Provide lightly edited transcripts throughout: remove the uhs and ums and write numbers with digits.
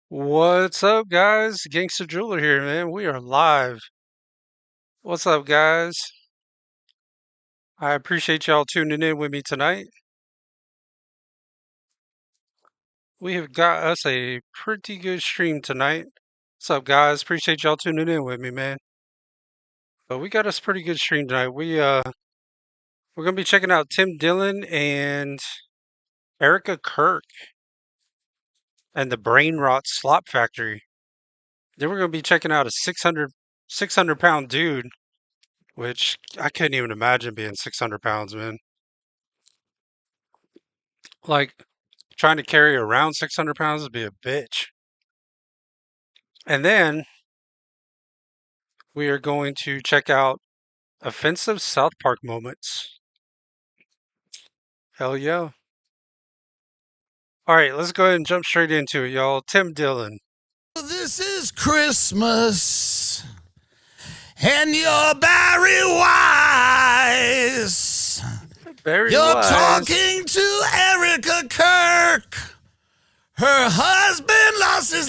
What's up, guys? Gangster Jeweler here, man. We are live. What's up, guys? I appreciate y'all tuning in with me tonight. We have got us a pretty good stream tonight. What's up, guys? Appreciate y'all tuning in with me, man. But we got us a pretty good stream tonight. We're gonna be checking out Tim Dillon and Erika Kirk and the Brain Rot Slop Factory. Then we're gonna be checking out a 600 pound dude, which I couldn't even imagine being 600 pounds, man. Like, trying to carry around 600 pounds would be a bitch. And then we are going to check out offensive South Park moments. Hell yeah. All right, let's go ahead and jump straight into it, y'all. Tim Dillon. This is Christmas, and you're Barry Wise. Very You're wise. talking to Erika Kirk. Her husband lost his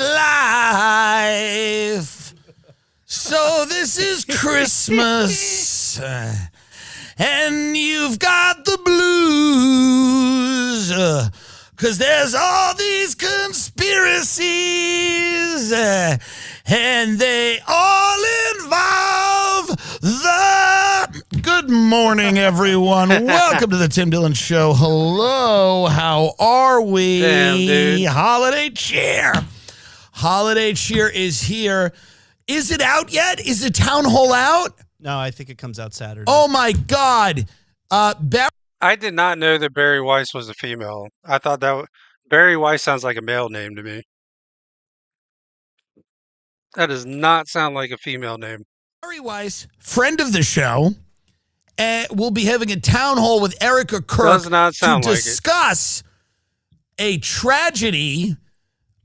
life. So this is Christmas, and you've got the blues. 'Cause there's all these conspiracies, and they all involve the... Good morning, everyone. Welcome to the Tim Dillon Show. Hello, how are we? Damn, dude. Holiday cheer. Holiday cheer is here. Is it out yet? Is the town hall out? No, I think it comes out Saturday. Oh, my God. Barry. I did not know that Barry Weiss was a female. I thought Barry Weiss sounds like a male name to me. That does not sound like a female name. Barry Weiss, friend of the show, will be having a town hall with Erika Kirk Does not sound to like it. discuss a tragedy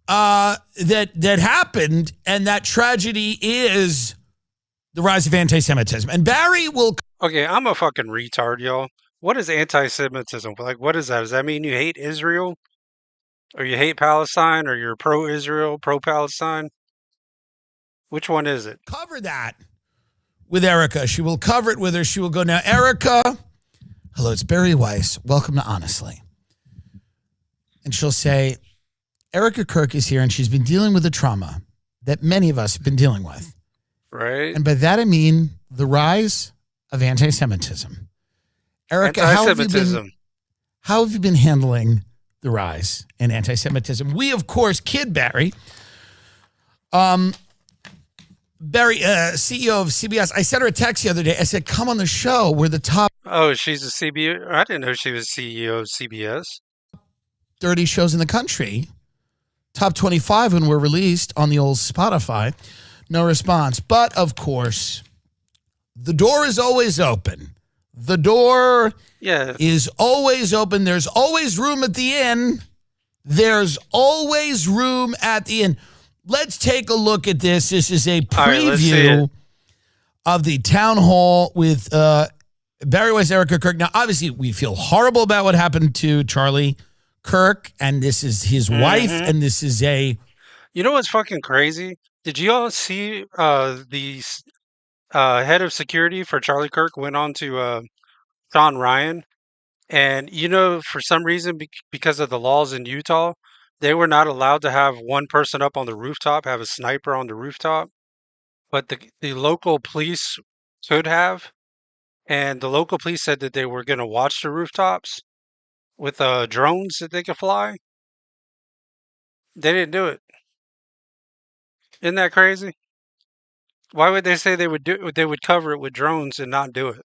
that happened, and that tragedy is the rise of anti-Semitism. And Barry will... Okay, I'm a fucking retard, y'all. What is anti-Semitism? Like, what is that? Does that mean you hate Israel? Or you hate Palestine? Or you're pro-Israel, pro-Palestine? Which one is it? cover that with Erika. She will cover it with her. She will go, now, Erika, hello, it's Barry Weiss. Welcome to Honestly. And she'll say, Erika Kirk is here, and she's been dealing with the trauma that many of us have been dealing with. Right? And by that I mean the rise of anti-Semitism. Erika, how have you been handling the rise in anti-Semitism? We, of course, kid Barry. Barry, CEO of CBS, I sent her a text the other day. I said, come on the show. We're the top Oh, she's a CBS? I didn't know she was CEO of CBS. 30 shows in the country. Top 25 when we're released on the old Spotify. No response. But, of course, the door is always open. The door is always open. There's always room at the inn. There's always room at the inn. Let's take a look at this. This is a preview of the town hall with Barry Weiss, Erika Kirk. Now, obviously, we feel horrible about what happened to Charlie Kirk, and this is his wife, and this is a... You know what's fucking crazy? Did you all see the head of security for Charlie Kirk went on to Sean Ryan? And, you know, for some reason, because of the laws in Utah, they were not allowed to have one person up on the rooftop, have a sniper on the rooftop. But the local police could have. And the local police said that they were going to watch the rooftops with drones that they could fly. They didn't do it. Isn't that crazy? Why would they say they would cover it with drones and not do it?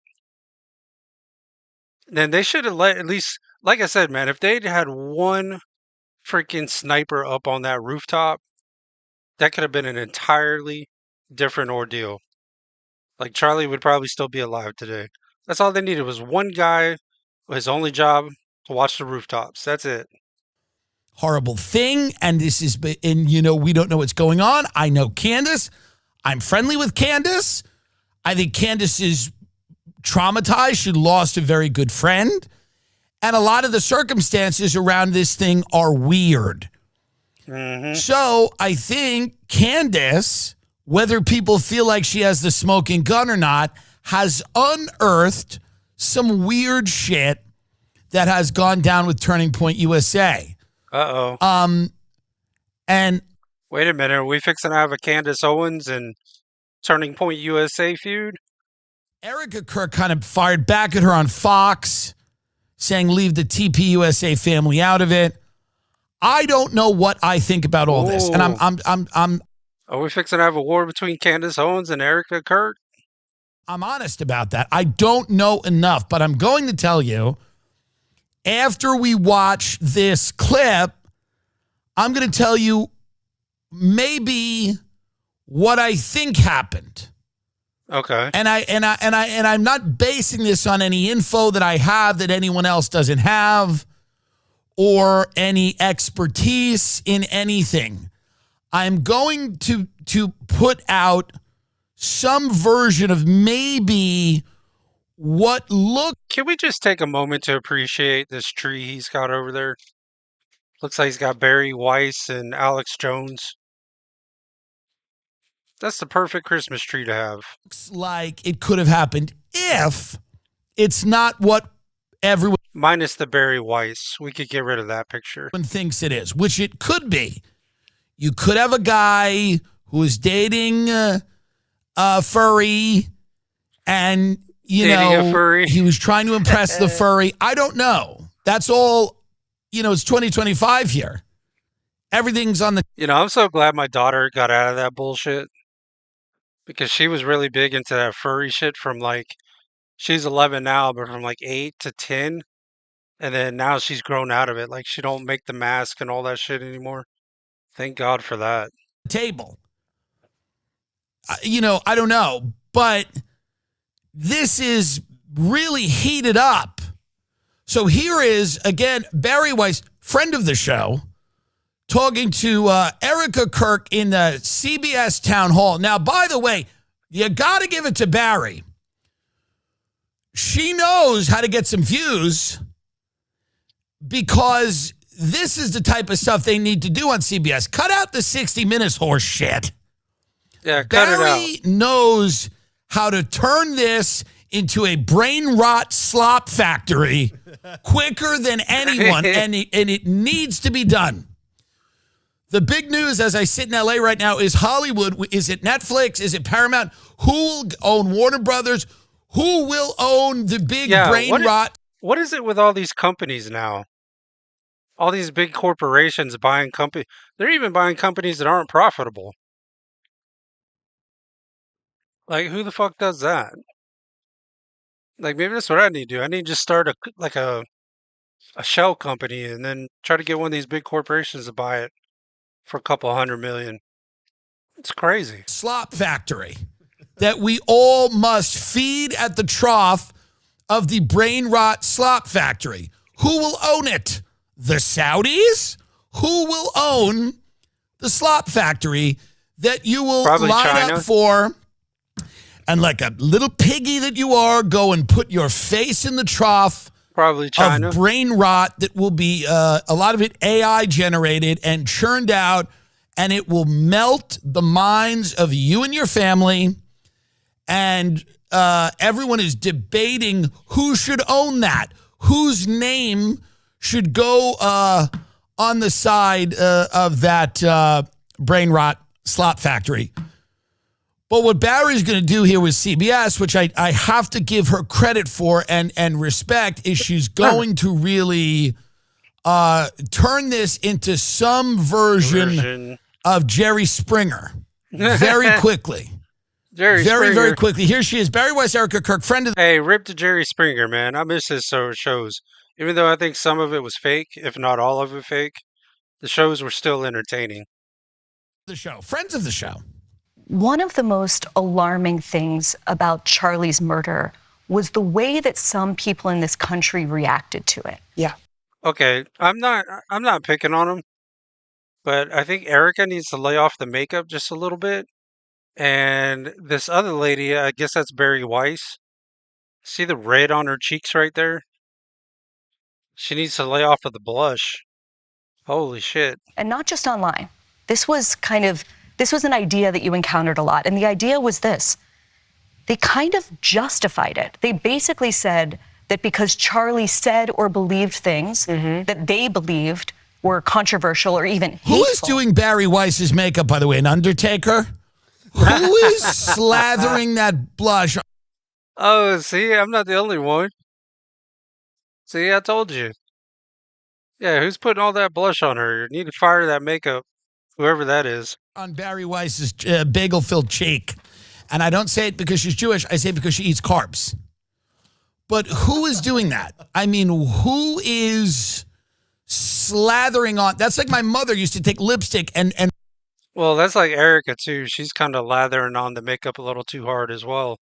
Then they should have let, at least, like I said, man, if they'd had one freaking sniper up on that rooftop, that could have been an entirely different ordeal. Like, Charlie would probably still be alive today. That's all they needed was one guy, his only job, to watch the rooftops. That's it. Horrible thing. And this is, and you know, we don't know what's going on. I know Candace. I'm friendly with Candace. I think Candace is traumatized. She lost a very good friend. And a lot of the circumstances around this thing are weird. Hmm. So I think Candace, whether people feel like she has the smoking gun or not, has unearthed some weird shit that has gone down with Turning Point USA. Uh-oh. And Wait a minute. Are we fixing to have a Candace Owens and Turning Point USA feud? Erika Kirk kind of fired back at her on Fox, saying leave the TPUSA family out of it. I don't know what I think about all this, and Ooh. I'm Are we fixing to have a war between Candace Owens and Erika Kirk? honest about that. I don't know enough, but I'm going to tell you after we watch this clip, I'm going to tell you maybe what I think happened. Okay. And I'm not basing this on any info that I have that anyone else doesn't have or any expertise in anything. I'm going to put out some version of maybe what looked Can we just take a moment to appreciate this tree he's got over there? Looks like he's got Barry Weiss and Alex Jones. That's the perfect Christmas tree to have. like it could have happened if it's not what everyone Minus the Barry Weiss. We could get rid of that picture. thinks it is, which it could be. You could have a guy who is dating a furry and, Dating a furry. he was trying to impress the furry. I don't know. That's all, it's 2025 here. Everything's on the I'm so glad my daughter got out of that bullshit because she was really big into that furry shit from she's 11 now, but from 8 to 10. And then now she's grown out of it. Like she don't make the mask and all that shit anymore. Thank God for that. table. I don't know, but this is really heated up. So here is, again, Barry Weiss, friend of the show, talking to Erika Kirk in the CBS town hall. Now, by the way, you got to give it to Barry. She knows how to get some views because this is the type of stuff they need to do on CBS. Cut out the 60 Minutes horse shit. Yeah, cut it out. Barry knows how to turn this into a brain rot slop factory quicker than anyone, and it needs to be done. The big news as I sit in LA right now is Hollywood. Is it Netflix? Is it Paramount? Who will own Warner Brothers? Who will own the big brain rot? What is it with all these companies now? All these big corporations buying companies. They're even buying companies that aren't profitable. Like, who the fuck does that? Like, maybe that's what I need to do. I need to just start a shell company and then try to get one of these big corporations to buy it for a couple $100 million. It's crazy. Slop factory that we all must feed at the trough of the brain rot slop factory. Who will own it? The Saudis? Who will own the slop factory that you will Probably line China. up for? And like a little piggy that you are, go and put your face in the trough Probably China. of brain rot that will be a lot of it AI generated and churned out, and it will melt the minds of you and your family. And everyone is debating who should own that, whose name should go on the side of that brain rot slop factory. But what Barry's going to do here with CBS, which I have to give her credit for and respect, is she's going to really turn this into some version of Jerry Springer very quickly. Very quickly. Here she is, Barry Weiss, Erika Kirk, friend of the Hey, rip to Jerry Springer, man. I miss his shows. Even though I think some of it was fake, if not all of it fake, the shows were still entertaining. show, friends of the show. One of the most alarming things about Charlie's murder was the way that some people in this country reacted to it. Yeah. Okay, I'm not picking on him, but I think Erica needs to lay off the makeup just a little bit. And this other lady, I guess that's Barry Weiss. See the red on her cheeks right there? She needs to lay off of the blush. Holy shit. And not just online. This was an idea that you encountered a lot. And the idea was this. They kind of justified it. They basically said that because Charlie said or believed things that they believed were controversial or even hateful. Who is doing Barry Weiss's makeup, by the way? An Undertaker? Who is slathering that blush? Oh, see, I'm not the only one. See, I told you. Yeah, who's putting all that blush on her? You need to fire that makeup, whoever that is. On Barry Weiss's bagel-filled cheek. And I don't say it because she's Jewish. I say it because she eats carbs. But who is doing that? I mean, who is slathering on? That's like my mother used to take lipstick and Well, that's like Erica, too. She's kind of lathering on the makeup a little too hard as well.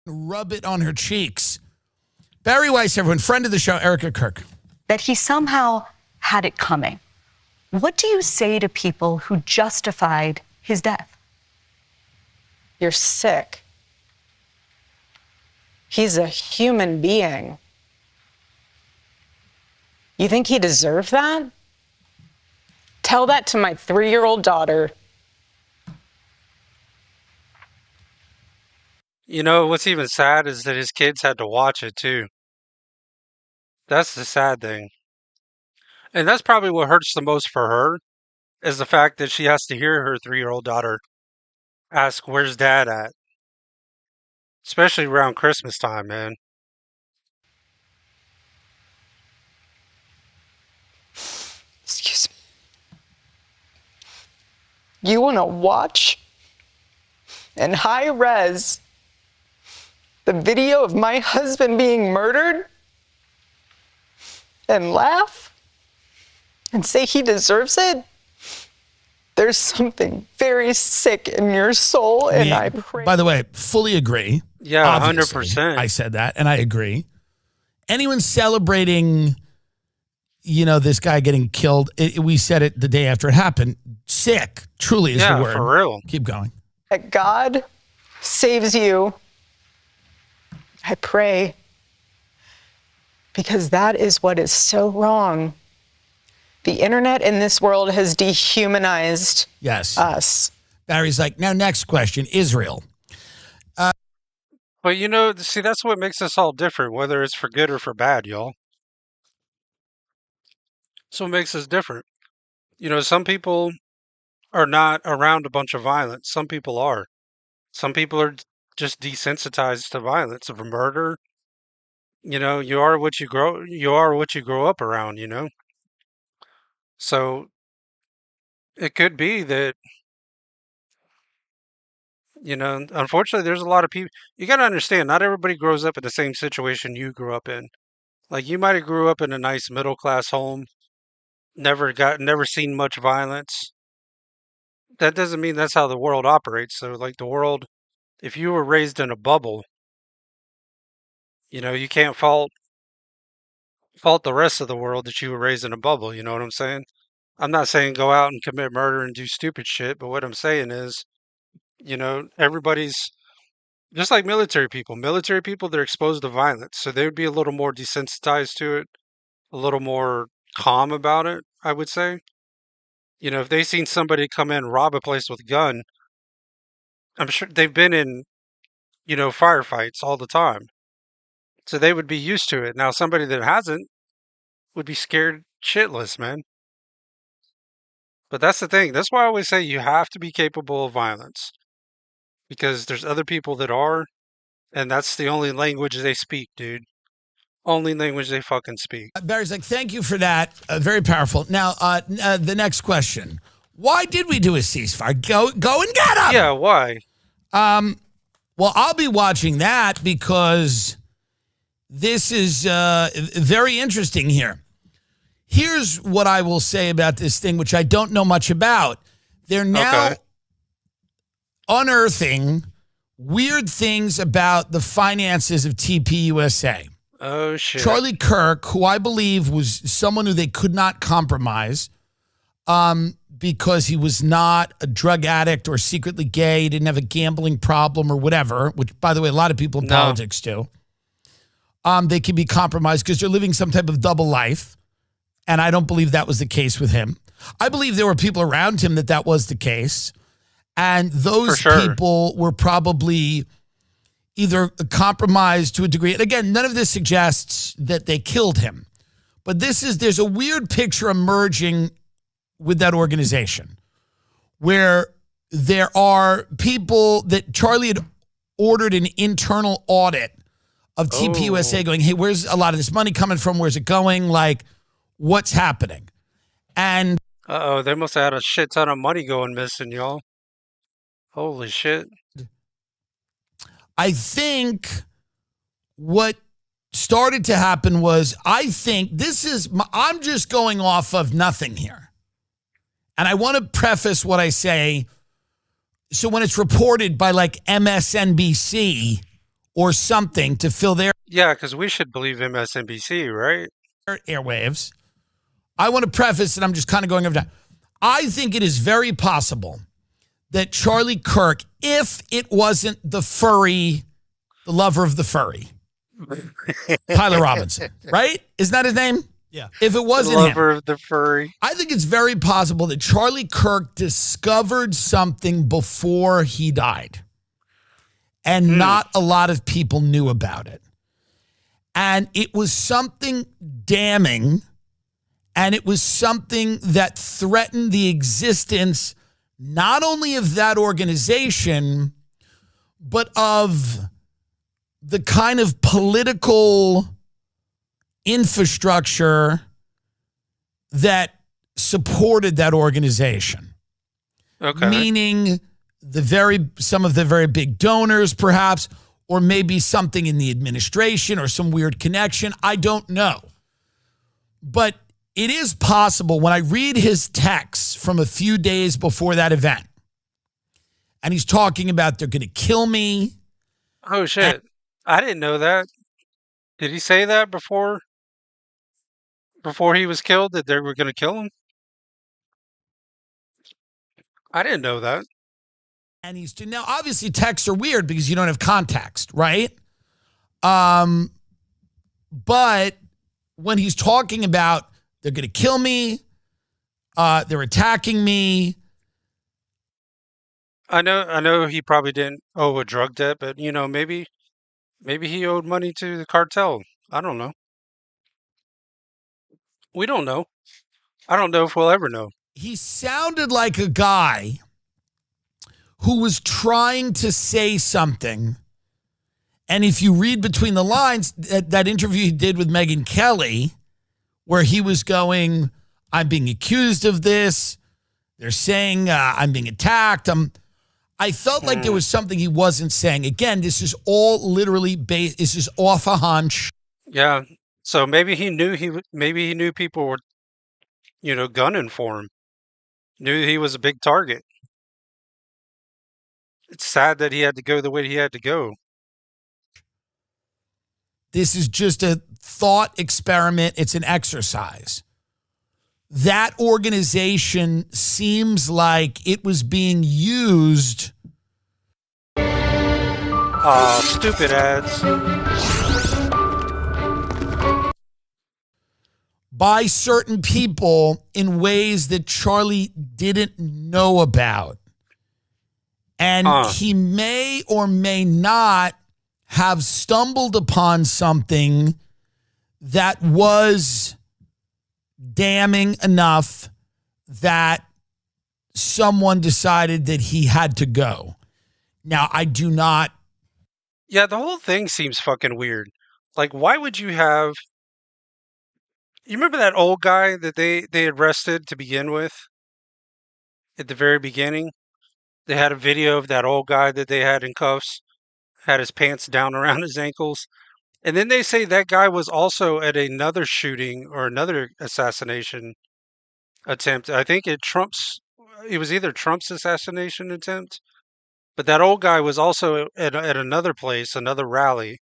rub it on her cheeks. Barry Weiss, everyone, friend of the show, Erika Kirk. That he somehow had it coming. What do you say to people who justified his death? You're sick. He's a human being. You think he deserved that? Tell that to my 3-year-old daughter. You know, what's even sad is that his kids had to watch it, too. That's the sad thing. And that's probably what hurts the most for her, is the fact that she has to hear her 3-year-old daughter ask, "Where's Dad at?" Especially around Christmas time, man. Excuse me. You want to watch in high res the video of my husband being murdered and laugh and say he deserves it? There's something very sick in your soul, and I pray. By the way, fully agree. Yeah, Obviously, 100%. I said that, and I agree. Anyone celebrating, this guy getting killed, we said it the day after it happened, sick, truly is the word. Yeah, for real. Keep going. That God saves you. I pray, because that is what is so wrong. The internet in this world has dehumanized us. Barry's like, now next question, Israel. But see, that's what makes us all different, whether it's for good or for bad, y'all. So what makes us different. Some people are not around a bunch of violence. Some people are. Some people are just desensitized to violence, of murder. You are what you grow up around, So it could be that, unfortunately there's a lot of people. You got to understand, not everybody grows up in the same situation you grew up in. Like, you might have grew up in a nice middle class home, never seen much violence. That doesn't mean that's how the world operates. So, like, the world, if you were raised in a bubble, you can't fault the rest of the world that you were raised in a bubble. You know what I'm saying? I'm not saying go out and commit murder and do stupid shit, but what I'm saying is, everybody's just like military people. Military people, they're exposed to violence, so they would be a little more desensitized to it, a little more calm about it, I would say. If they seen somebody come in, rob a place with a gun, I'm sure they've been in, firefights all the time. So they would be used to it. Now, somebody that hasn't would be scared shitless, man. But that's the thing. That's why I always say you have to be capable of violence. Because there's other people that are, and that's the only language they speak, dude. Only language they fucking speak. Barry's like, thank you for that. Very powerful. Now, the next question. Why did we do a ceasefire? Go and get them. Yeah, why? Well, I'll be watching that because this is very interesting here. Here's what I will say about this thing, which I don't know much about. They're now unearthing weird things about the finances of TPUSA. Oh, shit. Charlie Kirk, who I believe was someone who they could not compromise because he was not a drug addict or secretly gay, he didn't have a gambling problem or whatever, which, by the way, a lot of people in politics do. They can be compromised because they're living some type of double life. And I don't believe that was the case with him. I believe there were people around him that was the case. And For those sure. people were probably either compromised to a degree. And again, none of this suggests that they killed him. But there's a weird picture emerging with that organization where there are people that Charlie had ordered an internal audit of TPUSA Oh. going, hey, where's a lot of this money coming from? Where's it going? Like, what's happening? And Uh-oh, they must have had a shit ton of money going missing, y'all. Holy shit. I think what started to happen was, I'm just going off of nothing here. And I want to preface what I say. So when it's reported by like MSNBC or something to fill their Yeah, because we should believe MSNBC, right? airwaves, I want to preface, and I'm just kind of going over that. I think it is very possible that Charlie Kirk, if it wasn't the lover of the furry, Tyler Robinson, right? Isn't that his name? Yeah. If it The wasn't him, lover of the furry. I think it's very possible that Charlie Kirk discovered something before he died. And not a lot of people knew about it. And it was something damning. And it was something that threatened the existence not only of that organization, but of the kind of political infrastructure that supported that organization. Okay. Meaning some of the very big donors, perhaps, or maybe something in the administration or some weird connection. I don't know. But it is possible when I read his texts from a few days before that event, and he's talking about they're going to kill me. Oh shit. I didn't know that. Did he say that before he was killed that they were going to kill him? I didn't know that. And now obviously texts are weird because you don't have context, right? But when he's talking about they're going to kill me, they're attacking me. I know he probably didn't owe a drug debt, but maybe he owed money to the cartel. I don't know. We don't know. I don't know if we'll ever know. He sounded like a guy who was trying to say something. And if you read between the lines, that interview he did with Megyn Kelly, where he was going, I'm being accused of this. They're saying I'm being attacked. I felt like there was something he wasn't saying. Again, this is all literally based. This is off a hunch. Yeah. So maybe he knew people were, gunning for him. Knew he was a big target. It's sad that he had to go the way he had to go. This is just a thought experiment. It's an exercise. That organization seems like it was being used. Stupid ads. By certain people in ways that Charlie didn't know about. And he may or may not have stumbled upon something that was damning enough that someone decided that he had to go. Now, I do not. Yeah, the whole thing seems fucking weird. Like, why would you have... You remember that old guy that they arrested to begin with? At the very beginning? They had a video of that old guy that they had in cuffs, had his pants down around his ankles. And then they say that guy was also at another shooting or another assassination attempt. I think it was either Trump's assassination attempt, but that old guy was also at another place, another rally.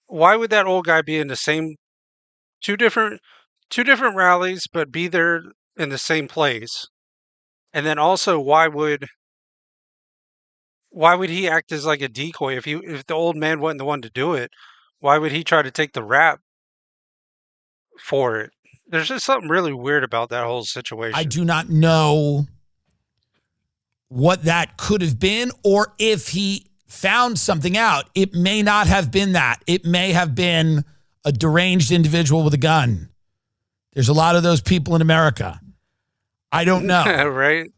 Why would that old guy be in the same two different rallies, but be there in the same place? And then also, why would he act as like a decoy if the old man wasn't the one to do it? Why would he try to take the rap for it? There's just something really weird about that whole I situation. do not know what that could have been, or if he found something out. It may not have been that. It may have been a deranged individual with a gun. There's a lot of those people in America. I don't know. Right?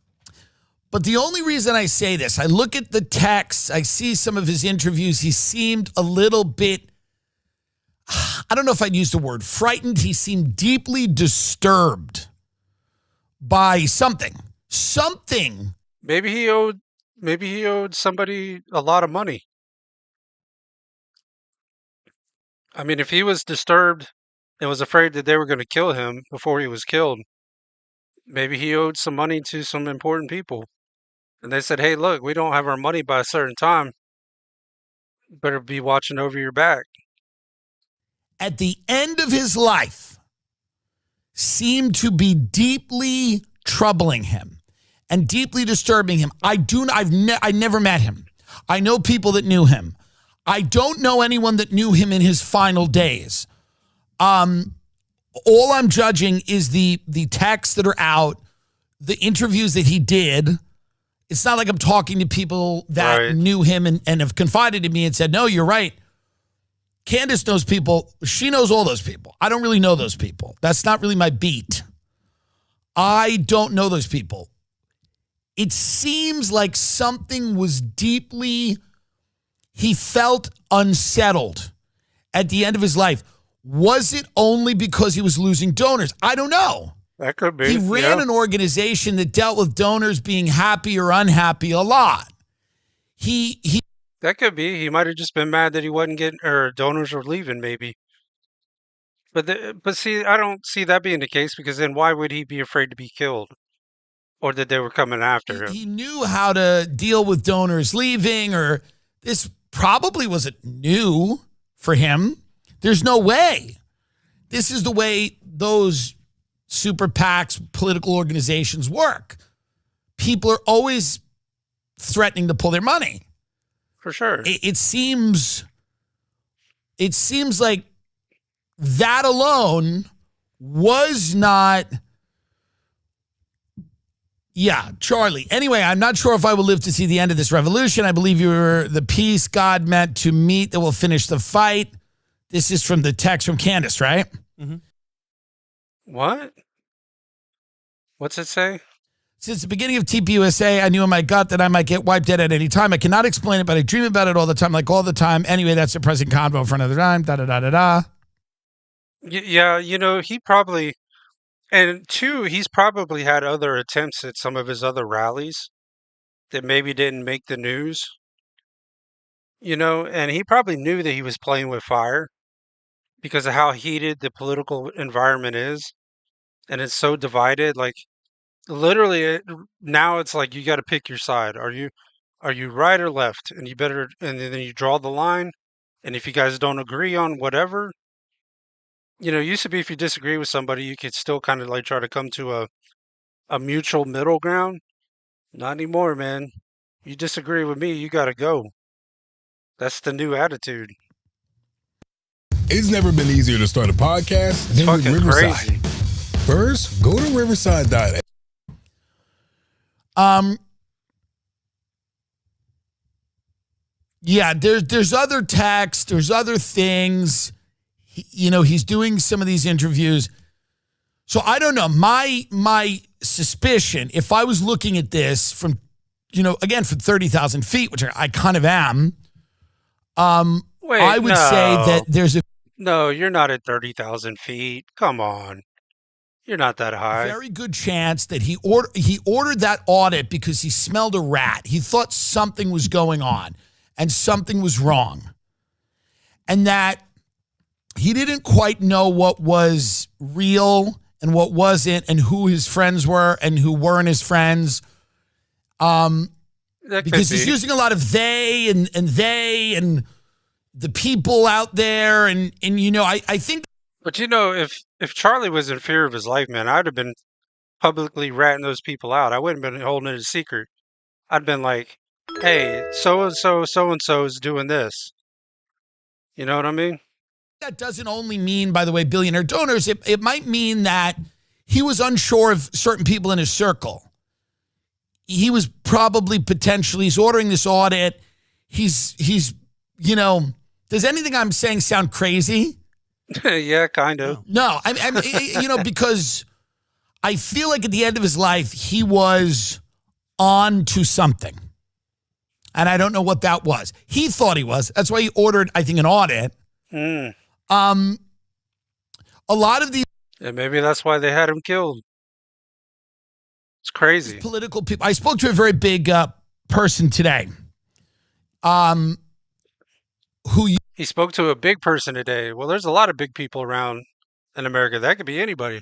But the only reason I say this, I look at the texts, I see some of his interviews. He seemed a little bit, I don't know if I'd use the word frightened. He seemed deeply disturbed by something. Something. Maybe he owed somebody a lot of money. I mean, if he was disturbed and was afraid that they were going to kill him before he was killed, maybe he owed some money to some important people. And they said, "Hey, look, we don't have our money by a certain time. Better be watching over your back." At the end of his life, seemed to be deeply troubling him and deeply disturbing him. I never met him. I know people that knew him. I don't know anyone that knew him in his final days. All I'm judging is the texts that are out, the interviews that he did. It's not like I'm talking to people that Right. knew him and have confided in me and said, no, you're right. Candace knows people. She knows all those people. I don't really know those people. That's not really my beat. I don't know those people. It seems like something was deeply, he felt unsettled at the end of his life. Was it only because he was losing donors? I don't know. That could be. He ran yeah. an organization that dealt with donors being happy or unhappy a lot. He That could be. He might have just been mad that he wasn't getting, or donors were leaving, maybe. But see, I don't see that being the case, because then why would he be afraid to be killed, or that they were coming after him? he knew how to deal with donors leaving, or this probably wasn't new for him. There's no way. This is the way those super PACs, political organizations work. People are always threatening to pull their money. For sure. It seems like that alone was not. Yeah, Charlie. Anyway, I'm not sure if I will live to see the end of this revolution. I believe you're the peace God meant to meet that will finish the fight. This is from the text from Candace, right? What? What's it say? Since the beginning of TPUSA, I knew in my gut that I might get wiped dead at any time. I cannot explain it, but I dream about it all the time, like all the time. Anyway, that's a present convo for another time. Da-da-da-da-da. Yeah, he probably, and two, he's probably had other attempts at some of his other rallies that maybe didn't make the news, and he probably knew that he was playing with fire because of how heated the political environment is, and it's so divided. Like, literally, now it's like you got to pick your side. Are you right or left? And then you draw the line. And if you guys don't agree on whatever, it used to be if you disagree with somebody, you could still kind of like try to come to a mutual middle ground. Not anymore, man. You disagree with me, you got to go. That's the new attitude. It's never been easier to start a podcast It's than with fucking Riverside. crazy. First, go to riverside.com. Yeah, there's other texts, there's other things. He's doing some of these interviews. So I don't know. My suspicion, if I was looking at this from, again, from 30,000 feet, which I kind of am, Wait, I would say that there's a No, you're not at 30,000 feet. Come on. You're not that high. very good chance that he ordered that audit because he smelled a rat. He thought something was going on and something was wrong. And that he didn't quite know what was real and what wasn't, and who his friends were and who weren't his friends. That could Because he's be. using a lot of they and they and the people out there. And I think But if Charlie was in fear of his life, man, I'd have been publicly ratting those people out. I wouldn't have been holding it a secret. I'd been like, hey, so and so is doing this. You know what I mean? That doesn't only mean, by the way, billionaire donors. It might mean that he was unsure of certain people in his circle. He was probably potentially, he's ordering this audit. He's, does anything I'm saying sound crazy? Yeah, kind of. No, because I feel like at the end of his life, he was on to something. And I don't know what that was. He thought he was. That's why he ordered, I think, an audit. Mm. A lot of these And maybe that's why they had him killed. It's crazy. political people. I spoke to a very big person today. He spoke to a big person today. Well, there's a lot of big people around in America. That could be anybody.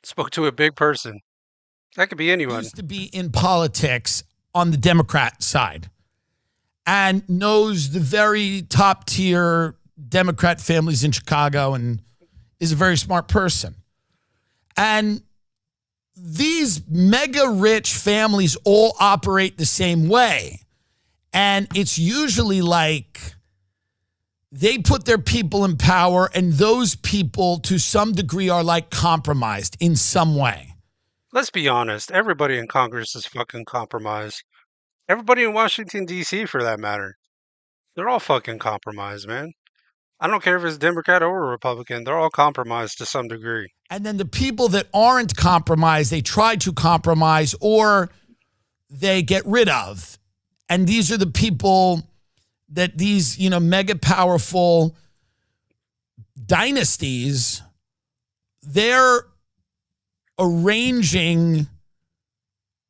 Spoke to a big person. That could be anyone. Used to be in politics on the Democrat side and knows the very top tier Democrat families in Chicago and is a very smart person. And these mega rich families all operate the same way. And it's usually like they put their people in power and those people to some degree are like compromised in some way. Let's be honest. Everybody in Congress is fucking compromised. Everybody in Washington, D.C., for that matter. They're all fucking compromised, man. I don't care if it's Democrat or Republican. They're all compromised to some degree. And then the people that aren't compromised, they try to compromise or they get rid of. And these are the people that these, mega powerful dynasties, they're arranging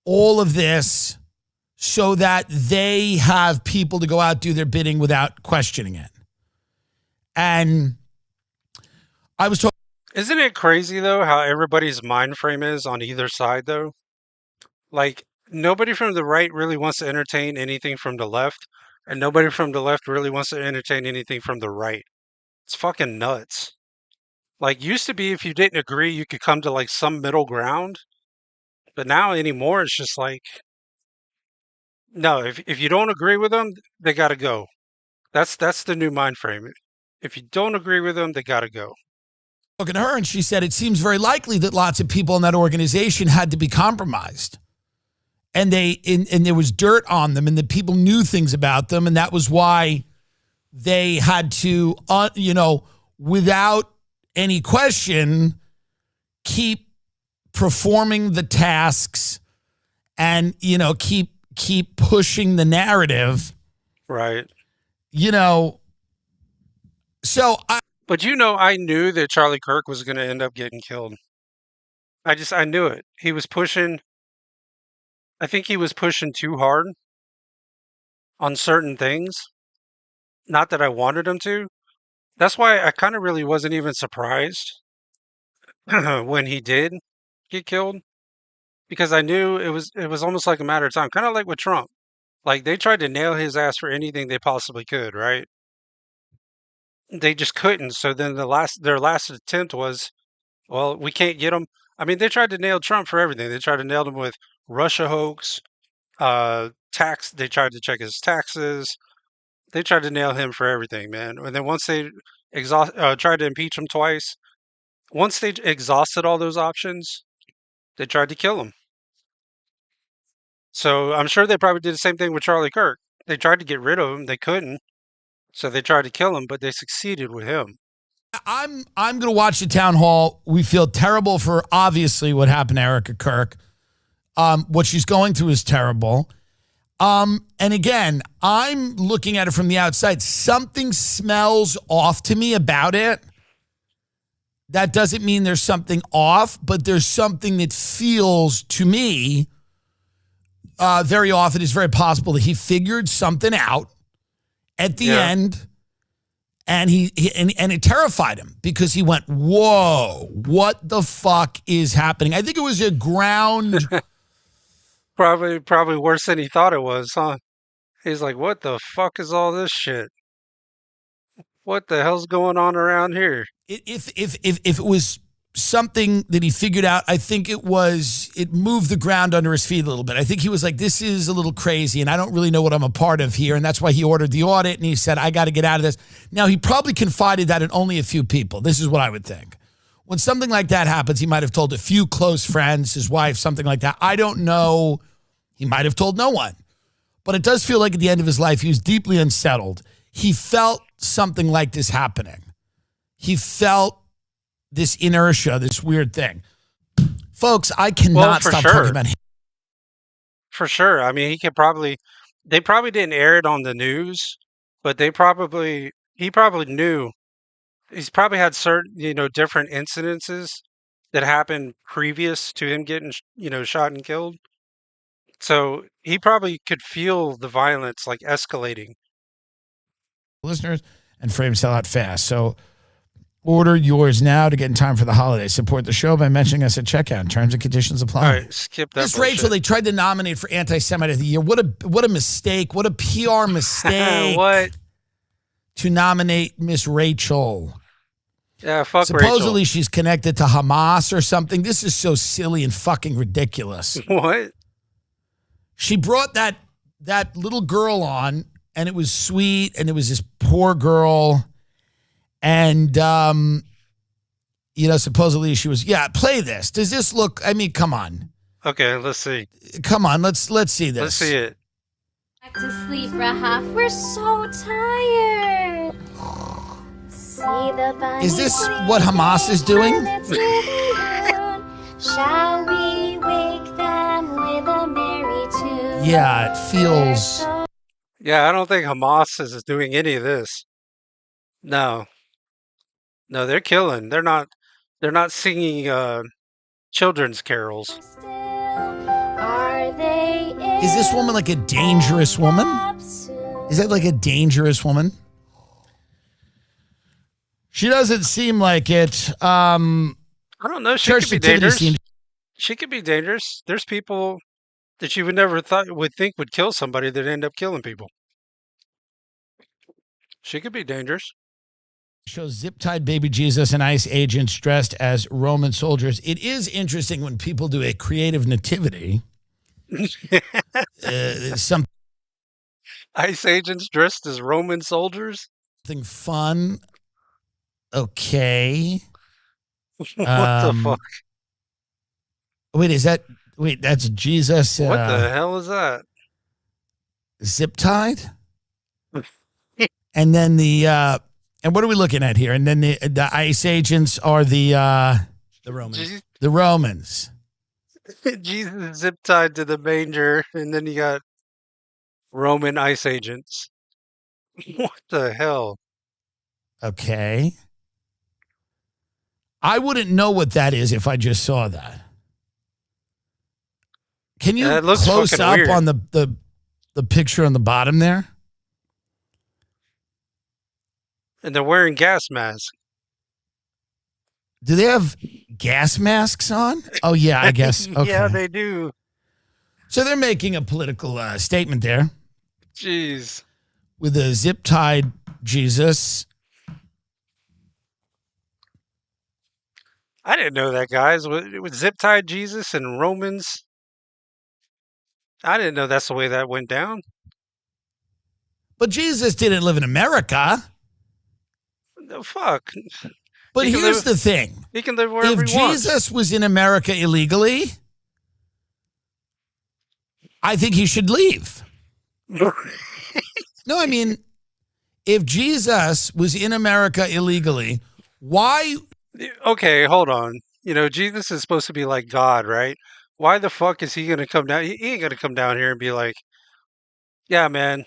all of this so that they have people to go out do their bidding without questioning it. And I was told, isn't it crazy though how everybody's mind frame is on either side though? Like nobody from the right really wants to entertain anything from the left, and nobody from the left really wants to entertain anything from the right. It's fucking nuts. Like used to be if you didn't agree you could come to like some middle ground, but now anymore it's just like no, if you don't agree with them, they got to go. That's the new mind frame. If you don't agree with them, they got to go. Look at her, and she said it seems very likely that lots of people in that organization had to be compromised, and there was dirt on them, and the people knew things about them, and that was why they had to, without any question, keep performing the tasks, and keep pushing the narrative, right? So But I knew that Charlie Kirk was going to end up getting killed. I knew it. He was pushing. I think he was pushing too hard on certain things. Not that I wanted him to. That's why I kind of really wasn't even surprised when he did get killed, because I knew it was almost like a matter of time, kind of like with Trump. Like they tried to nail his ass for anything they possibly could, right? They just couldn't. So then their last attempt was, well, we can't get him. I mean, they tried to nail Trump for everything. They tried to nail him with Russia hoax, tax. They tried to check his taxes. They tried to nail him for everything, man. And then once they tried to impeach him twice, once they exhausted all those options, they tried to kill him. So I'm sure they probably did the same thing with Charlie Kirk. They tried to get rid of him. They couldn't. So they tried to kill him, but they succeeded with him. I'm going to watch the town hall. We feel terrible for obviously what happened to Erika Kirk. What she's going through is terrible. And again, I'm looking at it from the outside. Something smells off to me about it. That doesn't mean there's something off, but there's something that feels to me very often. It's very possible that he figured something out at the end. And and it terrified him because he went, whoa, what the fuck is happening? I think it was a ground. Probably worse than he thought it was, huh? He's like, what the fuck is all this shit? What the hell's going on around here? If it was something that he figured out. I think it moved the ground under his feet a little bit. I think he was like, this is a little crazy and I don't really know what I'm a part of here. And that's why he ordered the audit and he said, I got to get out of this. Now, he probably confided that in only a few people. This is what I would think. When something like that happens, he might have told a few close friends, his wife, something like that. I don't know. He might have told no one. But it does feel like at the end of his life, he was deeply unsettled. He felt something like this happening. He felt this inertia, this weird thing. Folks, I cannot stop talking about him. For sure. I mean, they probably didn't air it on the news, but he probably knew. He's probably had certain, different incidences that happened previous to him getting, shot and killed. So he probably could feel the violence like escalating. Listeners, and frame sell out fast. So order yours now to get in time for the holidays. Support the show by mentioning us at checkout. Terms and conditions apply. All right, skip that. This Rachel, they tried to nominate for Anti-Semite of the Year. What a mistake. What a PR mistake. What? To nominate Miss Rachel. Yeah, fuck Supposedly Rachel. she's connected to Hamas or something. This is so silly and fucking ridiculous. What? She brought that little girl on, and it was sweet, and it was this poor girl. And, supposedly she was, play this. Does this look, I mean, come on. Okay, let's see. Come on, let's see this. Let's see it. Back to sleep, Rahaf. We're so tired. See the bunny Is this what Hamas is doing? Shall we wake them with a merry tune? Yeah, it feels. Yeah, I don't think Hamas is doing any of this. No, they're killing. They're not singing children's carols. Are they Is this woman like a dangerous woman? Is that like a dangerous woman? She doesn't seem like it. I don't know. She Church could be nativity dangerous. seems. She could be dangerous. There's people that you would never would think would kill somebody that end up killing people. She could be dangerous. Shows zip-tied baby Jesus and ICE agents dressed as Roman soldiers. It is interesting when people do a creative nativity. Something ICE agents dressed as Roman soldiers. fun. Okay. What the fuck? Wait, that's Jesus. What the hell is that? Zip-tied? And then and what are we looking at here? And then the ICE agents are the Romans. The Romans. Jesus zip tied to the manger, and then you got Roman ICE agents. What the hell? Okay. I wouldn't know what that is if I just saw that. Can you It looks close fucking up weird. on the picture on the bottom there? And they're wearing gas masks. Do they have gas masks on? Oh, yeah, I guess. Okay. Yeah, they do. So they're making a political statement there Jeez. with a zip-tied Jesus. I didn't know that, guys. It was zip tied Jesus and Romans. I didn't know that's the way that went down. But Jesus didn't live in America. The fuck. But He can here's live- the thing. He can live wherever If he wants. Jesus was in America illegally, I think he should leave. No, I mean, if Jesus was in America illegally, why? Okay, hold on. Jesus is supposed to be like God, right? Why the fuck is he going to come down? He ain't going to come down here and be like, yeah, man,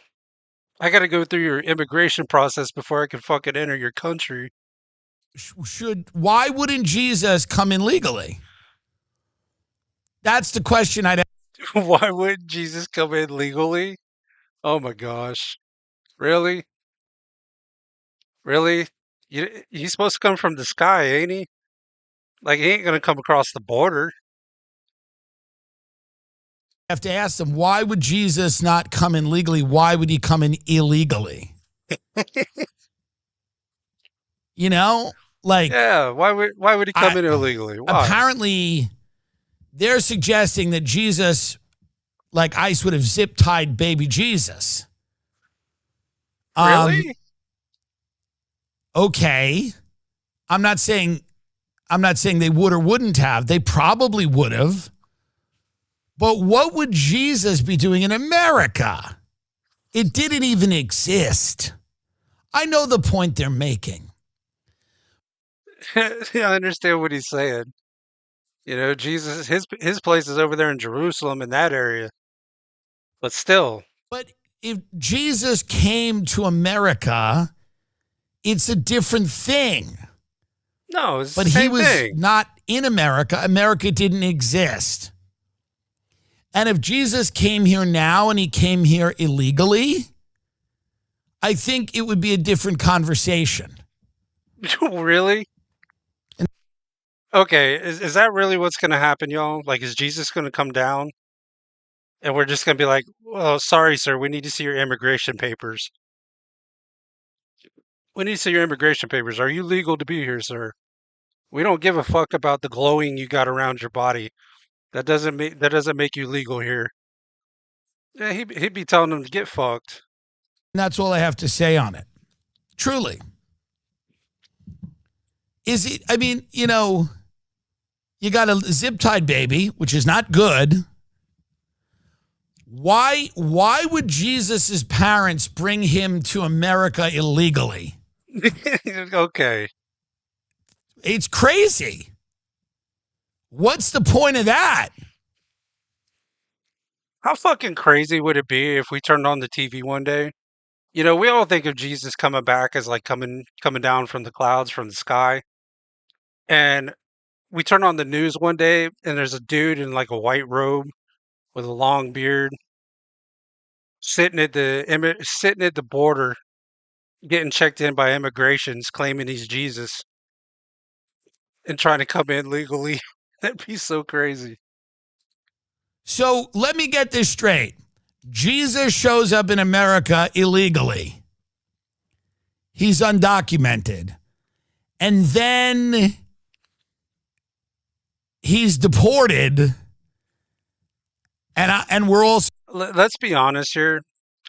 I got to go through your immigration process before I can fucking enter your country. Why wouldn't Jesus come in legally? That's the question I'd ask. Why wouldn't Jesus come in legally? Oh my gosh. Really? Really? He's supposed to come from the sky, ain't he? Like, he ain't going to come across the border. Have to ask them, why would Jesus not come in legally? Why would he come in illegally? You know? Like, Yeah, why would he come in illegally? Why? apparently, they're suggesting that Jesus, like ICE would have zip tied baby Jesus. Really? Okay. I'm not saying they would or wouldn't have. They probably would have. But what would Jesus be doing in America? It didn't even exist. I know the point they're making. Yeah, I understand what he's saying. You know, Jesus, his place is over there in Jerusalem in that area. But still, But if Jesus came to America, it's a different thing. no, it's But the he same was thing. not in America. America didn't exist. And if Jesus came here now and he came here illegally, I think it would be a different conversation. Really? Okay, is that really what's going to happen, y'all? Like, is Jesus going to come down and we're just going to be like, well, sorry, sir, we need to see your immigration papers. We need to see your immigration papers. Are you legal to be here, sir? We don't give a fuck about the glowing you got around your body. That doesn't make you legal here. Yeah, he'd be telling them to get fucked. And that's all I have to say on it. Truly. Is it, I mean, you know, you got a zip-tied baby, which is not good. Why would Jesus' parents bring him to America illegally? Okay. It's crazy. What's the point of that? How fucking crazy would it be if we turned on the TV one day? You know, we all think of Jesus coming back as like coming down from the clouds from the sky. And we turn on the news one day and there's a dude in like a white robe with a long beard sitting at the border getting checked in by immigrations claiming he's Jesus and trying to come in legally. That'd be so crazy. So let me get this straight. Jesus shows up in America illegally. He's undocumented. And then he's deported. And we're all Let's be honest here.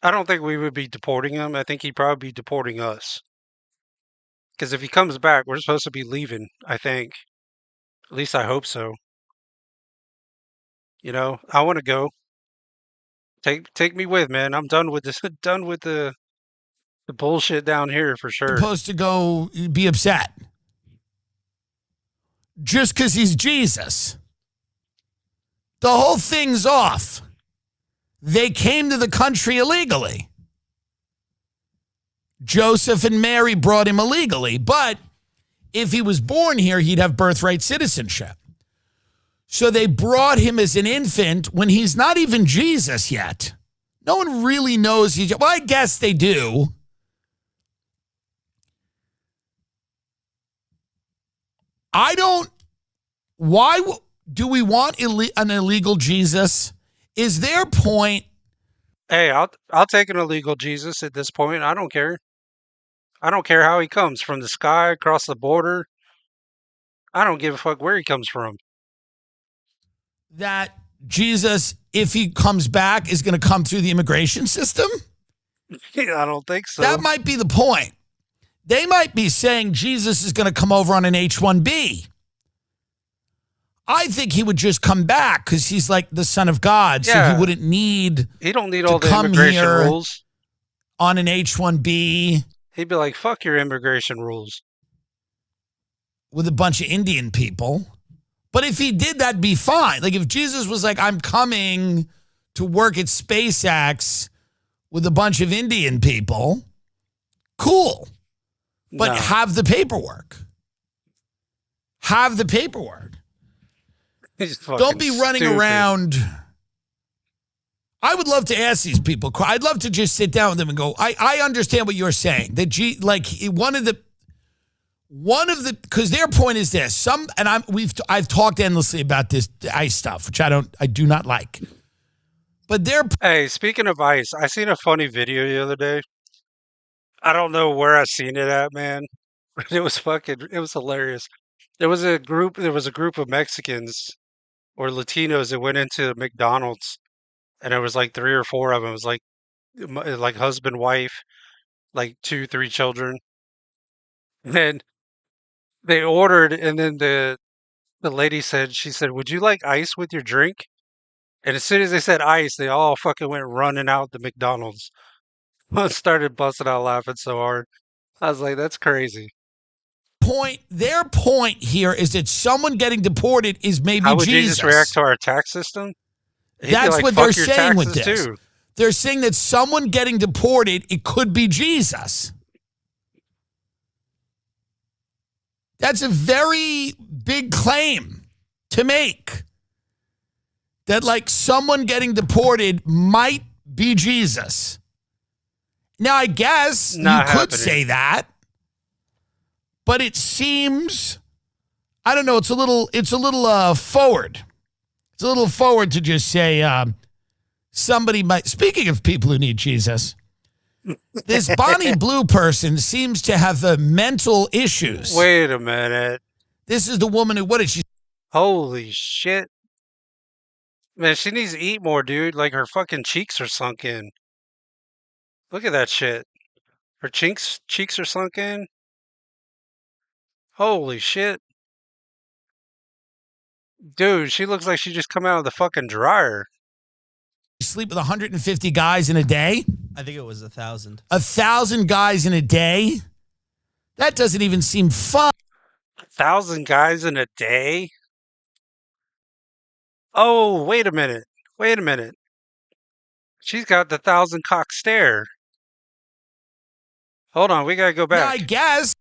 I don't think we would be deporting him. I think he'd probably be deporting us. Because if he comes back, we're supposed to be leaving, I think. At least I hope so. You know, I want to go. Take me with, man. I'm done with this. Done with the bullshit down here for sure. supposed to go be upset. Just because he's Jesus. The whole thing's off. They came to the country illegally. Joseph and Mary brought him illegally, but if he was born here, he'd have birthright citizenship. So they brought him as an infant when he's not even Jesus yet. No one really knows he's, well, I guess they do. Why do we want an illegal Jesus? Is their point? Hey, I'll take an illegal Jesus at this point. I don't care. I don't care how he comes from the sky across the border. I don't give a fuck where he comes from. That Jesus, if he comes back, is going to come through the immigration system? Yeah, I don't think so. That might be the point. They might be saying Jesus is going to come over on an H-1B. I think he would just come back because he's like the Son of God, so Yeah. he wouldn't need He don't need to all the come immigration here rules. on an H-1B He'd be like, fuck your immigration rules. with a bunch of Indian people. But if he did, that'd be fine. Like if Jesus was like, I'm coming to work at SpaceX with a bunch of Indian people, cool. But No. have the paperwork. Have the paperwork. He's fucking Don't be running stupid. around. I would love to ask these people. I'd love to just sit down with them and go, I understand what you're saying. That one of the because their point is this. I've talked endlessly about this ICE stuff, which I do not like. But Hey, speaking of ICE, I seen a funny video the other day. I don't know where I seen it at, man. It was fucking. It was hilarious. There was a group of Mexicans or Latinos that went into McDonald's, and there was like three or four of them. It was like husband, wife, like two, three children, and they ordered, and then the lady said, she said, "Would you like ice with your drink?" And as soon as they said ice, they all fucking went running out the McDonald's. I started busting out laughing so hard. I was like, "That's crazy." Their point here is that someone getting deported is maybe How would Jesus. Jesus react to our tax system? He'd be That's like, what "Fuck they're your saying with taxes this. too." They're saying that someone getting deported, it could be Jesus. That's a very big claim to make. That like someone getting deported might be Jesus. Now, I guess Not you could happening. say that, but it seems, I don't know, it's a little forward. It's a little forward to just say somebody might, speaking of people who need Jesus, this Bonnie Blue person seems to have the mental issues. Wait a minute. This is the woman who, what did she? Holy shit. Man, she needs to eat more, dude. Like her fucking cheeks are sunk in. Look at that shit. Her cheeks are sunk in. Holy shit. Dude, she looks like she just come out of the fucking dryer. Sleep with 150 guys in a day? I think it was 1,000. 1,000 guys in a day? That doesn't even seem fun. 1,000 guys in a day? Oh, wait a minute. Wait a minute. She's got the 1,000 cock stare. Hold on, we gotta go Now, I back. guess.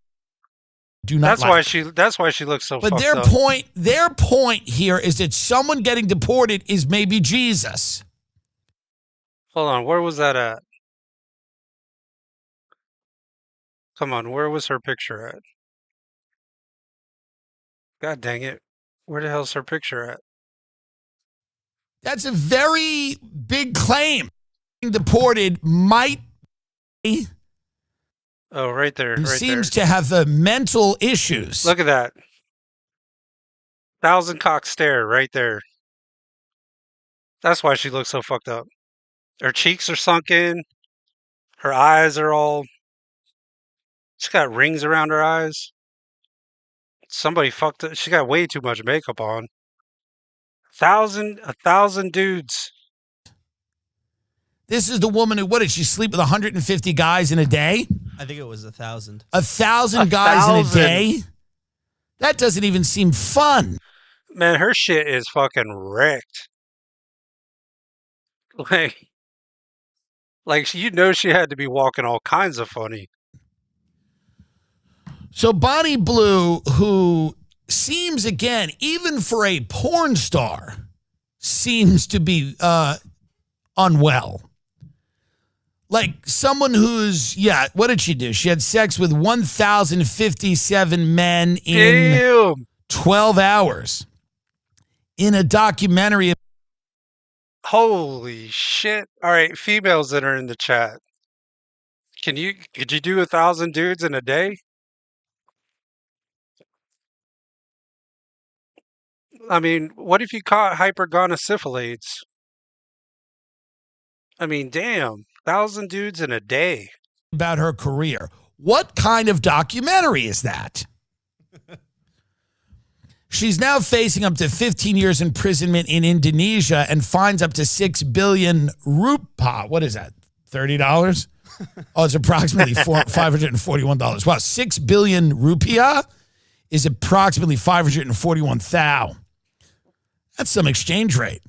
Do not. That's why she looks so But fucked their up. point here is that someone getting deported is maybe Jesus. Hold on, where was that at? Come on, where was her picture at? God dang it. Where the hell's her picture at? That's a very big claim. Being deported might be. Oh, right there. Who Right seems there. to have the mental issues. Look at that. 1,000 cock stare right there. That's why she looks so fucked up. Her cheeks are sunk in. Her eyes are all. She's got rings around her eyes. Somebody fucked up. She got way too much makeup on. 1,000 dudes. This is the woman who, what did she sleep with 150 guys in a day? I think it was 1,000. 1,000 guys in a 1,000. day? That doesn't even seem fun. Man, her shit is fucking wrecked. Like you know, she had to be walking all kinds of funny. So Bonnie Blue, who seems, again, even for a porn star, seems to be unwell. Like someone who's, what did she do? She had sex with 1,057 men in Damn. 12 hours in a documentary. Holy shit. All right, females that are in the chat. Could you do 1,000 dudes in a day? I mean, what if you caught hypergonosyphilades? I mean, damn, 1,000 dudes in a day. About her career. What kind of documentary is that? She's now facing up to 15 years imprisonment in Indonesia and fines up to 6 billion rupiah. What is that? $30? Oh, it's approximately $541. Wow, 6 billion rupiah is approximately 541 thou. That's some exchange rate.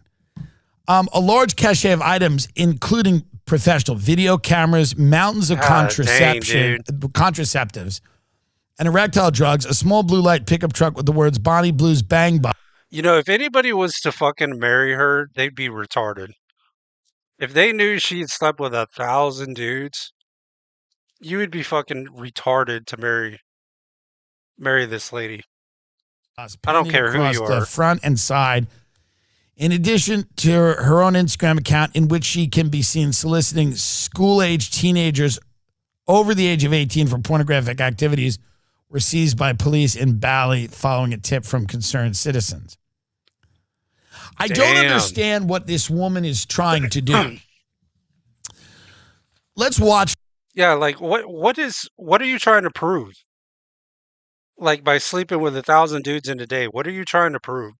A large cache of items, including professional video cameras, mountains of contraceptives, and erectile drugs, a small blue light pickup truck with the words Bonnie Blue's Bang Bang. You know, if anybody was to fucking marry her, they'd be retarded. If they knew she had slept with 1,000 dudes, you would be fucking retarded to marry this lady. I don't care who you The are. front and side. In addition to her own Instagram account, in which she can be seen soliciting school-age teenagers over the age of 18 for pornographic activities, were seized by police in Bali following a tip from concerned citizens. I don't Damn. understand what this woman is trying to do. Let's watch. Yeah, like what are you trying to prove? Like by sleeping with 1,000 dudes in a day, what are you trying to prove?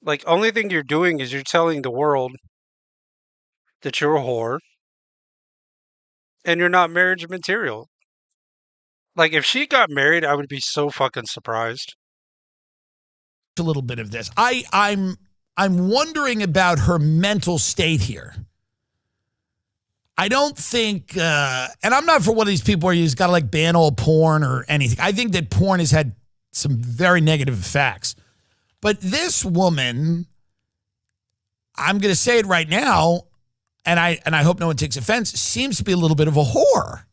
Like only thing you're doing is you're telling the world that you're a whore and you're not marriage material. Like if she got married, I would be so fucking surprised. A little bit of this. I'm wondering about her mental state here. I don't think, and I'm not for one of these people where you just got to like ban all porn or anything. I think that porn has had some very negative effects. But this woman, I'm going to say it right now, and I hope no one takes offense, seems to be a little bit of a whore.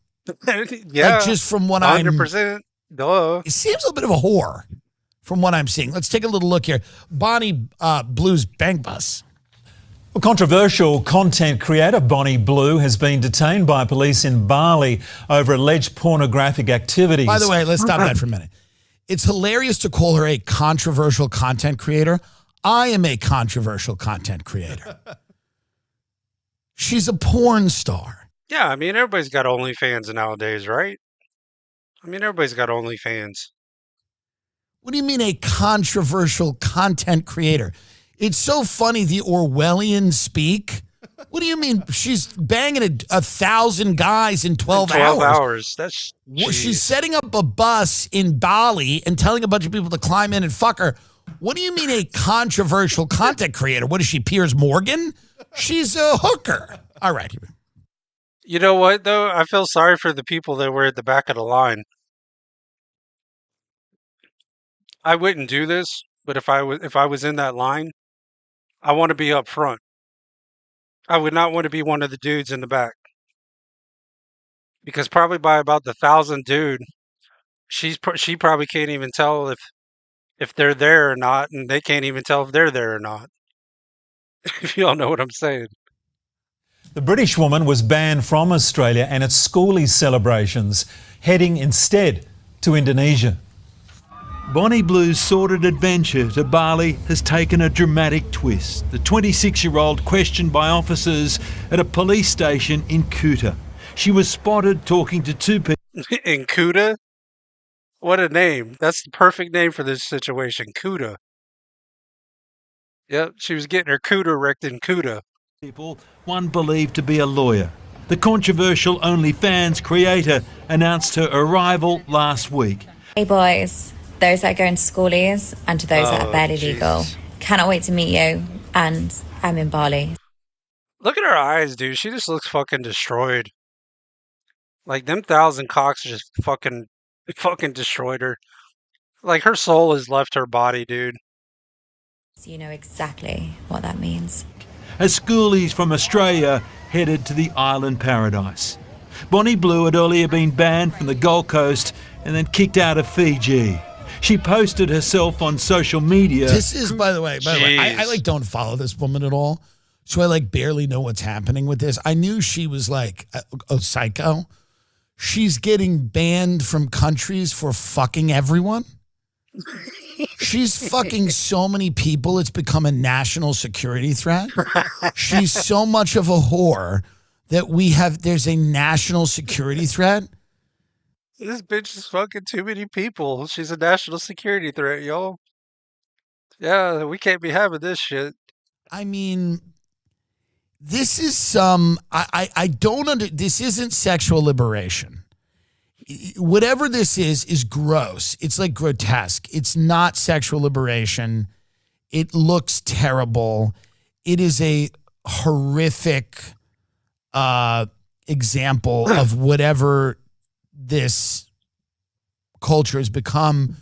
Yeah, Like just from what 100%. Duh. it seems a little bit of a whore from what I'm seeing. Let's take a little look here. Bonnie Blue's Bank Bus. Well, controversial content creator Bonnie Blue has been detained by police in Bali over alleged pornographic activities. By the way, let's stop that for a minute. It's hilarious to call her a controversial content creator. I am a controversial content creator. She's a porn star. Yeah, I mean everybody's got OnlyFans nowadays, right? I mean everybody's got OnlyFans. What do you mean a controversial content creator? It's so funny, the Orwellian speak. What do you mean? She's banging 1,000 guys in 12 12 hours. hours. That's She's setting up a bus in Bali and telling a bunch of people to climb in and fuck her. What do you mean a controversial content creator? What is she, Piers Morgan? She's a hooker. All right. You know what though? I feel sorry for the people that were at the back of the line. I wouldn't do this, but if I was in that line, I want to be up front. I would not want to be one of the dudes in the back. Because probably by about the 1,000th dude, she probably can't even tell if they're there or not, and they can't even tell if they're there or not. If you all know what I'm saying. The British woman was banned from Australia and its schoolies celebrations, heading instead to Indonesia. Bonnie Blue's sordid adventure to Bali has taken a dramatic twist. The 26-year-old questioned by officers at a police station in Kuta. She was spotted talking to two people. In Kuta? What a name. That's the perfect name for this situation. Kuta. Yep, she was getting her Kuta wrecked in Kuta. One believed to be a lawyer. The controversial OnlyFans creator announced her arrival last week. Hey boys, those that are going to schoolies and to those that are barely legal. Cannot wait to meet you, and I'm in Bali. Look at her eyes, dude. She just looks fucking destroyed. Like them 1,000 cocks just fucking destroyed her. Like her soul has left her body, dude. So you know exactly what that means. As schoolies from Australia headed to the island paradise. Bonnie Blue had earlier been banned from the Gold Coast and then kicked out of Fiji. She posted herself on social media. This is, by the way, I like don't follow this woman at all. So I like barely know what's happening with this. I knew she was like a psycho. She's getting banned from countries for fucking everyone. She's fucking so many people, it's become a national security threat. She's so much of a whore that there's a national security threat. This bitch is fucking too many people. She's a national security threat, y'all. Yeah, we can't be having this shit. I mean, this is this isn't sexual liberation. Whatever this is gross. It's like grotesque. It's not sexual liberation. It looks terrible. It is a horrific example of whatever this culture has become,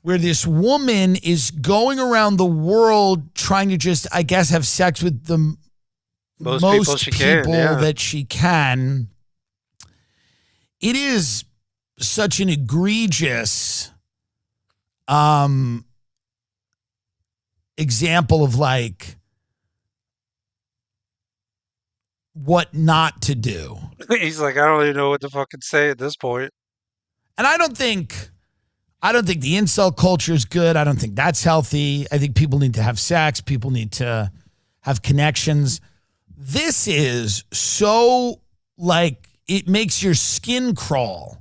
where this woman is going around the world trying to just, I guess, have sex with the most people that she can. It is such an egregious example of like what not to do. He's like, I don't even know what to fucking say at this point. And I don't think the incel culture is good. I don't think that's healthy. I think people need to have sex. People need to have connections. This is so, like, it makes your skin crawl.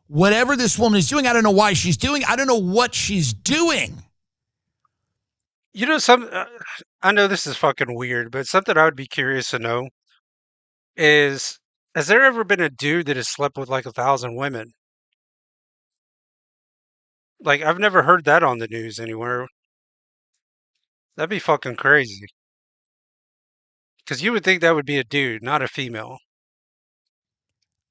Whatever this woman is doing, I don't know why she's doing. I don't know what she's doing. You know, I know this is fucking weird, but something I would be curious to know is, has there ever been a dude that has slept with like 1,000 women? Like, I've never heard that on the news anywhere. That'd be fucking crazy. Because you would think that would be a dude, not a female.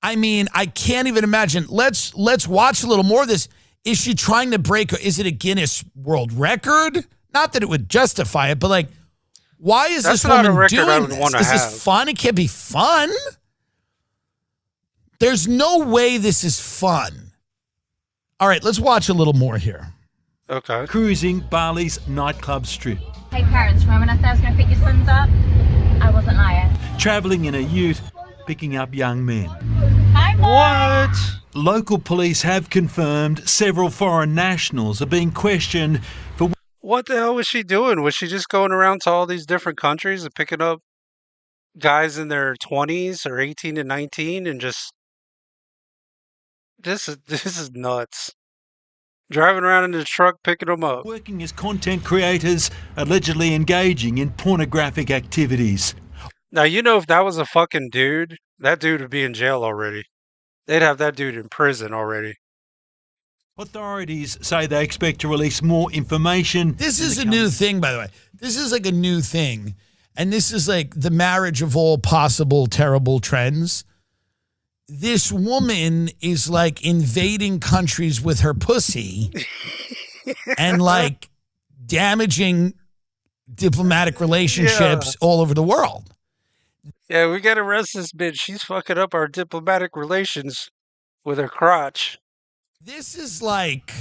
I mean, I can't even imagine. Let's watch a little more of this. Is she trying to break? Is it a Guinness World Record? Not that it would justify it, but like, why is That's this not a woman record I doing would this? wanna Is have. this fun? It can't be fun. There's no way this is fun. All right, let's watch a little more here. Okay. Cruising Bali's nightclub strip. Hey parents, remember when I said I was going to pick your sons up? I wasn't lying. Travelling in a ute, picking up young men. Hi, Mom. What? Local police have confirmed several foreign nationals are being questioned for What the hell was she doing? Was she just going around to all these different countries and picking up guys in their 20s or 18 and 19 and just this is nuts. Driving around in the truck picking them up. working as content creators, allegedly engaging in pornographic activities. Now, you know, if that was a fucking dude, that dude would be in jail already. They'd have that dude in prison already. Authorities say they expect to release more information. This is a new thing, by the way. This is like a new thing. And this is like the marriage of all possible terrible trends. This woman is like invading countries with her pussy and like damaging diplomatic relationships all over the world. Yeah, we gotta arrest this bitch. She's fucking up our diplomatic relations with her crotch. This is like,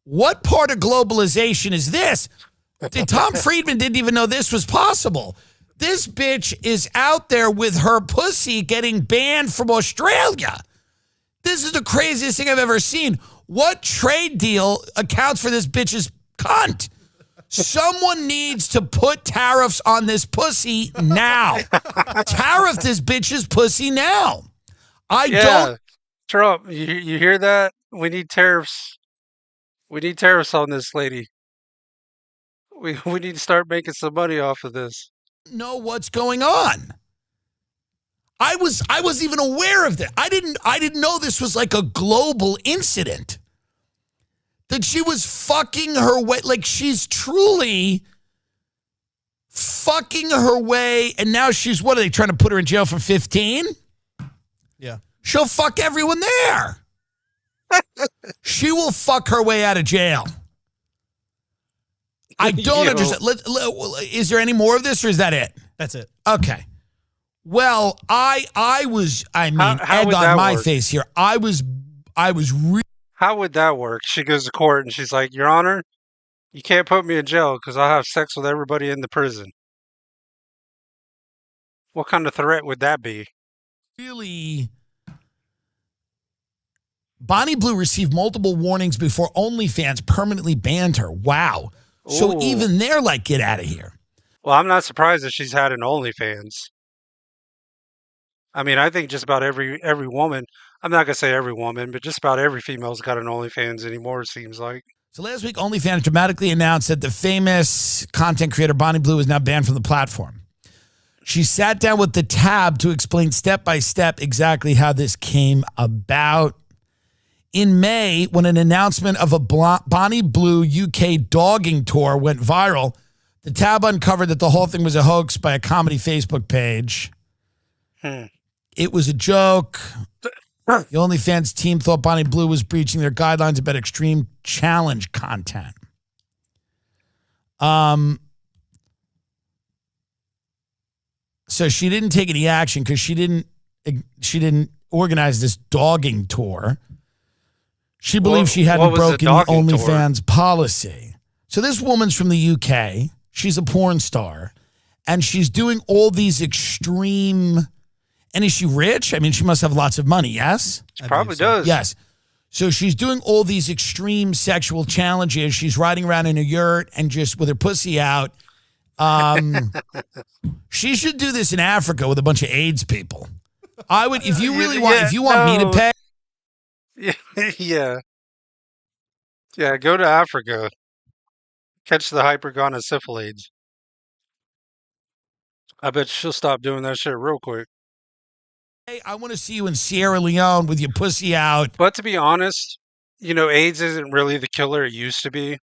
what part of globalization is this? Tom Friedman didn't even know this was possible. This bitch is out there with her pussy getting banned from Australia. This is the craziest thing I've ever seen. What trade deal accounts for this bitch's cunt? Someone needs to put tariffs on this pussy now. Tariff this bitch's pussy now. I don't. Trump, you hear that? We need tariffs. We need tariffs on this lady. We need to start making some money off of this. Know what's going on. I wasn't even aware of that. I didn't know this was like a global incident. That she was fucking her way, like she's truly fucking her way, and now she's, what are they trying to put her in jail for 15? Yeah. She'll fuck everyone there. She will fuck her way out of jail. I don't understand. Is there any more of this, or is that it? That's it. Okay. Well, I mean, how egg would on that my work? face here. I was really. How would that work? She goes to court and she's like, Your Honor, you can't put me in jail because I'll have sex with everybody in the prison. What kind of threat would that be? Really, Bonnie Blue received multiple warnings before OnlyFans permanently banned her. Wow. So Ooh. even they're like, get out of here. Well, I'm not surprised that she's had an OnlyFans. I mean, I think just about every woman, I'm not going to say every woman, but just about every female's got an OnlyFans anymore, it seems like. So last week, OnlyFans dramatically announced that the famous content creator Bonnie Blue is now banned from the platform. She sat down with the Tab to explain step by step exactly how this came about. In May, when an announcement of a Bonnie Blue UK dogging tour went viral, the Tab uncovered that the whole thing was a hoax by a comedy Facebook page. It was a joke. The OnlyFans team thought Bonnie Blue was breaching their guidelines about extreme challenge content. So she didn't take any action because she didn't organize this dogging tour. She believes she hadn't broken the OnlyFans policy. So this woman's from the UK. She's a porn star. And she's doing all these extreme... And is she rich? I mean, she must have lots of money, yes? She probably does. Yes. So she's doing all these extreme sexual challenges. She's riding around in a yurt and just with her pussy out. She should do this in Africa with a bunch of AIDS people. I would, if you really want, if you want me to pay. Yeah. Yeah, go to Africa. Catch the hypergonosyphilides. I bet she'll stop doing that shit real quick. Hey, I want to see you in Sierra Leone with your pussy out. But to be honest, AIDS isn't really the killer it used to be.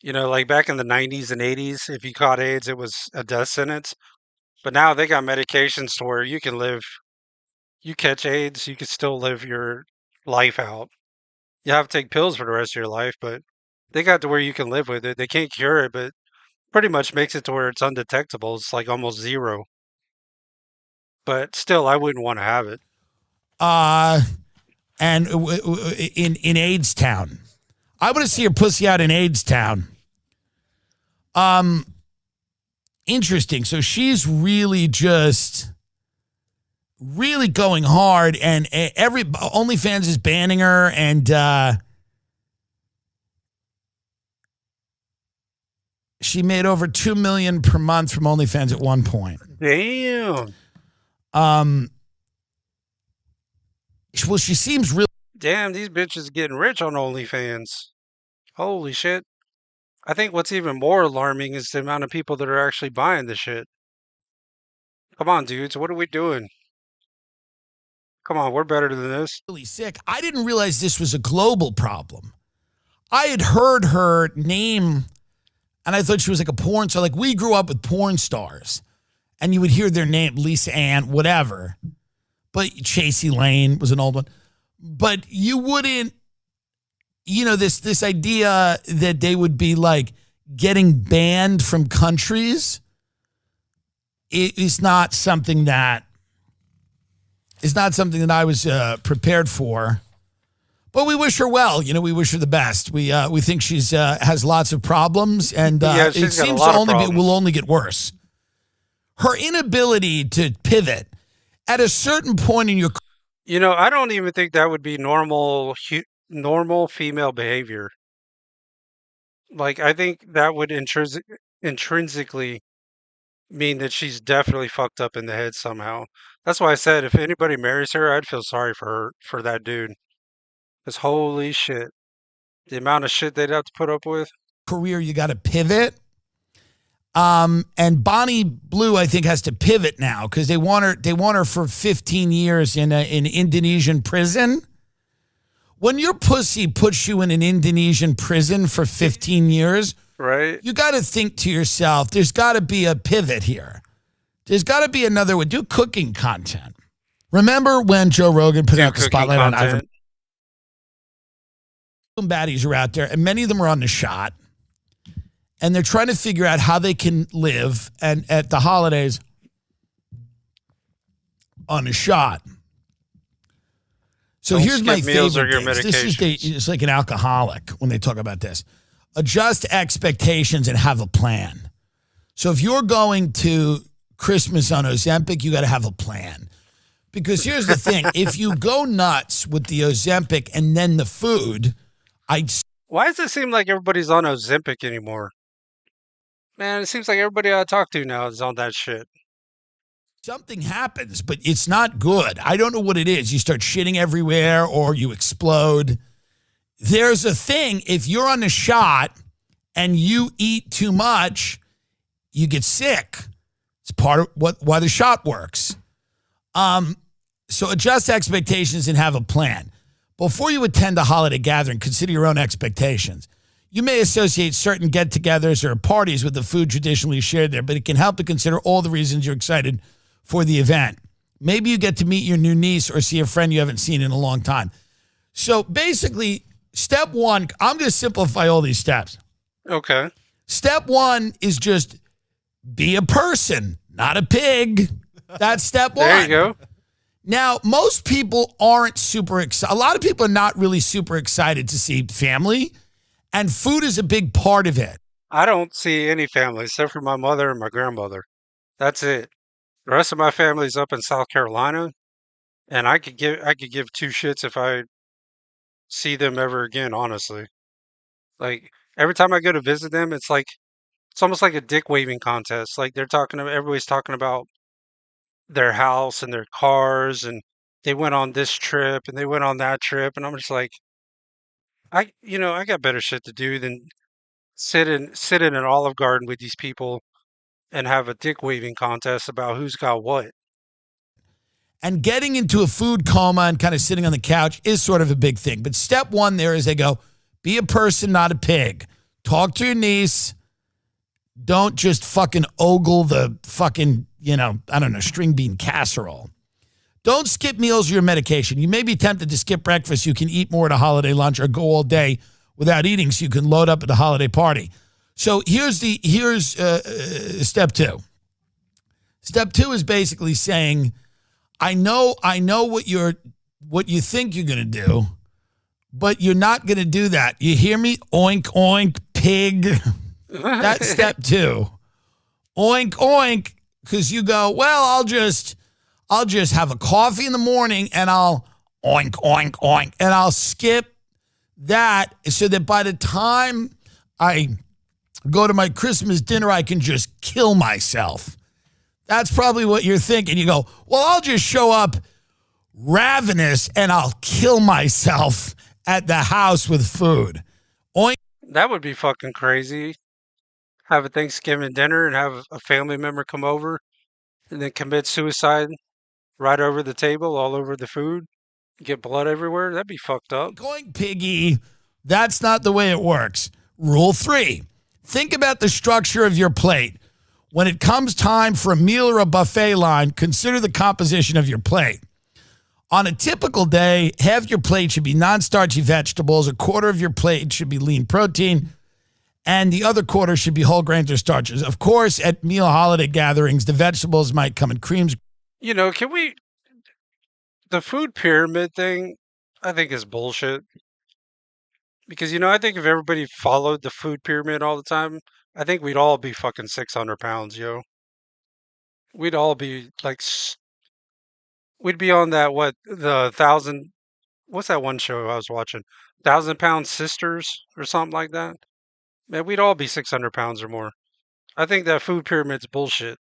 Like back in the 90s and 80s, if you caught AIDS, it was a death sentence. But now they got medications to where you can live, you catch AIDS, you can still live your life out. You have to take pills for the rest of your life, but they got to where you can live with it. They can't cure it, but pretty much makes it to where it's undetectable. It's like almost zero. But still, I wouldn't want to have it. And in AIDS Town. I want to see her pussy out in AIDS Town. Interesting. So she's really just really going hard, and every OnlyFans is banning her, and she made over $2 million per month from OnlyFans at one point. Damn. Well, she seems really. Damn, these bitches getting rich on OnlyFans. Holy shit. I think what's even more alarming is the amount of people that are actually buying the shit. Come on, dudes. What are we doing? Come on, we're better than this. Really sick. I didn't realize this was a global problem. I had heard her name, and I thought she was like a porn star. Like, we grew up with porn stars, and you would hear their name, Lisa Ann, whatever. But Chasey Lane was an old one. But you wouldn't, this idea that they would be like getting banned from countries, it is not something that I was prepared for. But we wish her well. We wish her the best. We think she's has lots of problems, and Yeah, it she's got a seems lot to of problems. will only get worse. Her inability to pivot at a certain point in your I don't even think that would be normal female behavior. Like, I think that would intrinsically mean that she's definitely fucked up in the head somehow. That's why I said if anybody marries her, I'd feel sorry for that dude. Because holy shit, the amount of shit they'd have to put up with. career, you got to pivot. And Bonnie Blue, I think, has to pivot now because they want her for 15 years in an Indonesian prison. When your pussy puts you in an Indonesian prison for 15 years, Right? you got to think to yourself, there's got to be a pivot here. There's got to be another way. Do cooking content. Remember when Joe Rogan put out the Cooking spotlight on Ivan? content. Some baddies are out there, and many of them are on the shot. And they're trying to figure out how they can live and at the holidays on a shot. So Don't here's my skip meals or favorite your things. It's like an alcoholic when they talk about this. Adjust expectations and have a plan. So if you're going to Christmas on Ozempic, you got to have a plan. Because here's the thing. If you go nuts with the Ozempic and then the food, Why does it seem like everybody's on Ozempic anymore? Man, it seems like everybody I talk to now is on that shit. something happens, but it's not good. I don't know what it is. You start shitting everywhere or you explode. There's a thing, if you're on a shot and you eat too much, you get sick. It's part of why the shot works. So adjust expectations and have a plan. Before you attend a holiday gathering, consider your own expectations. You may associate certain get-togethers or parties with the food traditionally shared there, but it can help to consider all the reasons you're excited for the event. Maybe you get to meet your new niece or see a friend you haven't seen in a long time. So basically, step one, I'm going to simplify all these steps. Okay. Step one is just be a person, not a pig. That's step one. There you go. Now, most people aren't super excited. A lot of people are not really super excited to see family, and food is a big part of it. I don't see any family except for my mother and my grandmother. That's it. The rest of my family's up in South Carolina, and I could give two shits if I see them ever again, honestly. Like every time I go to visit them, it's almost like a dick waving contest. Like everybody's talking about their house and their cars and they went on this trip and they went on that trip and I'm just like I got better shit to do than sit in an Olive Garden with these people and have a dick waving contest about who's got what. And getting into a food coma and kind of sitting on the couch is sort of a big thing. But step one there is they go, be a person, not a pig. Talk to your niece. Don't just fucking ogle the fucking, I don't know, string bean casserole. Don't skip meals or your medication. You may be tempted to skip breakfast. You can eat more at a holiday lunch or go all day without eating so you can load up at the holiday party. So here's step two. Step two is basically saying, I know what you think you're going to do, but you're not going to do that. You hear me? Oink, oink, pig. That's step two. Oink, oink, because you go, well, I'll just have a coffee in the morning and I'll oink, oink, oink, and I'll skip that so that by the time I go to my Christmas dinner, I can just kill myself. That's probably what you're thinking. You go, well, I'll just show up ravenous and I'll kill myself at the house with food. Oink. That would be fucking crazy. Have a Thanksgiving dinner and have a family member come over and then commit suicide right over the table, all over the food, get blood everywhere. That'd be fucked up. Oink, piggy. That's not the way it works. Rule 3. Think about the structure of your plate. When it comes time for a meal or a buffet line, consider the composition of your plate. On a typical day, half your plate should be non-starchy vegetables, a quarter of your plate should be lean protein, and the other quarter should be whole grains or starches. Of course, at meal holiday gatherings, the vegetables might come in creams. The food pyramid thing, I think is bullshit. Because, I think if everybody followed the food pyramid all the time, I think we'd all be fucking 600 pounds, yo. We'd all be we'd be on that, what's that one show I was watching? 1,000 Pound Sisters or something like that? Man, we'd all be 600 pounds or more. I think that food pyramid's bullshit.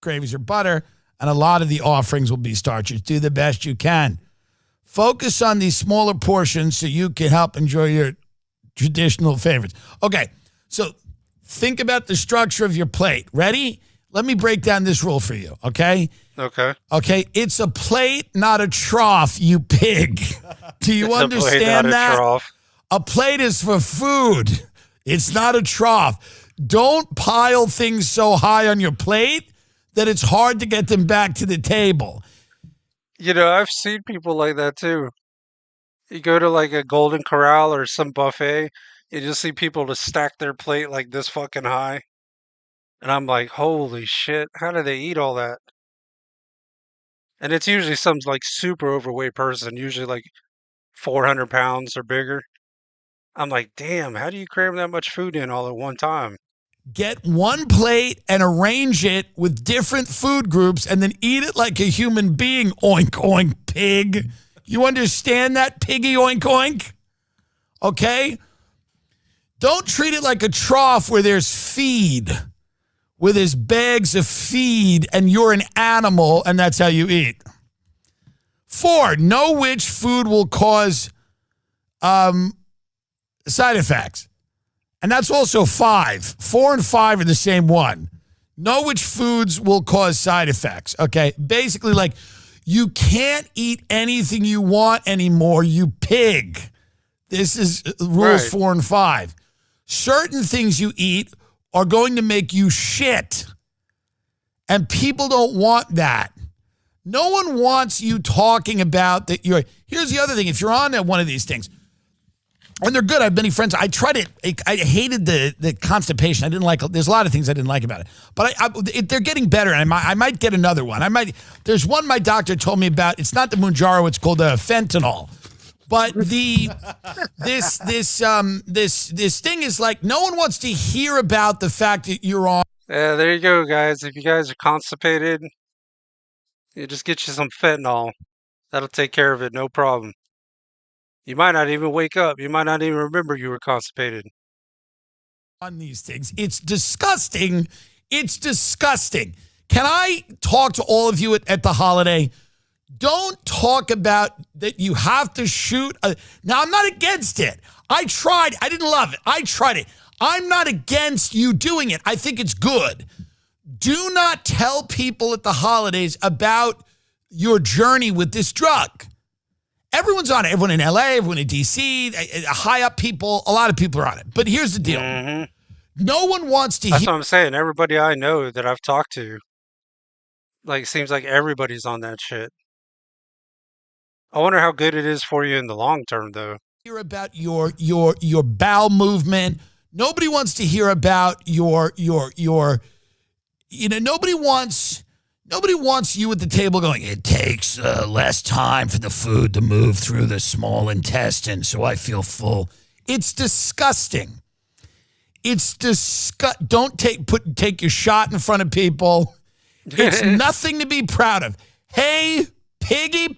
Gravies or butter, and a lot of the offerings will be starches. Do the best you can. Focus on these smaller portions so you can help enjoy your traditional favorites. Okay, so think about the structure of your plate. Ready? Let me break down this rule for you, okay? Okay. Okay, it's a plate, not a trough, you pig. Do you understand that? A plate is for food. It's not a trough. Don't pile things so high on your plate that it's hard to get them back to the table. I've seen people like that too. You go to like a Golden Corral or some buffet, you just see people to stack their plate like this fucking high. And I'm like, holy shit, how do they eat all that? And it's usually some like super overweight person, usually like 400 pounds or bigger. I'm like, damn, how do you cram that much food in all at one time? Get one plate and arrange it with different food groups and then eat it like a human being. Oink, oink, pig. You understand that, piggy oink, oink? Okay? Don't treat it like a trough where there's feed, where there's bags of feed and you're an animal and that's how you eat. 4, know which food will cause side effects. And that's also 5. 4 and 5 are the same one. Know which foods will cause side effects, okay? Basically, like, you can't eat anything you want anymore, you pig. This is rules 4 and 5. Certain things you eat are going to make you shit. And people don't want that. No one wants you talking about that you're... Here's the other thing. If you're on one of these things... And they're good. I have many friends. I tried it. I hated the constipation. I didn't like. There's a lot of things I didn't like about it. But they're getting better. And I might get another one. There's one my doctor told me about. It's not the Mounjaro. It's called fentanyl. But this thing is like no one wants to hear about the fact that you're on. Yeah, there you go, guys. If you guys are constipated, you just get you some fentanyl. That'll take care of it. No problem. You might not even wake up. You might not even remember you were constipated. On these things. It's disgusting. It's disgusting. Can I talk to all of you at the holiday? Don't talk about that you have to shoot. Now, I'm not against it. I tried. I didn't love it. I tried it. I'm not against you doing it. I think it's good. Do not tell people at the holidays about your journey with this drug. Everyone's on it. Everyone in LA, everyone in DC, high up people, a lot of people are on it. But here's the deal. No one wants to That's hear. what I'm saying. Everybody I know that I've talked to, like, seems like everybody's on that shit. I wonder how good it is for you in the long term, though. Hear about your bowel movement. Nobody wants to hear about your nobody wants you at the table going, it takes less time for the food to move through the small intestine, so I feel full. It's disgusting. It's don't take your shot in front of people. It's nothing to be proud of. Hey, piggy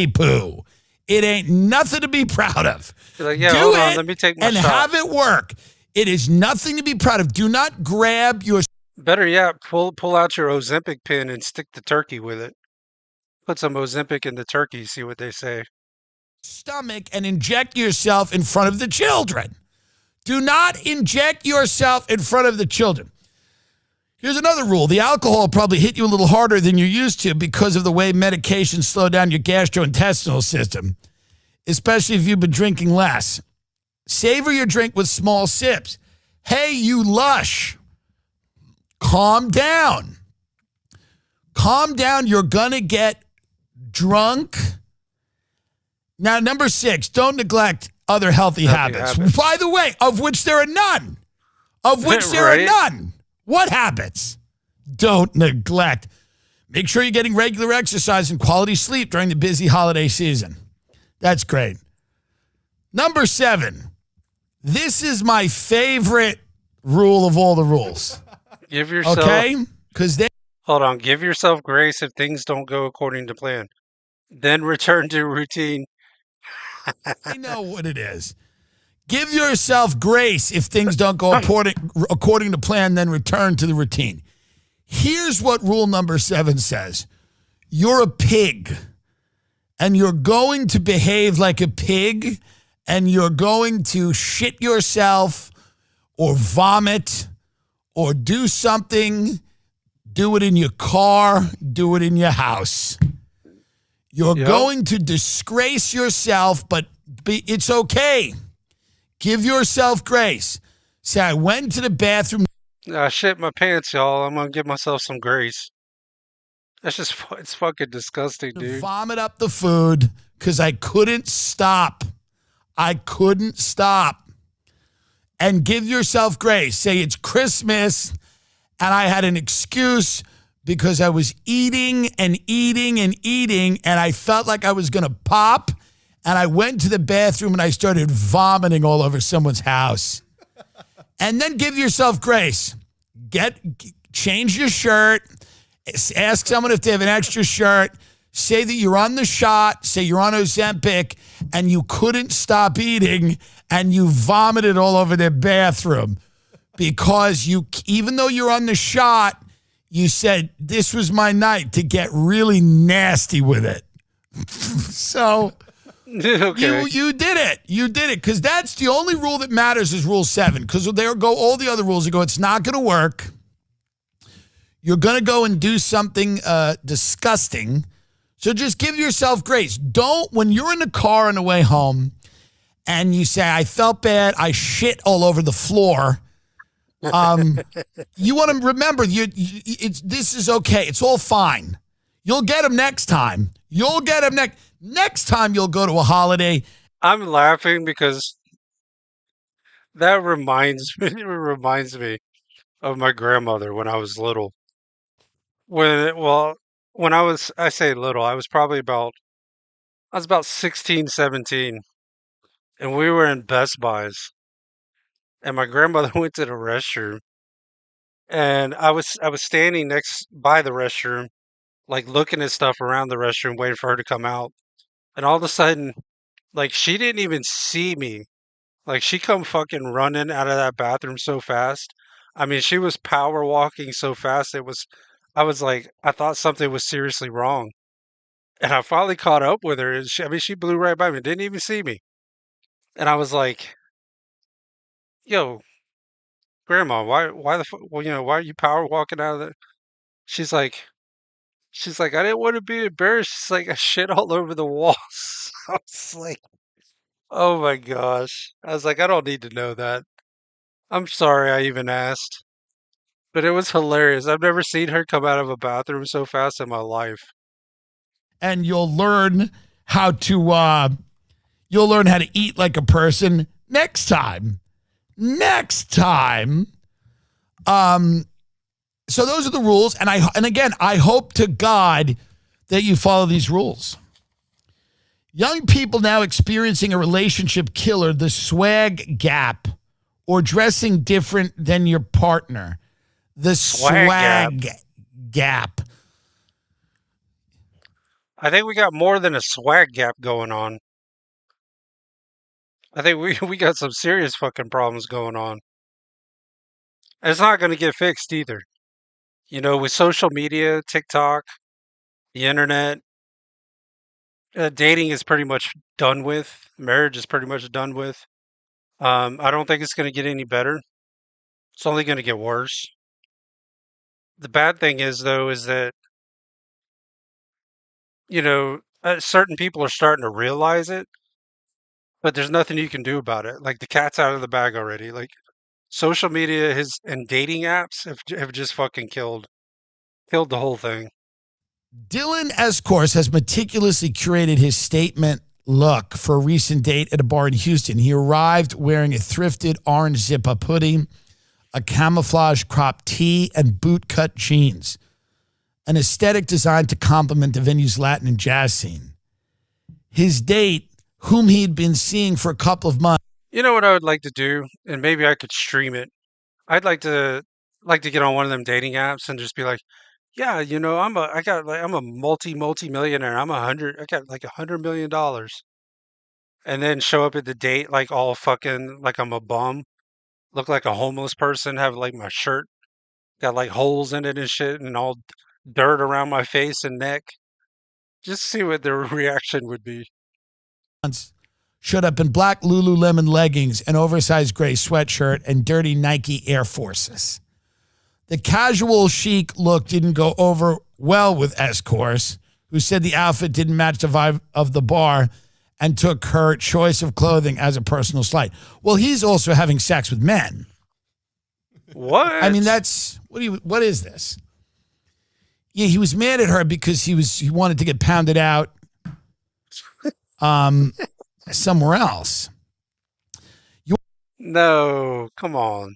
poo. It ain't nothing to be proud of. You're like, yeah, Do hold on, it let me take my and shot. have it work. It is nothing to be proud of. Do not grab your Better yet, pull out your Ozempic pin and stick the turkey with it. Put some Ozempic in the turkey, see what they say. stomach and inject yourself in front of the children. Do not inject yourself in front of the children. Here's another rule. The alcohol will probably hit you a little harder than you're used to because of the way medications slow down your gastrointestinal system, especially if you've been drinking less. Savor your drink with small sips. Hey, you lush. Calm down. Calm down. You're going to get drunk. Now, number 6, don't neglect other healthy habits. By the way, of which there are none. Of which there are none. What habits? Don't neglect. Make sure you're getting regular exercise and quality sleep during the busy holiday season. That's great. Number 7. This is my favorite rule of all the rules. Give yourself... Okay? Because they... Hold on. Give yourself grace if things don't go according to plan. Then return to routine. I know what it is. Give yourself grace if things don't go according to plan, then return to the routine. Here's what rule number 7 says. You're a pig, and you're going to behave like a pig, and you're going to shit yourself or vomit or do something. Do it in your car. Do it in your house. You're going to disgrace yourself, but it's okay. Give yourself grace. Say, I went to the bathroom. I shit my pants, y'all. I'm going to give myself some grace. That's just, it's fucking disgusting, dude. Vomit up the food because I couldn't stop. I couldn't stop. And give yourself grace. Say, it's Christmas, and I had an excuse because I was eating and eating and eating, and I felt like I was going to pop. And I went to the bathroom and I started vomiting all over someone's house. And then give yourself grace. Change your shirt. Ask someone if they have an extra shirt. Say that you're on the shot. Say you're on Ozempic and you couldn't stop eating and you vomited all over their bathroom because even though you're on the shot, you said this was my night to get really nasty with it. So... Okay. You did it. You did it because that's the only rule that matters is rule 7 because there go all the other rules. You go, it's not going to work. You're going to go and do something disgusting. So just give yourself grace. Don't, when you're in the car on the way home and you say, I felt bad, I shit all over the floor. You want to remember, this is okay. It's all fine. You'll get them next time. You'll get them next time you'll go to a holiday. I'm laughing because that reminds me of my grandmother when I was little. When I say little, I was about 16, 17, and we were in Best Buys, and my grandmother went to the restroom, and I was standing next by the restroom, like looking at stuff around the restroom, waiting for her to come out, and all of a sudden, Like she didn't even see me. Like she come fucking running out of that bathroom so fast. I mean, she was power walking so fast. I was like, I thought something was seriously wrong. And I finally caught up with her. And she blew right by me, didn't even see me. And I was like, yo, grandma, why the fuck, well, why are you power walking out of the, she's like, I didn't want to be embarrassed. She's like, I shit all over the walls. I was like, oh my gosh. I was like, I don't need to know that. I'm sorry I even asked. But it was hilarious. I've never seen her come out of a bathroom so fast in my life. And you'll learn how to eat like a person next time. Next time. So those are the rules, and again, I hope to God that you follow these rules. Young people now experiencing a relationship killer, the swag gap, or dressing different than your partner. The swag gap. I think we got more than a swag gap going on. I think we got some serious fucking problems going on. And it's not going to get fixed either. With social media, TikTok, the internet, dating is pretty much done with. Marriage is pretty much done with. I don't think it's going to get any better. It's only going to get worse. The bad thing is, though, is that, certain people are starting to realize it, but there's nothing you can do about it. Like the cat's out of the bag already. Like social media and dating apps have just fucking killed the whole thing. Dillon, of course, has meticulously curated his statement look for a recent date at a bar in Houston. He arrived wearing a thrifted orange zip-up hoodie, a camouflage crop tee, and bootcut jeans, an aesthetic designed to complement the venue's Latin and jazz scene. His date, whom he'd been seeing for a couple of months. You know what I would like to do, and maybe I could stream it. I'd like to get on one of them dating apps and just be like, yeah, I'm a multi-millionaire. I got like $100 million. And then show up at the date like all fucking like I'm a bum, look like a homeless person, have like my shirt got like holes in it and shit, and all dirt around my face and neck. Just see what their reaction would be. Showed up in black Lululemon leggings, an oversized gray sweatshirt, and dirty Nike Air Forces. The casual chic look didn't go over well with Escorse, who said the outfit didn't match the vibe of the bar and took her choice of clothing as a personal slight. Well, he's also having sex with men. What? I mean, what is this? Yeah, he was mad at her because he wanted to get pounded out somewhere else. No, come on.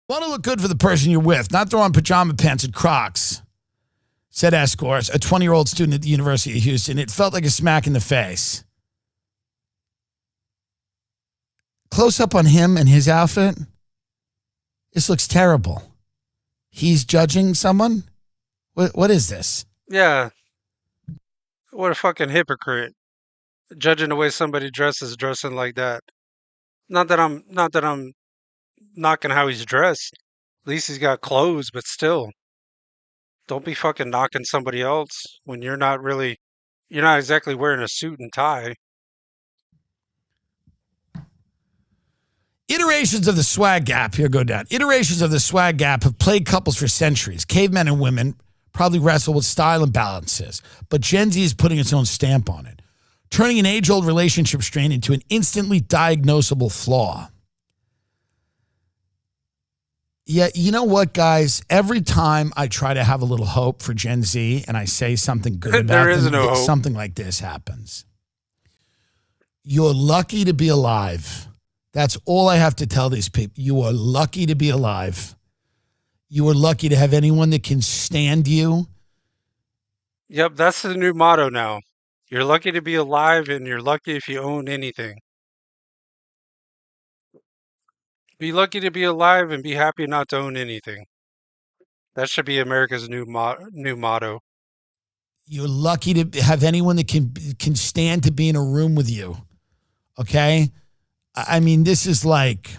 Want to look good for the person you're with, not throw on pajama pants and Crocs, said Escorse, a 20-year-old student at the University of Houston. It felt like a smack in the face. Close up on him and his outfit. This looks terrible. He's judging someone? What is this? Yeah. What a fucking hypocrite. Judging the way somebody dresses, dressing like that. Not that I'm knocking how he's dressed. At least he's got clothes, but still. Don't be fucking knocking somebody else when you're not exactly wearing a suit and tie. Iterations of the swag gap, here go down. Iterations of the swag gap have plagued couples for centuries. Cavemen and women probably wrestle with style imbalances, but Gen Z is putting its own stamp on it, turning an age-old relationship strain into an instantly diagnosable flaw. Yeah, you know what, guys? Every time I try to have a little hope for Gen Z and I say something good about There is them, no hope. something like this happens. You're lucky to be alive. That's all I have to tell these people. You are lucky to be alive. You are lucky to have anyone that can stand you. Yep, that's the new motto now. You're lucky to be alive, and you're lucky if you own anything. Be lucky to be alive and be happy not to own anything. That should be America's new motto. You're lucky to have anyone that can stand to be in a room with you. Okay? I mean, this is like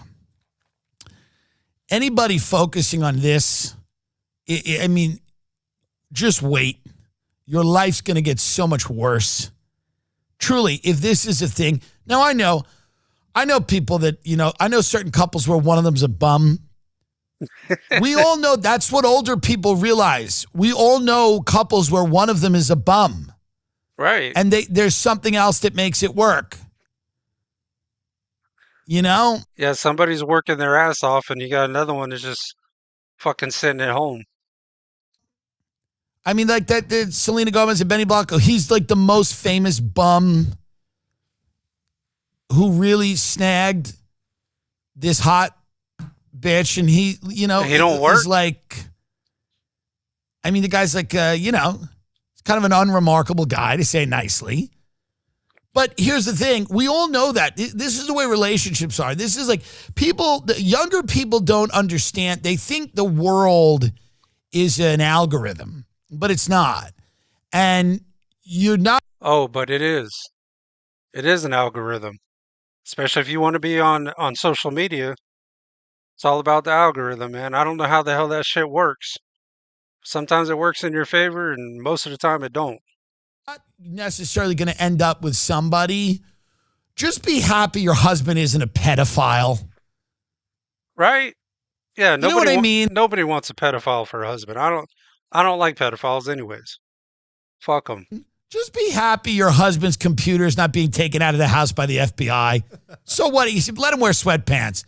anybody focusing on this, I mean, just wait. Your life's going to get so much worse. Truly, if this is a thing. Now, I know people that, I know certain couples where one of them's a bum. We all know that's what older people realize. We all know couples where one of them is a bum. Right. And there's something else that makes it work. Yeah, somebody's working their ass off and you got another one that's just fucking sitting at home. I mean, like that Selena Gomez and Benny Blanco, he's like the most famous bum who really snagged this hot bitch, and he don't work? is like, I mean, the guy's like, he's kind of an unremarkable guy, to say nicely. But here's the thing. We all know that. This is the way relationships are. This is like the younger people don't understand. They think the world is an algorithm, but it's not. And you're not. Oh, but it is. It is an algorithm. Especially if you want to be on social media. It's all about the algorithm, man. I don't know how the hell that shit works. Sometimes it works in your favor, and most of the time it don't. Not necessarily going to end up with somebody. Just be happy your husband isn't a pedophile. Right? Yeah, You know what I mean? Nobody wants a pedophile for a husband. I don't like pedophiles anyways. Fuck them. Just be happy your husband's computer is not being taken out of the house by the FBI. So what? You said, let him wear sweatpants.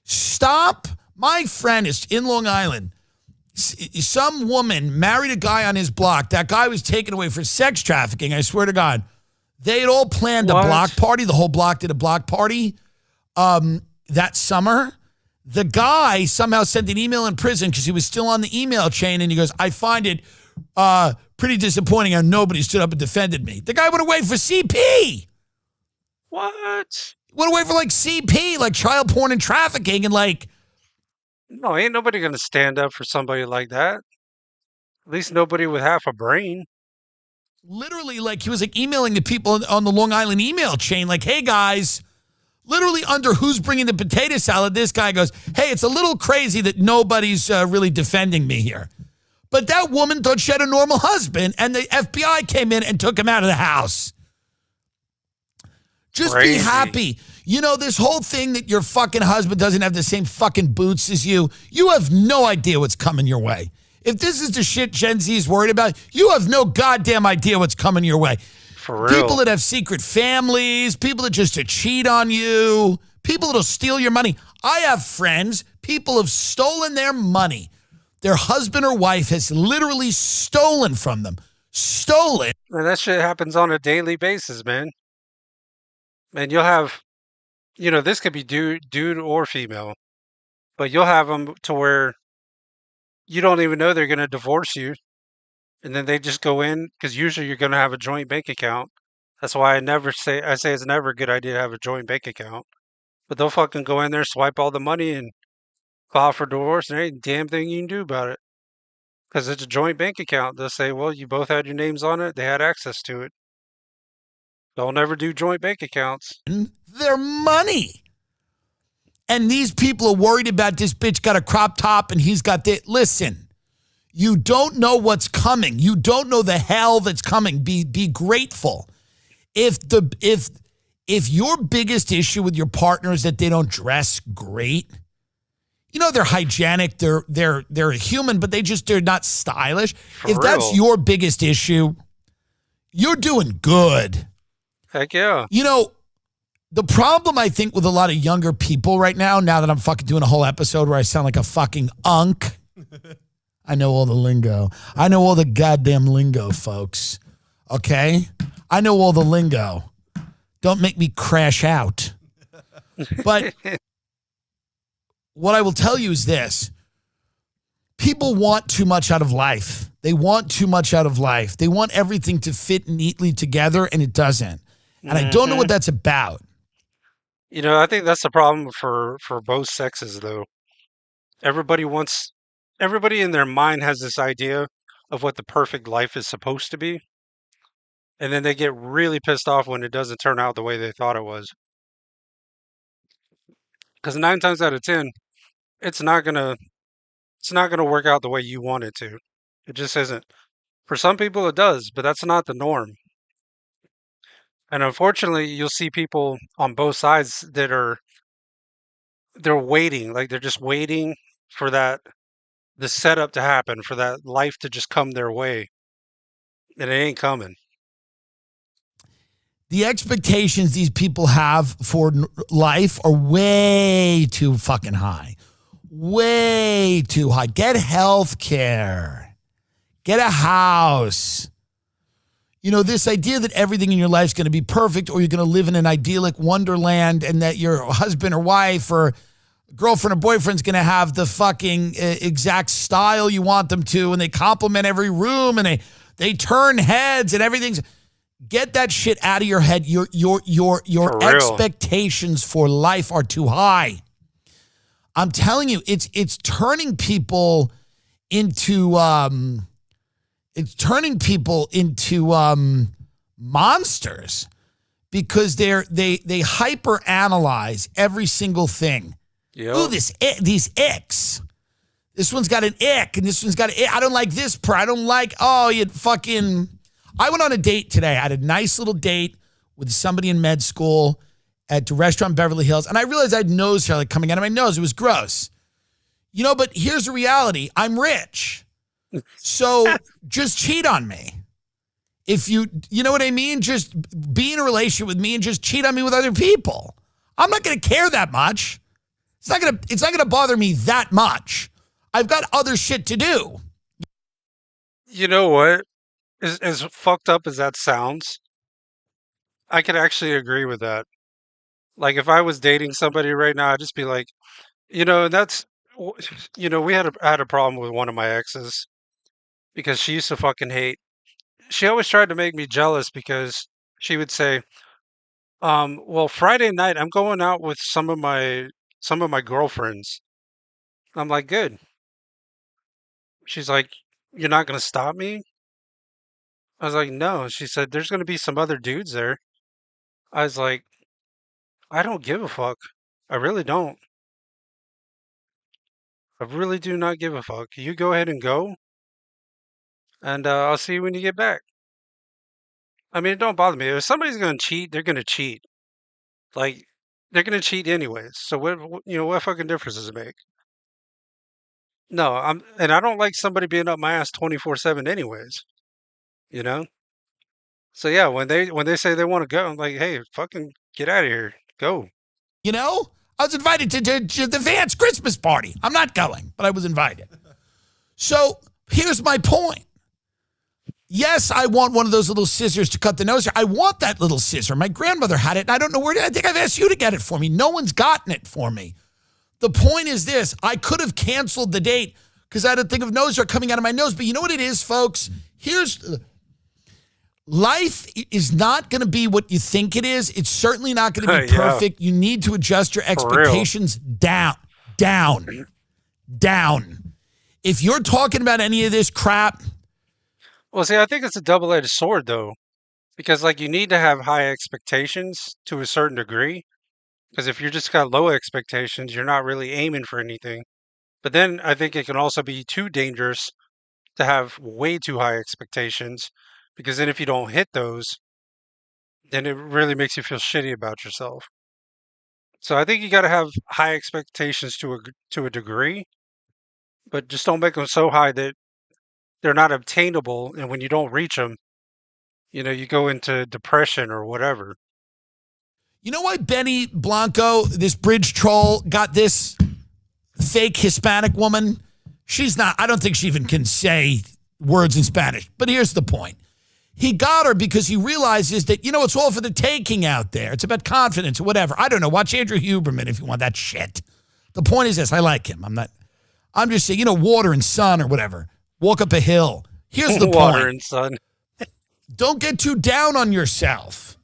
Stop. My friend is in Long Island. Some woman married a guy on his block. That guy was taken away for sex trafficking. I swear to God. They had all planned a block party. The whole block did a block party that summer. The guy somehow sent an email in prison because he was still on the email chain. And he goes, I find it pretty disappointing how nobody stood up and defended me. The guy went away for CP. What? Went away for like CP, like child porn and trafficking, and like. No, ain't nobody gonna stand up for somebody like that. At least nobody with half a brain. Literally, like he was like emailing the people on the Long Island email chain, like, hey guys, literally under who's bringing the potato salad, this guy goes, hey, it's a little crazy that nobody's really defending me here. But that woman thought she had a normal husband, and the FBI came in and took him out of the house. Just Crazy. be happy. This whole thing that your fucking husband doesn't have the same fucking boots as you have no idea what's coming your way. If this is the shit Gen Z is worried about, you have no goddamn idea what's coming your way. For real. People that have secret families, people that just to cheat on you, people that'll steal your money. I have friends, people have stolen their money. Their husband or wife has literally stolen from them. Stolen. Man, that shit happens on a daily basis, man. And you'll have, this could be dude or female, but you'll have them to where you don't even know they're going to divorce you. And then they just go in, because usually you're going to have a joint bank account. That's why I say it's never a good idea to have a joint bank account. But they'll fucking go in there, swipe all the money, and file for divorce, and there ain't a damn thing you can do about it. Because it's a joint bank account. They'll say, well, you both had your names on it. They had access to it. They'll never do joint bank accounts. Their money. And these people are worried about this bitch got a crop top and he's got the. Listen, you don't know what's coming. You don't know the hell that's coming. Be grateful. If your biggest issue with your partner is that they don't dress great, they're hygienic, they're a human, but they're not stylish. If that's your biggest issue, you're doing good. Heck yeah. The problem I think with a lot of younger people right now that I'm fucking doing a whole episode where I sound like a fucking unk. I know all the lingo. I know all the goddamn lingo, folks. Okay? I know all the lingo. Don't make me crash out. But what I will tell you is this. People want too much out of life. They want too much out of life. They want everything to fit neatly together, and it doesn't. And I don't know what that's about. I think that's the problem for both sexes, though. Everybody in their mind has this idea of what the perfect life is supposed to be. And then they get really pissed off when it doesn't turn out the way they thought it was. because 9 times out of 10, it's not gonna it's not gonna work out the way you want it to. It just isn't. For some people, it does, but that's not the norm. And unfortunately, you'll see people on both sides that they're waiting, like they're just waiting for the setup to happen, for that life to just come their way, and it ain't coming. The expectations these people have for life are way too fucking high. Way too high. Get health care. Get a house. You know, this idea that everything in your life is going to be perfect, or you're going to live in an idyllic wonderland, and that your husband or wife or girlfriend or boyfriend's going to have the fucking exact style you want them to, and they compliment every room, and they turn heads, and everything's... Get that shit out of your head. Your expectations for life are too high. I'm telling you, it's turning people into monsters, because they hyper analyze every single thing. Yep. Ooh, these icks. This one's got an ick, and this one's got an ick. I don't like this I don't like. Oh, you fucking. I went on a date today. I had a nice little date with somebody in med school at a restaurant in Beverly Hills, and I realized I had nose hair like coming out of my nose. It was gross. You know, but here's the reality. I'm rich. So just cheat on me. If you know what I mean? Just be in a relationship with me and just cheat on me with other people. I'm not going to care that much. It's not going to bother me that much. I've got other shit to do. You know what? As fucked up as that sounds, I could actually agree with that. Like, if I was dating somebody right now, I'd just be like, that's, we I had a problem with one of my exes because she used to fucking hate. She always tried to make me jealous because she would say, well, Friday night I'm going out with some of my girlfriends. I'm like, good. She's like, you're not gonna stop me? I was like, no. She said, there's gonna be some other dudes there. I was like, I don't give a fuck. I really don't. I really do not give a fuck. You go ahead and go, and I'll see you when you get back. I mean, it don't bother me. If somebody's gonna cheat, they're gonna cheat. Like, they're gonna cheat anyways. So what fucking difference does it make? No, and I don't like somebody being up my ass 24/7 anyways. You know. So yeah, when they say they want to go, I'm like, hey, fucking get out of here, go. You know, I was invited to the Vance Christmas party. I'm not going, but I was invited. So here's my point. Yes, I want one of those little scissors to cut the nose hair. I want that little scissor. My grandmother had it, and I don't know where. I think I've asked you to get it for me. No one's gotten it for me. The point is this. I could have canceled the date because I had a thing of nose hair coming out of my nose. But you know what it is, folks? Life is not going to be what you think it is. It's certainly not going to be perfect. You need to adjust your expectations down. If you're talking about any of this crap. Well, see, I think it's a double-edged sword, though, because like you need to have high expectations to a certain degree. Because if you're just got low expectations, you're not really aiming for anything. But then I think it can also be too dangerous to have way too high expectations, because then if you don't hit those, then it really makes you feel shitty about yourself. So I think you got to have high expectations to a degree, but just don't make them so high that they're not obtainable, and when you don't reach them, you go into depression or whatever. You know why Benny Blanco, this bridge troll, got this fake Hispanic woman? She's not, I don't think she even can say words in Spanish. But here's the point. He got her because he realizes that, it's all for the taking out there. It's about confidence or whatever. I don't know. Watch Andrew Huberman if you want that shit. The point is this. I like him. I'm just saying, water and sun or whatever. Walk up a hill. Here's the point. Water and sun. Don't get too down on yourself.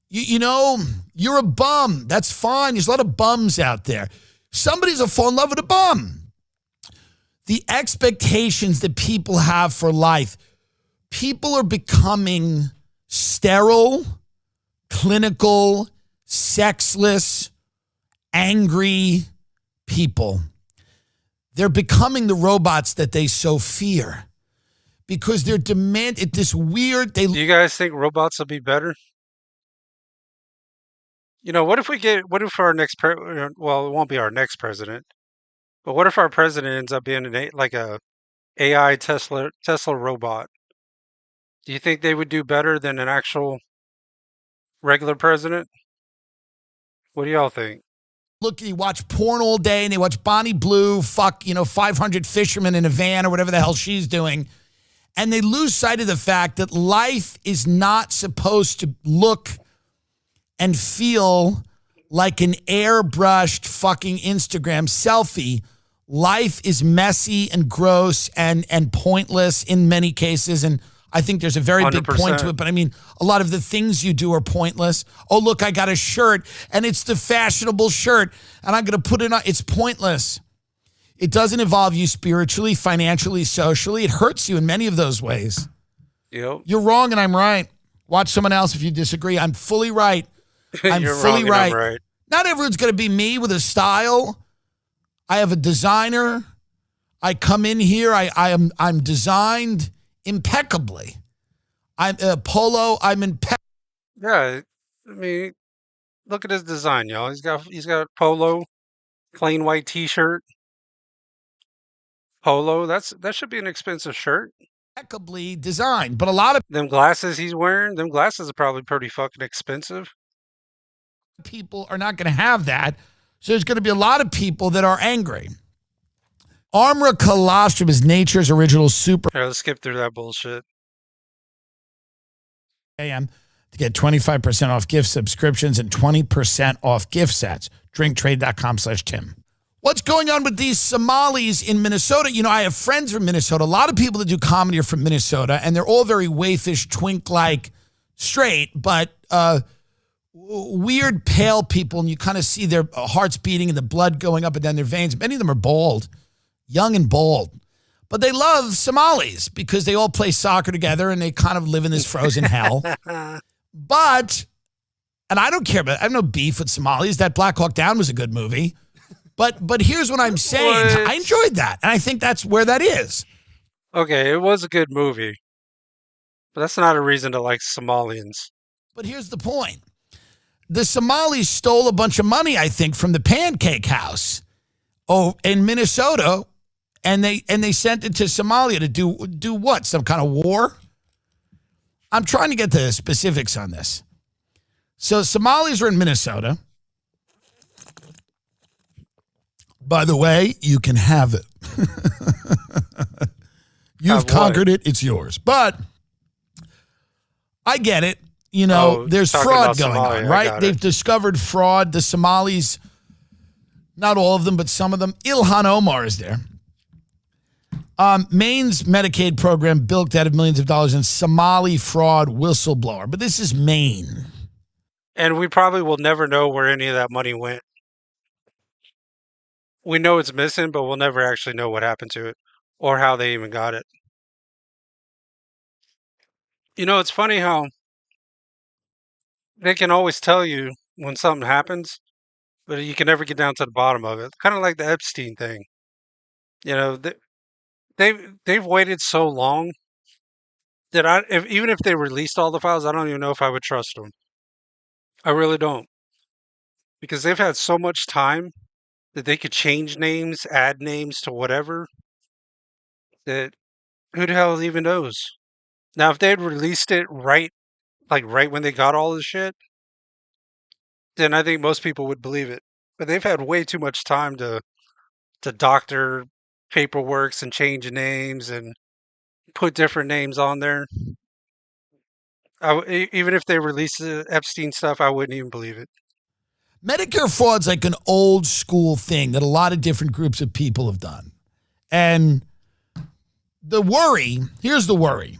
You're a bum. That's fine. There's a lot of bums out there. Somebody's going to fall in love with a bum. The expectations that people have for life, people are becoming sterile, clinical, sexless, angry people. They're becoming the robots that they so fear because they're demanding this weird. Do you guys think robots will be better? What if our next well, it won't be our next president, but what if our president ends up being like a AI Tesla robot? Do you think they would do better than an actual regular president? What do y'all think? Look, you watch porn all day and they watch Bonnie Blue fuck, 500 fishermen in a van or whatever the hell she's doing. And they lose sight of the fact that life is not supposed to look and feel like an airbrushed fucking Instagram selfie. Life is messy and gross and pointless in many cases. And I think there's a very 100%. Big point to it. But I mean, a lot of the things you do are pointless. Oh, look, I got a shirt and it's the fashionable shirt and I'm going to put it on. It's pointless. It doesn't involve you spiritually, financially, socially. It hurts you in many of those ways. Yep. You're wrong and I'm right. Watch someone else if you disagree. I'm fully right. I'm You're fully wrong right. And I'm right. Not everyone's going to be me with a style. I have a designer. I come in here. I'm designed impeccably. I'm polo. I'm impeccable. Yeah, I mean, look at his design, y'all. He's got polo, plain white T-shirt, polo. That should be an expensive shirt. Impeccably designed, but a lot of them glasses he's wearing, them glasses are probably pretty fucking expensive. People are not going to have that, so there's going to be a lot of people that are angry. Armra colostrum is nature's original super. Here, let's skip through that bullshit. AM to get 25% off gift subscriptions and 20% off gift sets. Drinktrade.com/Tim. What's going on with these Somalis in Minnesota? I have friends from Minnesota. A lot of people that do comedy are from Minnesota, and they're all very waifish, twink-like, straight, but weird, pale people, and you kind of see their hearts beating and the blood going up and down their veins. Many of them are bald. Young and bald. But they love Somalis because they all play soccer together and they kind of live in this frozen hell. But, and I don't care about, I have no beef with Somalis. That Black Hawk Down was a good movie. But here's what I'm saying. I enjoyed that. And I think that's where that is. Okay, it was a good movie. But that's not a reason to like Somalians. But here's the point. The Somalis stole a bunch of money, I think, from the Pancake House in Minnesota. And they sent it to Somalia to do what? Some kind of war? I'm trying to get the specifics on this. So Somalis are in Minnesota. By the way, you can have it. You've conquered it. It's yours. But I get it. There's fraud going on, right? They've discovered fraud. The Somalis, not all of them, but some of them. Ilhan Omar is there. Maine's Medicaid program bilked out of millions of dollars in Somali fraud whistleblower. But this is Maine. And we probably will never know where any of that money went. We know it's missing, but we'll never actually know what happened to it or how they even got it. It's funny how they can always tell you when something happens, but you can never get down to the bottom of it. Kind of like the Epstein thing. They've waited so long that even if they released all the files, I don't even know if I would trust them. I really don't. Because they've had so much time that they could change names, add names to whatever, that who the hell even knows? Now, if they had released it right when they got all this shit, then I think most people would believe it. But they've had way too much time to doctor paperworks and change names and put different names on there. Even if they released the Epstein stuff, I wouldn't even believe it. Medicare fraud's like an old school thing that a lot of different groups of people have done. And here's the worry,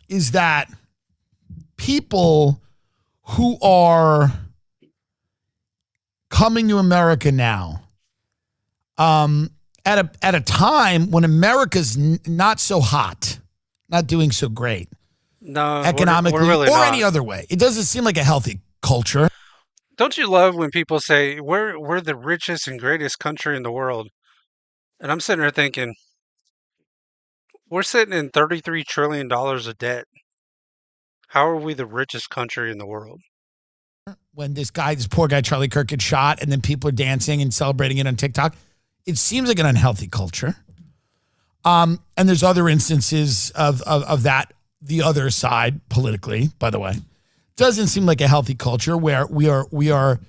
is that people who are coming to America now, at a time when America's not so hot, not doing so great, no, economically we're really or not. Any other way. It doesn't seem like a healthy culture. Don't you love when people say we're the richest and greatest country in the world? And I'm sitting there thinking, we're sitting in $33 trillion of debt. How are we the richest country in the world? When this poor guy, Charlie Kirk, gets shot and then people are dancing and celebrating it on TikTok, it seems like an unhealthy culture. And there's other instances of that, the other side politically, by the way. Doesn't seem like a healthy culture where we are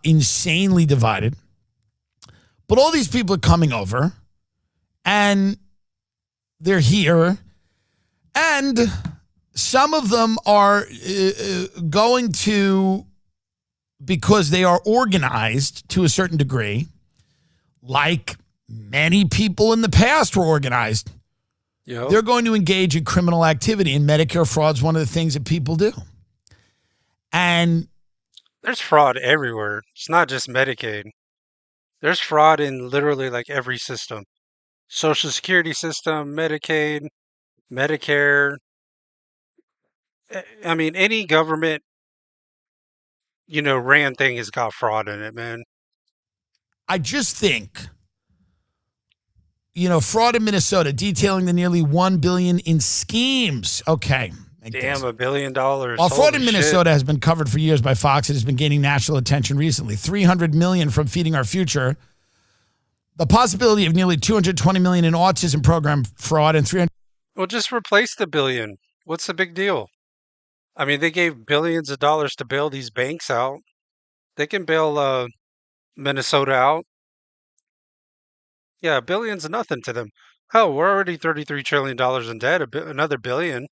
insanely divided. But all these people are coming over and they're here, and some of them are going to, because they are organized to a certain degree, like many people in the past were organized. Yep. They're going to engage in criminal activity, and Medicare fraud is one of the things that people do. And There's fraud everywhere. It's not just Medicaid. There's fraud in literally like every system. Social Security system, Medicaid, Medicare. I mean, any government, ran thing has got fraud in it, man. I just think, fraud in Minnesota, detailing the nearly $1 billion in schemes. Okay. Damn, $1 billion. While fraud in Minnesota has been covered for years by Fox, it has been gaining national attention recently. $300 million from Feeding Our Future. The possibility of nearly $220 million in autism program fraud and $300. Well, just replace the billion. What's the big deal? I mean, they gave billions of dollars to bail these banks out. They can bail Minnesota out. Yeah, $1 nothing to them. Hell, we're already $33 trillion in debt. Another billion.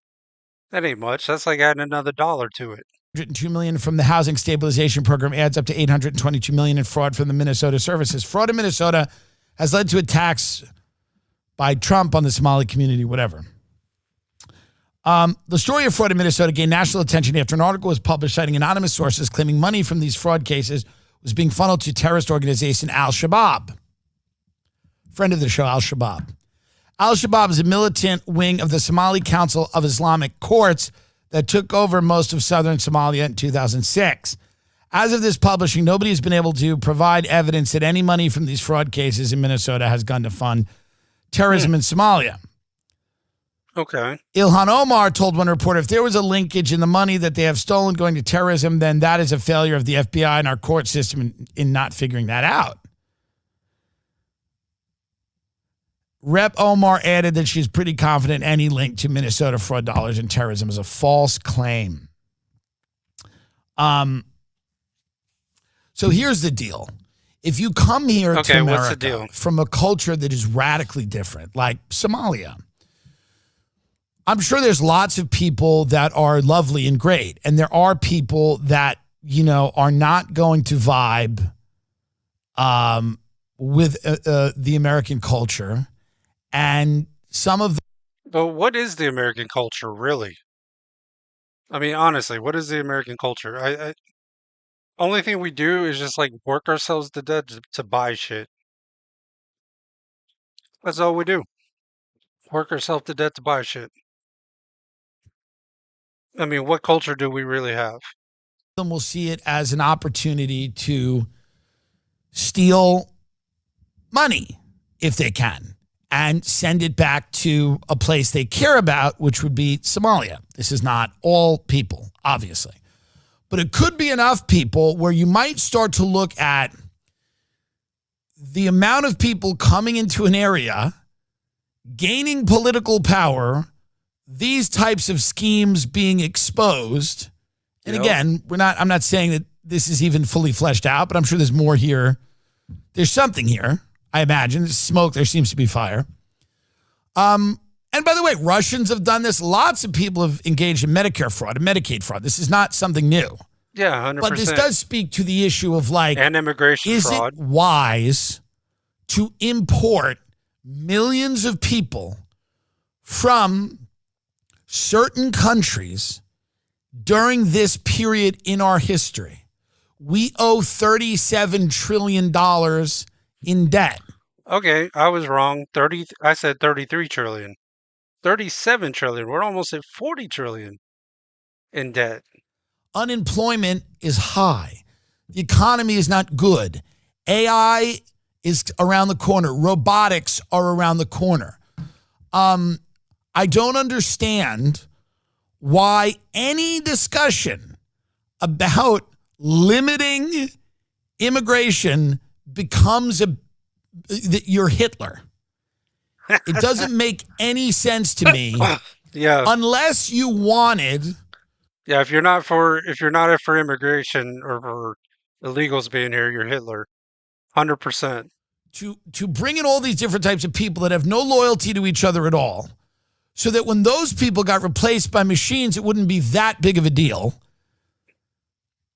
That ain't much. That's like adding another dollar to it. $102 million from the housing stabilization program adds up to $822 million in fraud from the Minnesota services. Fraud in Minnesota has led to attacks by Trump on the Somali community, whatever. The story of fraud in Minnesota gained national attention after an article was published citing anonymous sources claiming money from these fraud cases was being funneled to terrorist organization Al-Shabaab. Friend of the show, Al-Shabaab. Al-Shabaab is a militant wing of the Somali Council of Islamic Courts that took over most of southern Somalia in 2006. As of this publishing, nobody has been able to provide evidence that any money from these fraud cases in Minnesota has gone to fund terrorism in Somalia. Okay. Ilhan Omar told one reporter, if there was a linkage in the money that they have stolen going to terrorism, then that is a failure of the FBI and our court system in not figuring that out. Rep. Omar added that she's pretty confident any link to Minnesota fraud dollars and terrorism is a false claim. So here's the deal. If you come here to America from a culture that is radically different, like Somalia, I'm sure there's lots of people that are lovely and great. And there are people that, are not going to vibe with the American culture. And some of But what is the American culture, really? I mean, honestly, what is the American culture? I only thing we do is just like work ourselves to death to buy shit. That's all we do. Work ourselves to death to buy shit. I mean, what culture do we really have? them will see it as an opportunity to steal money if they can and send it back to a place they care about, which would be Somalia. This is not all people, obviously. But it could be enough people where you might start to look at the amount of people coming into an area, gaining political power, these types of schemes being exposed. And again, I'm not saying that this is even fully fleshed out, but I'm sure there's more here. There's something here, I imagine. There's smoke, there seems to be fire. And by the way, Russians have done this. Lots of people have engaged in Medicare fraud and Medicaid fraud. This is not something new. Yeah, 100%. But this does speak to the issue of and immigration fraud. Is it wise to import millions of people from certain countries during this period in our history? We owe $37 trillion in debt. Okay, I was wrong. I said 33 trillion. 37 trillion. We're almost at 40 trillion in debt. Unemployment is high. The economy is not good. AI is around the corner. Robotics are around the corner. I don't understand why any discussion about limiting immigration becomes you're Hitler. It doesn't make any sense to me. Yeah. Unless you wanted. Yeah, if you're not for immigration or for illegals being here, you're Hitler. 100%. To bring in all these different types of people that have no loyalty to each other at all, so that when those people got replaced by machines, it wouldn't be that big of a deal.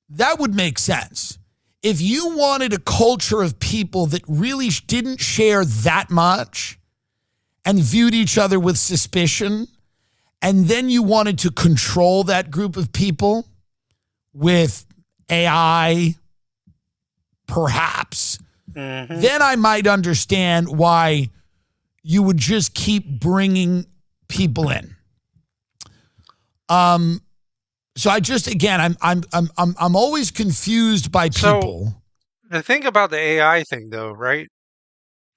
That would make sense. If you wanted a culture of people that really didn't share that much and viewed each other with suspicion, and then you wanted to control that group of people with AI, perhaps, then I might understand why you would just keep bringing people in. So I just, again, I'm always confused by people. So the thing about the AI thing, though, right?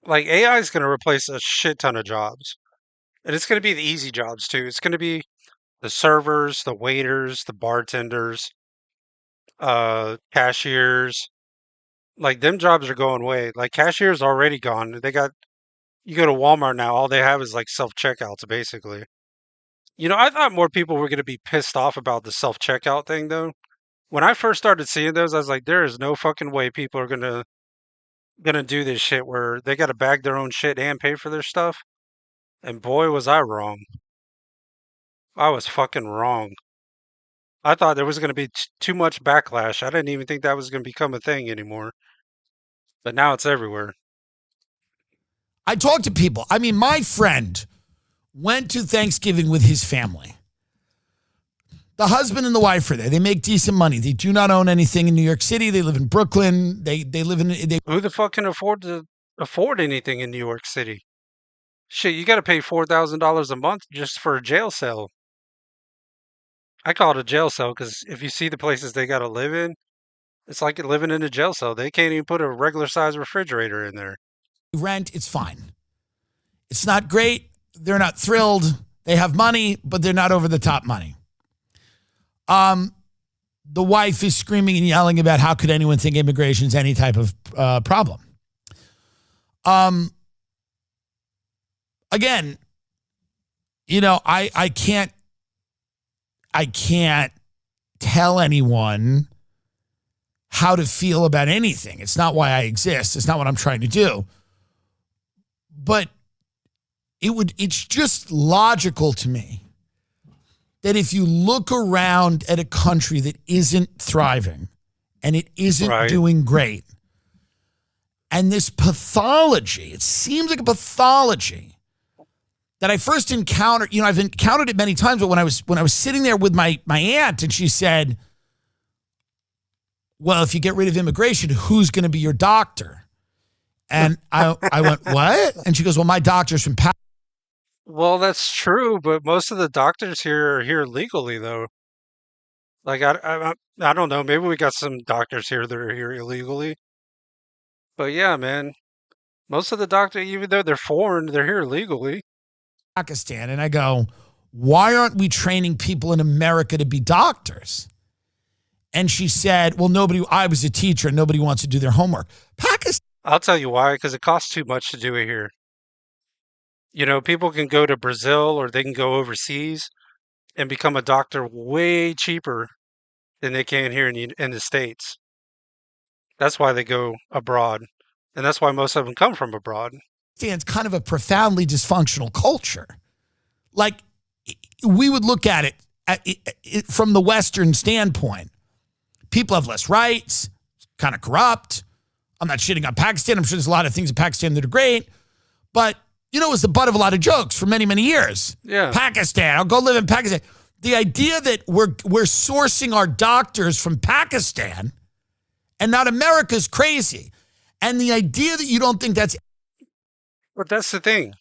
Like AI is going to replace a shit ton of jobs, and it's going to be the easy jobs too. It's going to be the servers, the waiters, the bartenders, cashiers. Like them jobs are going away. Like cashiers already gone. You go to Walmart now, all they have is like self checkouts basically. I thought more people were going to be pissed off about the self checkout thing though. When I first started seeing those, I was like, there is no fucking way people are gonna do this shit where they got to bag their own shit and pay for their stuff. And boy, was I wrong. I was fucking wrong. I thought there was going to be too much backlash. I didn't even think that was going to become a thing anymore. But now it's everywhere. I talk to people. I mean, my friend went to Thanksgiving with his family. The husband and the wife are there. They make decent money. They do not own anything in New York City. They live in Brooklyn. They live in. Who the fuck can afford anything in New York City? Shit, you got to pay $4,000 a month just for a jail cell. I call it a jail cell because if you see the places they got to live in, it's like living in a jail cell. They can't even put a regular size refrigerator in there. Rent, it's fine. It's not great. They're not thrilled. They have money, but they're not over the top money. The wife is screaming and yelling about how could anyone think immigration is any type of problem. Again, I can't tell anyone how to feel about anything. It's not why I exist. It's not what I'm trying to do. But it's just logical to me that if you look around at a country that isn't thriving and it isn't doing great, and this pathology, it seems like a pathology that I first encountered, I've encountered it many times, but when I was sitting there with my aunt and she said, well, if you get rid of immigration, who's going to be your doctor? And I went, what? And she goes, well, my doctor's from Pakistan. Well, that's true, but most of the doctors here are here legally, though. Like, I don't know. Maybe we got some doctors here that are here illegally. But yeah, man, most of the doctors, even though they're foreign, they're here legally. Pakistan. And I go, why aren't we training people in America to be doctors? And she said, well, I was a teacher and nobody wants to do their homework. Pakistan. I'll tell you why, because it costs too much to do it here. People can go to Brazil or they can go overseas and become a doctor way cheaper than they can here in the States. That's why they go abroad. And that's why most of them come from abroad. It's kind of a profoundly dysfunctional culture. Like, we would look at it from the Western standpoint. People have less rights, kind of corrupt. I'm not shitting on Pakistan. I'm sure there's a lot of things in Pakistan that are great. But, it was the butt of a lot of jokes for many, many years. Yeah. Pakistan, I'll go live in Pakistan. The idea that we're sourcing our doctors from Pakistan and not America is crazy. And the idea that you don't think that's... But that's the thing.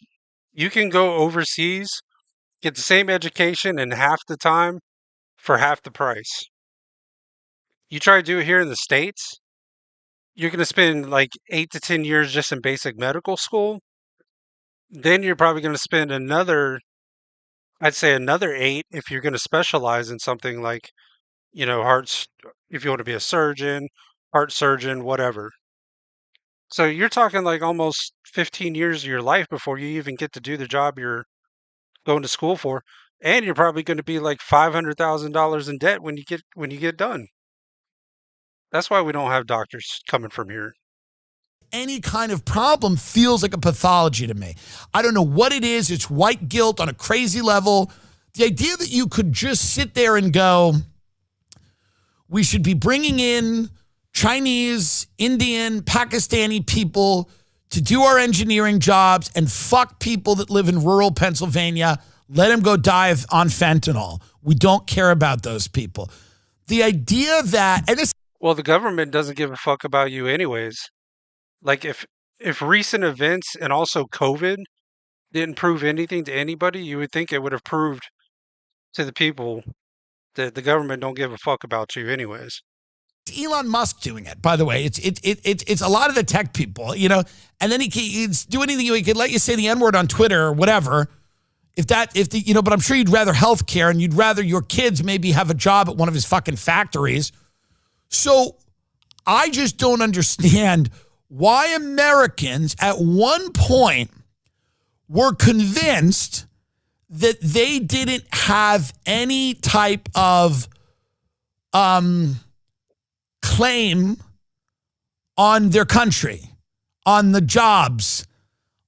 You can go overseas, get the same education in half the time for half the price. You try to do it here in the States, you're going to spend like 8 to 10 years just in basic medical school. Then you're probably going to spend I'd say another 8 if you're going to specialize in something like, hearts, if you want to be a surgeon, heart surgeon, whatever. So you're talking like almost 15 years of your life before you even get to do the job you're going to school for. And you're probably going to be like $500,000 in debt when you get done. That's why we don't have doctors coming from here. Any kind of problem feels like a pathology to me. I don't know what it is. It's white guilt on a crazy level. The idea that you could just sit there and go, we should be bringing in Chinese, Indian, Pakistani people to do our engineering jobs and fuck people that live in rural Pennsylvania. Let them go die on fentanyl. We don't care about those people. The idea that, and it's, Well, the government doesn't give a fuck about you anyways. Like if recent events and also COVID didn't prove anything to anybody, you would think it would have proved to the people that the government don't give a fuck about you anyways. Elon Musk doing it, by the way. It's a lot of the tech people, and then he's do anything. He could let you say the N-word on Twitter or whatever. But I'm sure you'd rather healthcare and you'd rather your kids maybe have a job at one of his fucking factories. So I just don't understand why Americans at one point were convinced that they didn't have any type of claim on their country, on the jobs,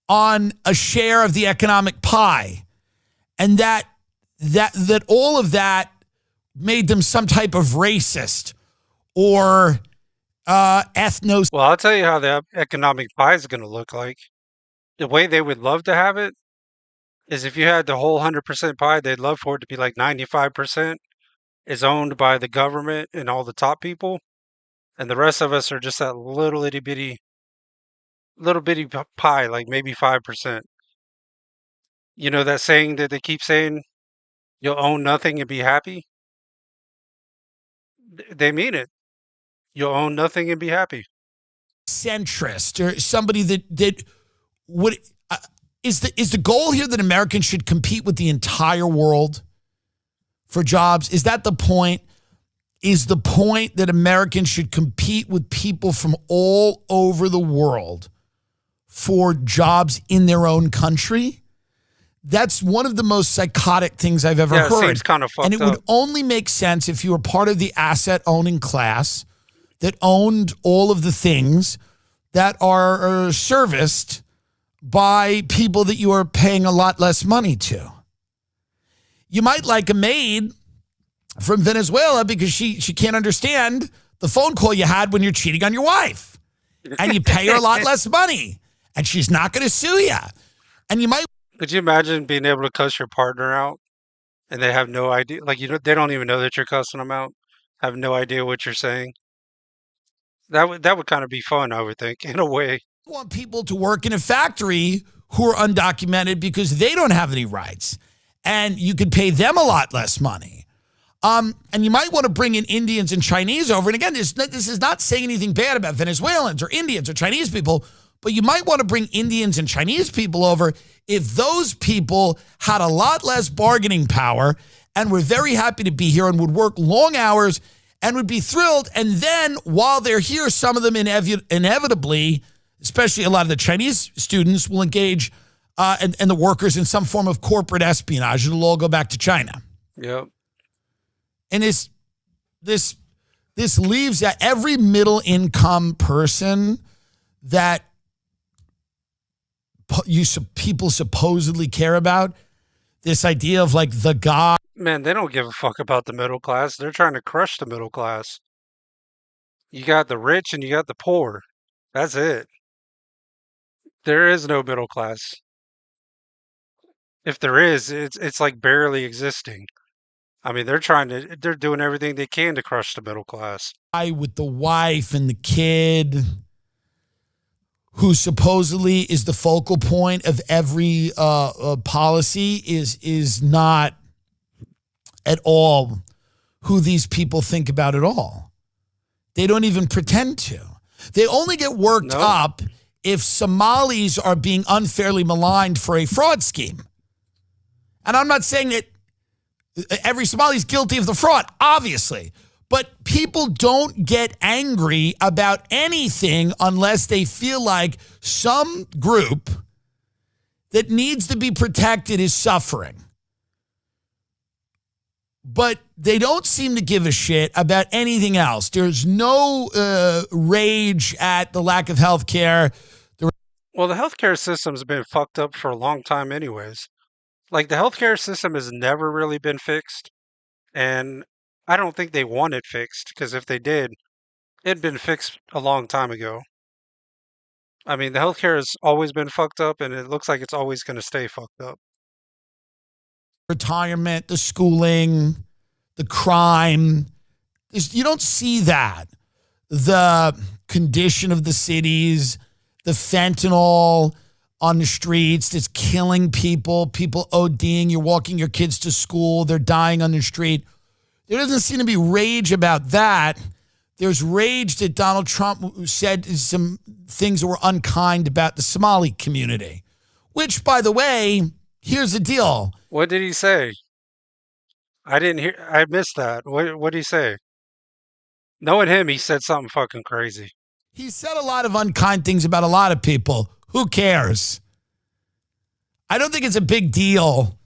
on a share of the economic pie, and that all of that made them some type of racist or ethnos. Well, I'll tell you how the economic pie is going to look like. The way they would love to have it is if you had the whole 100% pie, they'd love for it to be like 95% is owned by the government and all the top people. And the rest of us are just that little bitty pie, like maybe 5%. You know that saying that they keep saying, you'll own nothing and be happy? They mean it. You'll own nothing and be happy. Centrist or somebody that would is the goal here that Americans should compete with the entire world for jobs? Is that the point? Is the point that Americans should compete with people from all over the world for jobs in their own country? That's one of the most psychotic things I've ever heard. It seems kind of fucked and it would only make sense if you were part of the asset-owning class that owned all of the things that are serviced by people that you are paying a lot less money to. You might like a maid from Venezuela because she can't understand the phone call you had when you're cheating on your wife. And you pay her a lot less money. And she's not going to sue you. And you might... Could you imagine being able to cuss your partner out and they have no idea? Like, they don't even know that you're cussing them out. Have no idea what you're saying. That would kind of be fun, I would think, in a way. You want people to work in a factory who are undocumented because they don't have any rights. And you could pay them a lot less money. And you might want to bring in Indians and Chinese over. And again, this is not saying anything bad about Venezuelans or Indians or Chinese people, but you might want to bring Indians and Chinese people over if those people had a lot less bargaining power and were very happy to be here and would work long hours and would be thrilled. And then while they're here, some of them inevitably, especially a lot of the Chinese students, will engage and the workers in some form of corporate espionage. It'll all go back to China. Yep. And this leaves that every middle income person that people supposedly care about, this idea of like the God. Man, they don't give a fuck about the middle class. They're trying to crush the middle class. You got the rich and you got the poor. That's it. There is no middle class. If there is, it's like barely existing. I mean, they're doing everything they can to crush the middle class. With the wife and the kid, who supposedly is the focal point of every policy, is not at all who these people think about at all. They don't even pretend to. They only get worked up if Somalis are being unfairly maligned for a fraud scheme. And I'm not saying that every Somali is guilty of the fraud, obviously. But people don't get angry about anything unless they feel like some group that needs to be protected is suffering. But they don't seem to give a shit about anything else. There's no rage at the lack of health care. Well, the healthcare system's been fucked up for a long time anyways. Like, the healthcare system has never really been fixed, and I don't think they want it fixed, because if they did, it'd been fixed a long time ago. I mean, the healthcare has always been fucked up, and it looks like it's always going to stay fucked up. Retirement, the schooling, the crime. You don't see that. The condition of the cities, the fentanyl on the streets that's killing people ODing. You're walking your kids to school, they're dying on the street. There doesn't seem to be rage about that. There's rage that Donald Trump said some things that were unkind about the Somali community, which, by the way, here's the deal. What did he say? I didn't hear. I missed that. What did he say? Knowing him, he said something fucking crazy. He said a lot of unkind things about a lot of people. Who cares? I don't think it's a big deal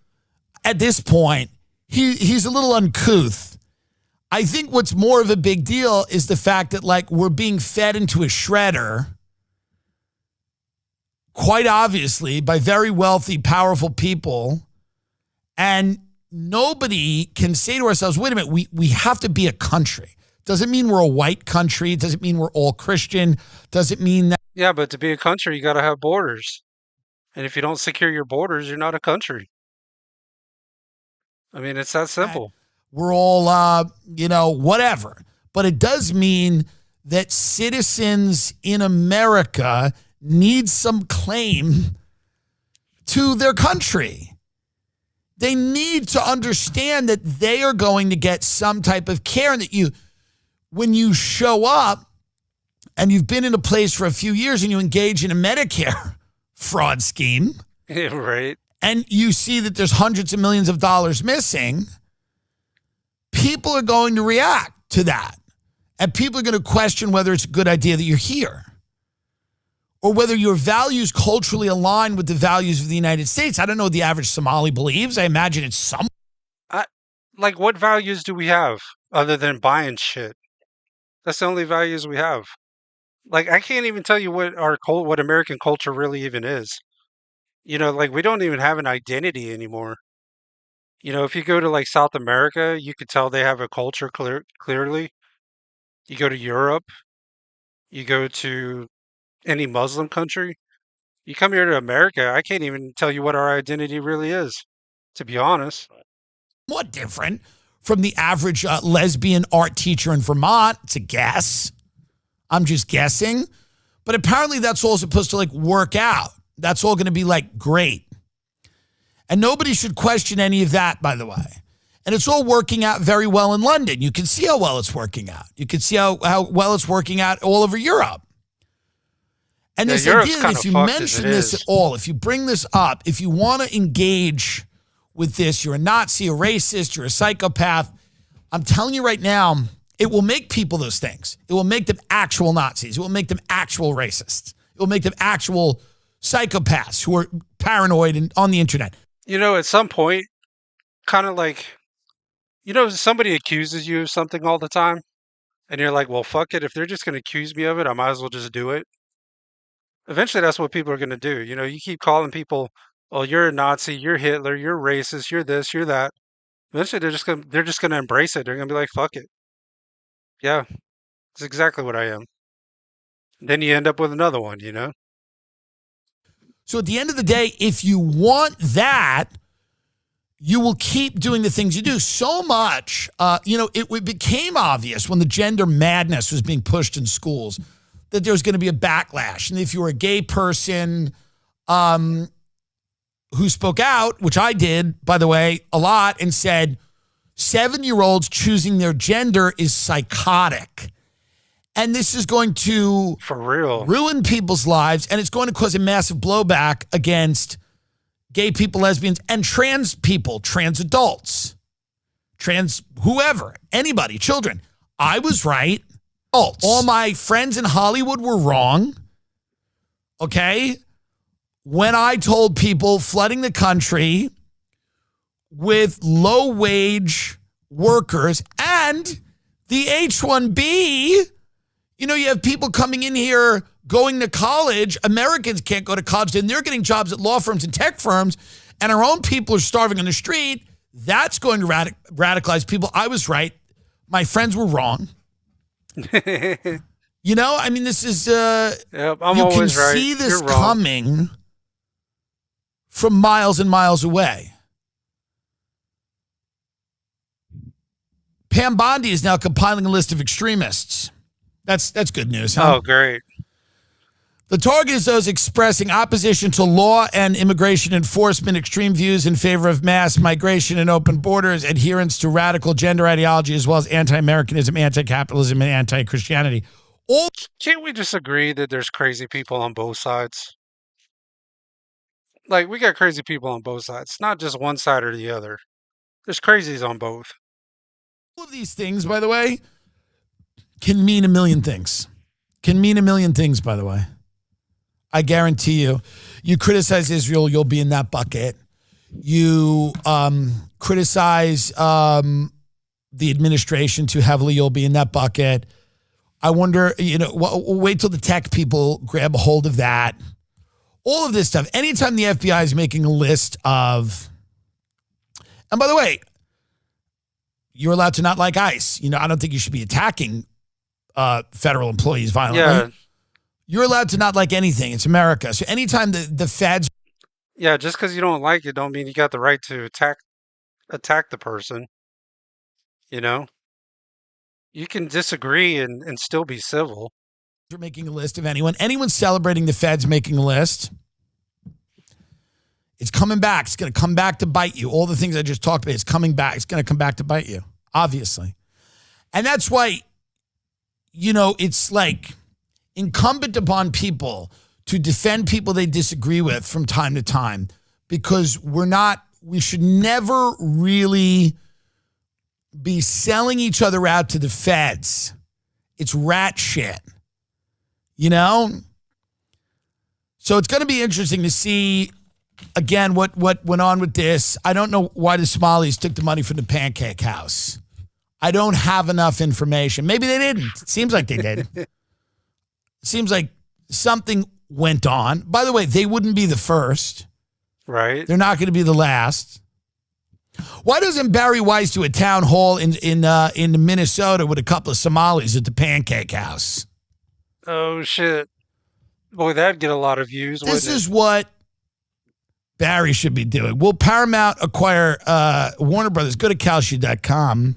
at this point. He's a little uncouth. I think what's more of a big deal is the fact that, like, we're being fed into a shredder, quite obviously, by very wealthy, powerful people. And nobody can say to ourselves, wait a minute, we have to be a country. Doesn't mean we're a white country. It doesn't mean we're all Christian. Doesn't mean that. Yeah, but to be a country, you got to have borders. And if you don't secure your borders, you're not a country. I mean, it's that simple. We're all, whatever. But it does mean that citizens in America need some claim to their country. They need to understand that they are going to get some type of care, and that when you show up and you've been in a place for a few years and you engage in a Medicare fraud scheme, Yeah, right. and you see that there's hundreds of millions of dollars missing, people are going to react to that. And people are going to question whether it's a good idea that you're here, or whether your values culturally align with the values of the United States. I don't know what the average Somali believes. I imagine it's some. Like, what values do we have other than buying shit? That's the only values we have. Like, I can't even tell you what American culture really even is. Like, we don't even have an identity anymore. If you go to, like, South America, you could tell they have a culture clearly. You go to Europe, you go to any Muslim country, you come here to America, I can't even tell you what our identity really is, to be honest. What different from the average lesbian art teacher in Vermont? It's a guess. I'm just guessing. But apparently that's all supposed to, like, work out. That's all going to be, like, great. And nobody should question any of that, by the way. And it's all working out very well in London. You can see how well it's working out. You can see how well it's working out all over Europe. And this idea that if you mention this at all, if you bring this up, if you want to engage with this, you're a Nazi, a racist, you're a psychopath, I'm telling you right now, it will make people those things. It will make them actual Nazis. It will make them actual racists. It will make them actual psychopaths who are paranoid and on the internet. At some point, kind of like, somebody accuses you of something all the time, and you're like, well, fuck it. If they're just going to accuse me of it, I might as well just do it. Eventually, that's what people are going to do. You keep calling people, oh, you're a Nazi, you're Hitler, you're racist, you're this, you're that. Eventually, they're just gonna embrace it. They're gonna be like, fuck it. Yeah, it's exactly what I am. Then you end up with another one, So at the end of the day, if you want that, you will keep doing the things you do. So much, it became obvious when the gender madness was being pushed in schools that there was going to be a backlash. And if you were a gay person who spoke out, which I did, by the way, a lot, and said 7-year-olds choosing their gender is psychotic. And this is going to For real. ruin people's lives, and it's going to cause a massive blowback against gay people, lesbians, and trans people, trans adults, trans whoever, anybody, children. I was right. All my friends in Hollywood were wrong. Okay? When I told people flooding the country with low-wage workers and the H-1B, you know, you have people coming in here going to college. Americans can't go to college, and they're getting jobs at law firms and tech firms, and our own people are starving on the street. That's going to radicalize people. I was right. My friends were wrong. You know, I mean, this is, Yep, I'm you can always right. see this You're wrong. coming from miles and miles away. Pam Bondi is now compiling a list of extremists. That's good news, huh? Oh, great. The target is those expressing opposition to law and immigration enforcement, extreme views in favor of mass migration and open borders, adherence to radical gender ideology, as well as anti-Americanism, anti-capitalism, and anti-Christianity. All Can't we just agree that there's crazy people on both sides? Like, we got crazy people on both sides, not just one side or the other. There's crazies on both. of these things, by the way, can mean a million things. Can mean a million things, by the way. I guarantee you. You criticize Israel, you'll be in that bucket. You criticize the administration too heavily, you'll be in that bucket. I wonder, you know, wait till the tech people grab a hold of that. All of this stuff. Anytime the FBI is making a list of, and by the way, you're allowed to not like ICE. You know, I don't think you should be attacking federal employees violently. Yeah. You're allowed to not like anything. It's America. So anytime the feds, Yeah, just because you don't like it don't mean you got the right to attack the person. You know? You can disagree and still be civil. are making a list of anyone celebrating the feds making a list, it's coming back. It's going to come back to bite you. All the things I just talked about, it's coming back. It's going to come back to bite you, obviously. And that's why, you know, it's like incumbent upon people to defend people they disagree with from time to time, because we should never really be selling each other out to the feds. It's rat shit, you know? So it's going to be interesting to see, again, what went on with this. I don't know why the Somalis took the money from the Pancake House. I don't have enough information. Maybe they didn't. It seems like they did. It seems like something went on. By the way, they wouldn't be the first. Right. They're not going to be the last. Why doesn't Barry Weiss do a town hall in Minnesota with a couple of Somalis at the Pancake House? Oh, shit. Boy, that'd get a lot of views, This wouldn't is what Barry should be doing. Will Paramount acquire Warner Brothers? Go to Kalshi.com.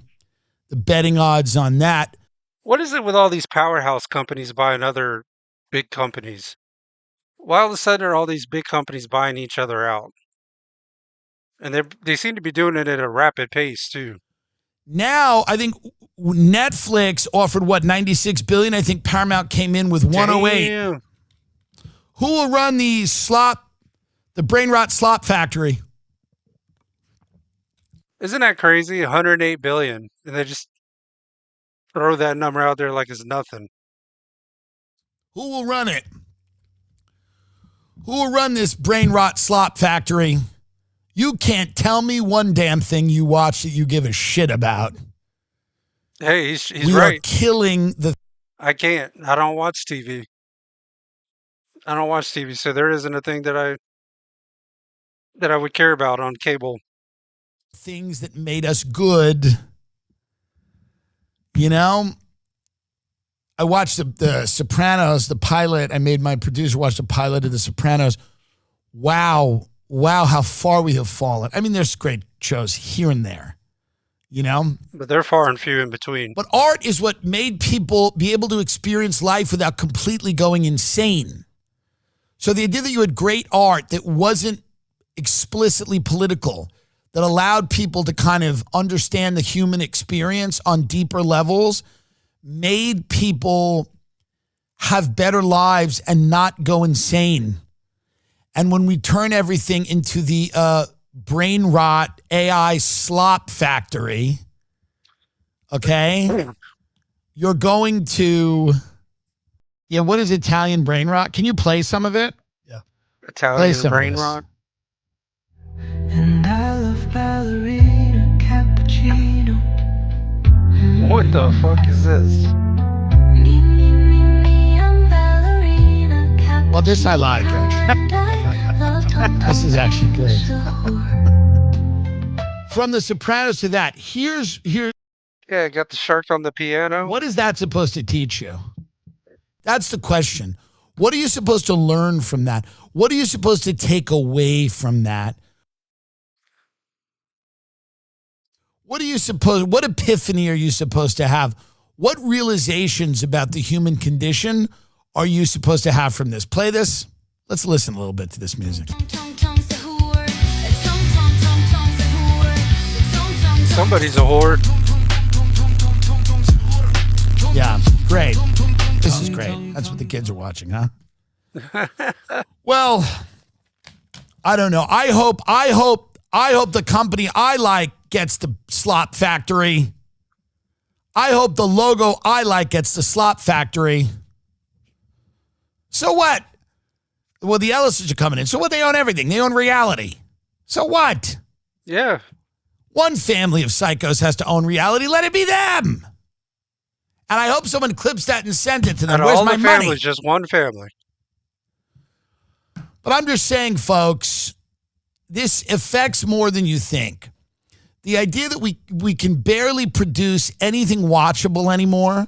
The betting odds on that. What is it with all these powerhouse companies buying other big companies? Why all of a sudden are all these big companies buying each other out? And they seem to be doing it at a rapid pace, too. Now, I think Netflix offered, what, $96 billion? I think Paramount came in with 108. Damn. Who will run the brain rot slop factory? Isn't that crazy? 108 billion. And they just throw that number out there like it's nothing. Who will run it? Who will run this brain rot slop factory? You can't tell me one damn thing you watch that you give a shit about. Hey, he's We are right. killing the. I can't. I don't watch TV. I don't watch TV, so there isn't a thing that I would care about on cable. Things that made us good. You know, I watched the Sopranos, the pilot. I made my producer watch the pilot of the Sopranos. Wow, how far we have fallen. I mean, there's great shows here and there, you know? But they're far and few in between. But art is what made people be able to experience life without completely going insane. So the idea that you had great art that wasn't explicitly political, that allowed people to kind of understand the human experience on deeper levels, made people have better lives and not go insane. And when we turn everything into the brain rot AI slop factory, okay, you're going to, yeah, what is Italian brain rot? Can you play some of it? Yeah. Play Italian some of brain this. rot. And I love ballerina cappuccino. What the fuck is this? I'm ballerina cappuccino. Well, this I like, actually. This is actually good. From The Sopranos to that, here's Yeah, got the shark on the piano. what is that supposed to teach you? That's the question. What are you supposed to learn from that? What are you supposed to take away from that? What epiphany are you supposed to have? What realizations about the human condition are you supposed to have from this? Play this. Let's listen a little bit to this music. Somebody's a whore. Yeah, great. This is great. That's what the kids are watching, huh? Well, I don't know. I hope the company I like gets the slop factory. I hope the logo I like gets the slop factory. So what? Well, the Ellisons are coming in. So what? They own everything. They own reality. So what? Yeah. One family of psychos has to own reality. Let it be them. And I hope someone clips that and sends it to them. Out of Where's all my the money? families, just one family. But I'm just saying, folks, this affects more than you think. The idea that we can barely produce anything watchable anymore.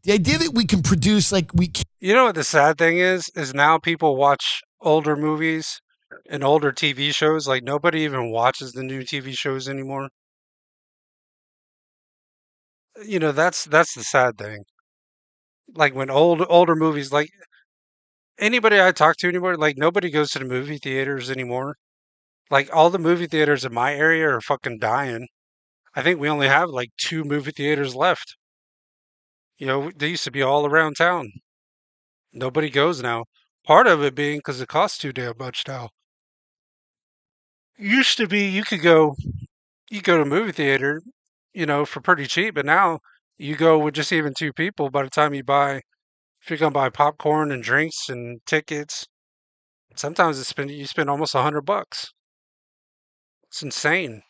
The idea that we can produce You know what the sad thing is now people watch older movies and older TV shows. Like nobody even watches the new TV shows anymore. You know, that's the sad thing. Like when older movies, like anybody I talk to anymore, like nobody goes to the movie theaters anymore. Like all the movie theaters in my area are fucking dying. I think we only have like 2 movie theaters left. You know, they used to be all around town. Nobody goes now. Part of it being because it costs too damn much now. Used to be you go to a movie theater, you know, for pretty cheap, but now you go with just even 2 people. By the time if you're gonna buy popcorn and drinks and tickets, sometimes you spend almost $100. It's insane.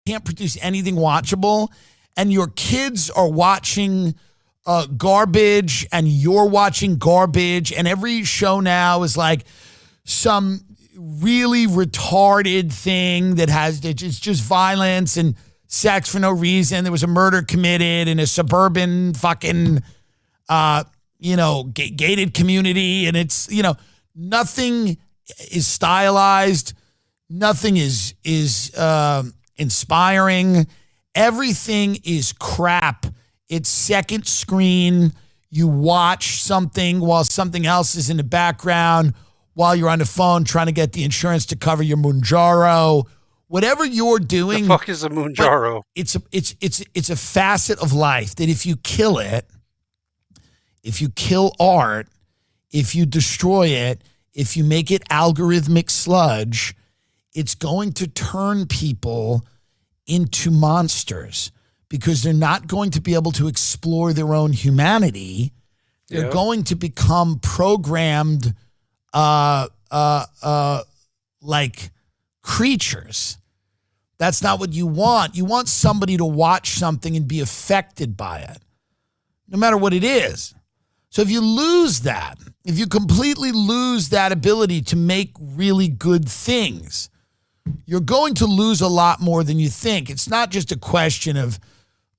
can't produce anything watchable, and your kids are watching garbage, and you're watching garbage, and every show now is like some really retarded thing it's just violence and sex for no reason. There was a murder committed in a suburban fucking gated community, and it's nothing is stylized, nothing is inspiring. Everything is crap. It's second screen. You watch something while something else is in the background, while you're on the phone trying to get the insurance to cover your Mounjaro. Whatever you're doing, The fuck is a Mounjaro? it's a facet of life that if you kill it, if you kill art, if you destroy it, if you make it algorithmic sludge, it's going to turn people into monsters because they're not going to be able to explore their own humanity. They're going to become programmed like creatures. That's not what you want. You want somebody to watch something and be affected by it, no matter what it is. So if you lose that, if you completely lose that ability to make really good things, you're going to lose a lot more than you think. It's not just a question of,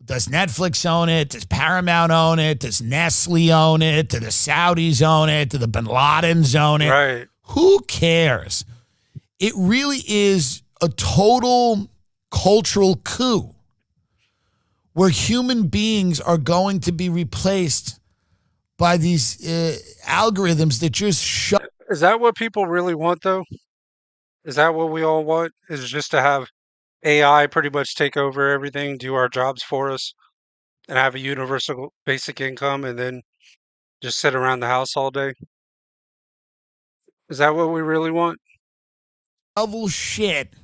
does Netflix own it? Does Paramount own it? Does Nestle own it? Do the Saudis own it? Do the Bin Ladens own it? Right. Who cares? It really is a total cultural coup where human beings are going to be replaced by these algorithms that just shut. Is that what people really want, though? Is that what we all want? Is just to have AI pretty much take over everything, do our jobs for us? and have a universal basic income and then just sit around the house all day? Is that what we really want? Shovel shit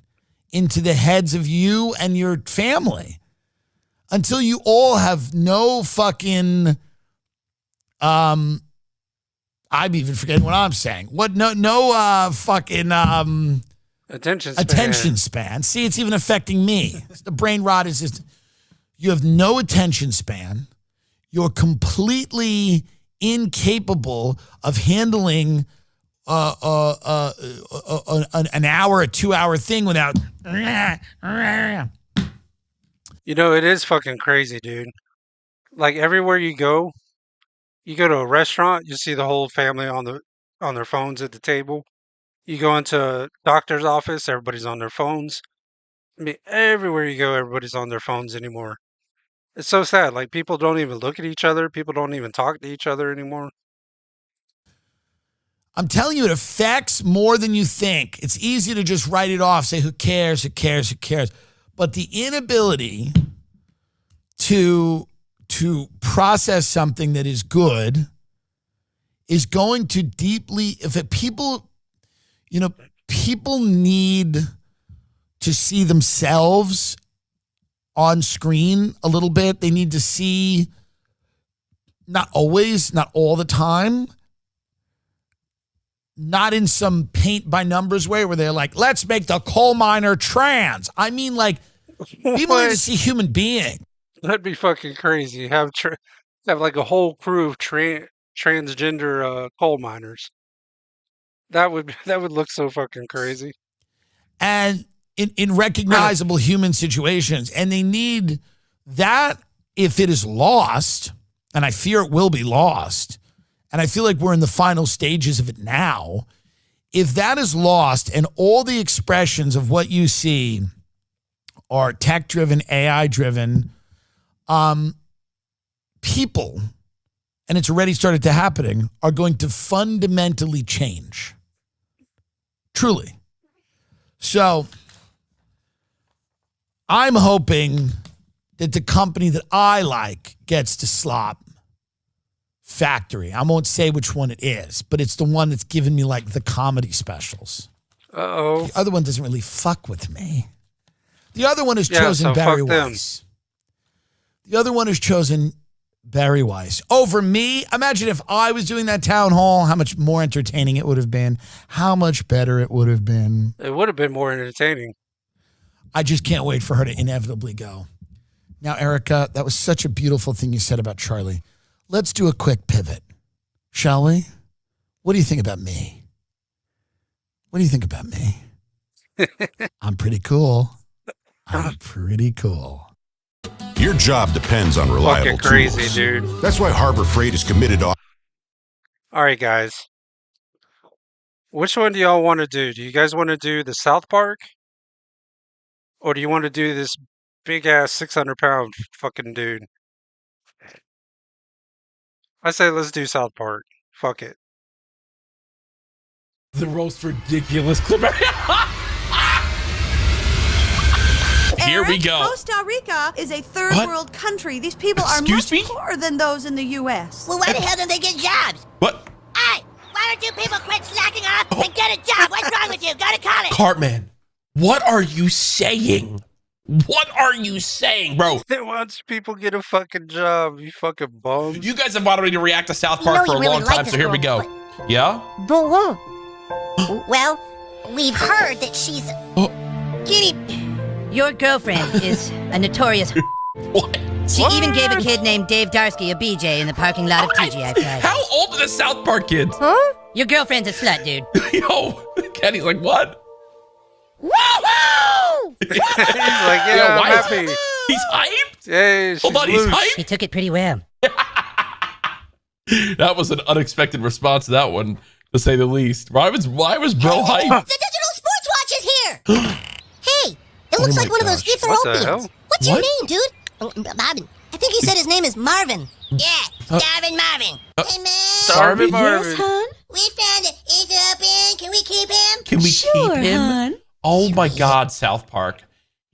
into the heads of you and your family until you all have no fucking I'm even forgetting what I'm saying. What no fucking attention span. See, it's even affecting me. The brain rot is just you have no attention span. You're completely incapable of handling an hour, a 2 hour thing without. You know, it is fucking crazy, dude. Like everywhere you go to a restaurant, you see the whole family on their phones at the table. You go into a doctor's office, everybody's on their phones. I mean, everywhere you go, everybody's on their phones anymore. It's so sad. Like people don't even look at each other. People don't even talk to each other anymore. I'm telling you, it affects more than you think. It's easy to just write it off, say, who cares, who cares, who cares. But the inability to process something that is good is going to deeply, people need to see themselves on screen a little bit. They need to see, not always, not all the time, not in some paint by numbers way where they're like, let's make the coal miner trans. I mean, like, people need to see human being. That'd be fucking crazy. Have like a whole crew of transgender coal miners. That would look so fucking crazy. And in recognizable human situations. And they need that if it is lost, and I fear it will be lost, and I feel like we're in the final stages of it now. If that is lost and all the expressions of what you see are tech-driven, AI-driven, people, and it's already started to happening, are going to fundamentally change. Truly. So I'm hoping that the company that I like gets to slop factory. I won't say which one it is, but it's the one that's given me like the comedy specials. Uh-oh. The other one doesn't really fuck with me. The other one has chosen Barry Weiss. The other one has chosen Barry Weiss over me. Imagine if I was doing that town hall, how much more entertaining it would have been. How much better it would have been. It would have been more entertaining. I just can't wait for her to inevitably go. Now, Erika, that was such a beautiful thing you said about Charlie. Let's do a quick pivot, shall we? What do you think about me? What do you think about me? I'm pretty cool. I'm pretty cool. Your job depends on reliable fucking crazy, tools. dude. That's why Harbor Freight is committed to... All right, guys. Which one do y'all want to do? Do you guys want to do the South Park? Or do you want to do this big-ass 600-pound fucking dude? I say let's do South Park. Fuck it. The most ridiculous clip. Here we go. Costa Rica is a third world country. These people are Excuse much me? poorer than those in the U.S. Well, why the hell don't they get jobs? What? Hey, why don't you people quit slacking off and get a job? What's wrong with you? Go to college. Cartman, what are you saying? What are you saying, bro? It wants people get a fucking job, you fucking bum. You guys have wanted me to react to South Park for a long time, so here we go. Yeah? Well, we've heard that she's... Kitty... Your girlfriend is a notorious... What? She even gave a kid named Dave Darsky a BJ in the parking lot of TGI Fridays. How old are the South Park kids? Huh? Your girlfriend's a slut, dude. Yo, Kenny's like, what? Woohoo! He's like, yeah, I'm happy. He's hyped? Yeah, hold on, he's hyped? He took it pretty well. That was an unexpected response to that one, to say the least. Why was bro hyped? The digital sports watch is here! Hey, it looks like one of those Ethiopians. What's your name, dude? Marvin. I think he said his name is Marvin. Yeah, Starvin' Marvin. Hey, man. Starvin' Marvin? Yes, hon? We found an Ethiopian. Can we keep him? Can we keep him? hon. Oh my God, South Park.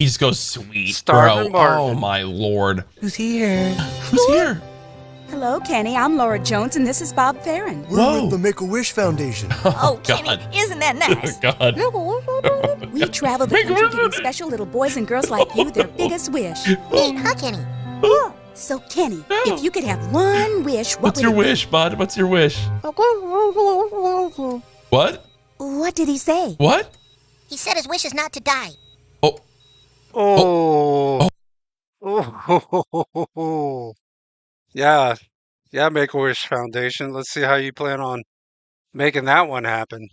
He just goes, sweet, Starving bro. Marvin. Oh, my Lord. Who's here? Who's here? Hello, Kenny. I'm Laura Jones, and this is Bob Farron. Whoa. With the Make-A-Wish Foundation. Oh, God. Kenny, isn't that nice? God. We travel the country giving special little boys and girls like you their biggest wish. Neat, huh, Kenny? So, Kenny, if you could have one wish, What's your wish, bud? What's your wish? What? What did he say? What? He said his wish is not to die. Oh. Oh. Oh. Yeah. Yeah, Make-A-Wish Foundation. Let's see how you plan on making that one happen.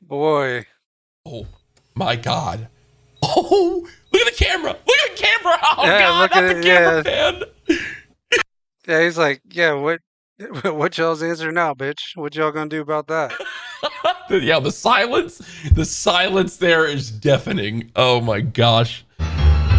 Boy. Oh, my God. Oh, look at the camera. Look at the camera. Oh, Yeah, God, look not at the it, camera, yeah. man. Yeah, he's like, yeah, what y'all's answer now, bitch? What y'all gonna do about that? Yeah, the silence there is deafening. Oh, my gosh.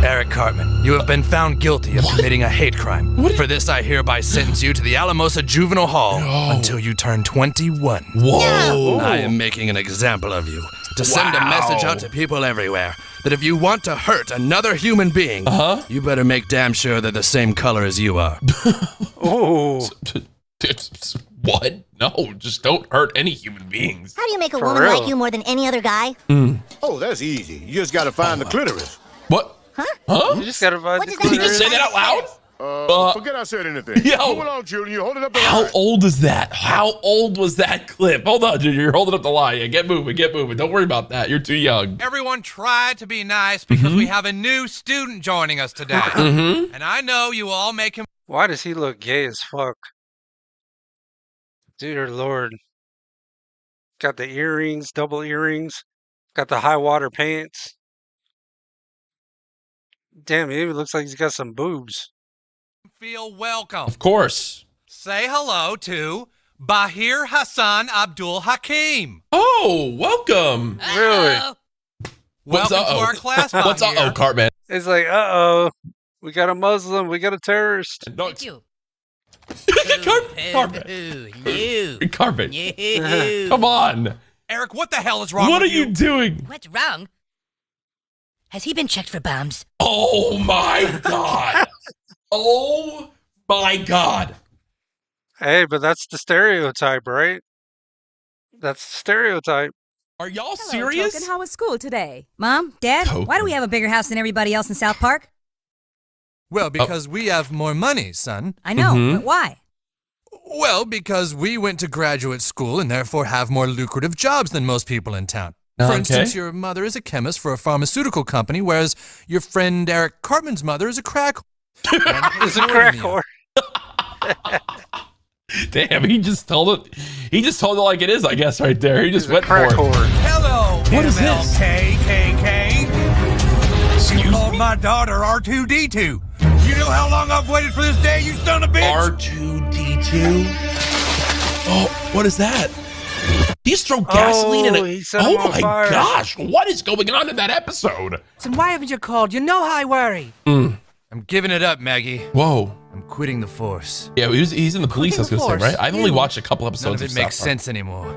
Eric Cartman, you have been found guilty of committing a hate crime. For this, I hereby sentence you to the Alamosa Juvenile Hall until you turn 21. Whoa. I am making an example of you to send a message out to people everywhere that if you want to hurt another human being, you better make damn sure they're the same color as you are. Oh. What? No, just don't hurt any human beings. How do you make a For woman real. like you more than any other guy? Oh, that's easy. You just gotta find the clitoris. What? Huh? You just gotta find What the does that Did you just say that out loud? Forget I said anything. Yo. Move along, Julian. You hold it up the How line. old is that? How old was that clip? Hold on, Junior. You're holding up the line. Yeah, get moving. Don't worry about that. You're too young. Everyone try to be nice because we have a new student joining us today. And I know you all make him. Why does he look gay as fuck? Dear Lord. Got the earrings, double earrings. Got the high water pants. Damn, he even looks like he's got some boobs. Feel welcome. Of course. Say hello to Bahir Hassan Abdul Hakim. Oh, welcome. Really? What's Welcome to uh-oh? our class, What's Bahir. Cartman? It's like, uh-oh. We got a Muslim. We got a terrorist. No, Thank you. Cartman. Cartman. No. Come on. Eric, what the hell is wrong What are with you doing? What's wrong? Has he been checked for bombs? Oh, my God. Oh, my God. Hey, but that's the stereotype, right? That's the stereotype. Are y'all Hello, serious? Token. How was school today? Mom, Dad, Token. why do we have a bigger house than everybody else in South Park? Well, because we have more money, son. I know, but why? Well, because we went to graduate school and therefore have more lucrative jobs than most people in town. For Okay. instance, your mother is a chemist for a pharmaceutical company, whereas your friend Eric Cartman's mother is a crack whore. It's a crack whore. Damn, he just told it. He just told it like it is, I guess, right there. He just He's a went for crack it. whore. Hello, What is this? MLKKK. You called my daughter R2D2. You know how long I've waited for this day, you son of a bitch? R2D2. Oh, what is that? He just throw gasoline in Oh, it. he set him on my fire. gosh, what is going on in that episode? So why haven't you called? You know how I worry. I'm giving it up, Maggie. Whoa. I'm quitting the force. Yeah, he's in the police, I was going to say, right? I've only watched a couple None episodes of it of makes South Park. sense anymore.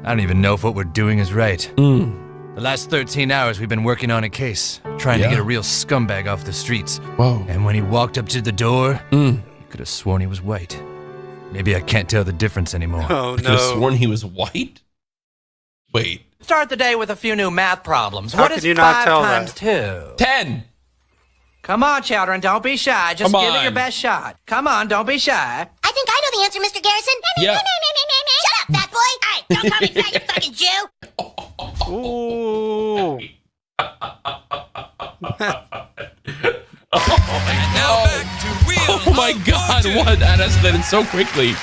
I don't even know if what we're doing is right. The last 13 hours we've been working on a case, trying to Yeah. get a real scumbag off the streets. Whoa. And when he walked up to the door, you could have sworn he was white. Maybe I can't tell the difference anymore. Oh, I could have no. sworn he was white. Wait. Start the day with a few new math problems. How What could is you not 5 tell times that? 2? 10. Come on, children, don't be shy. Just Come give it on. your best shot. Come on, don't be shy. I think I know the answer, Mr. Garrison. Yeah. Shut up, fat boy. Hey, don't call me fat, you fucking Jew. Ooh. Now back to Wheel Oh my of God, Fortune. what? That escalated so quickly.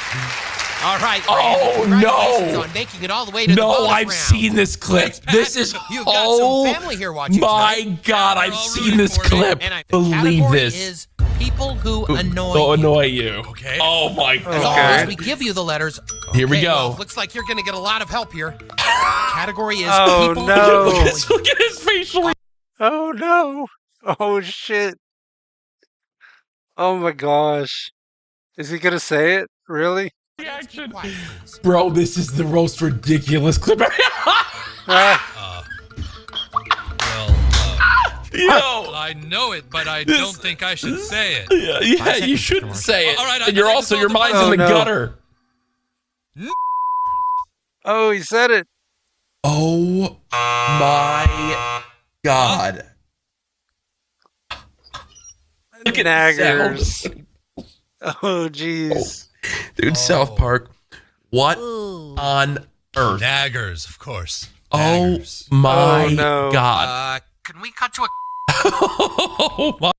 All right. Oh, congratulations no. on making it all the way to the No, bonus I've round. seen this clip. Thanks, Pat. This is You've got some family here watching my tonight. God, We're I've all seen rooting this for me, clip. and the Believe category this. is people who Annoy you. Okay. Oh my As God. always, we give you the letters. Here we Okay, go. well, looks like you're going to get a lot of help here. Category is Oh, people no. who Look at his facial. Oh, no. Oh, shit. Oh, my gosh. Is he going to say it? Really? Reaction. Bro, this is the most ridiculous clip. Ah. I know it, but I don't think I should say it. Yeah, you shouldn't say it. All right, and you're also, your mind's in the gutter. Oh, he said it. Oh my God. Look at Naggers. Oh, jeez. Dude, South Park. What on earth? Naggers, of course. Naggers. Oh my God. Can we cut to a... Oh my.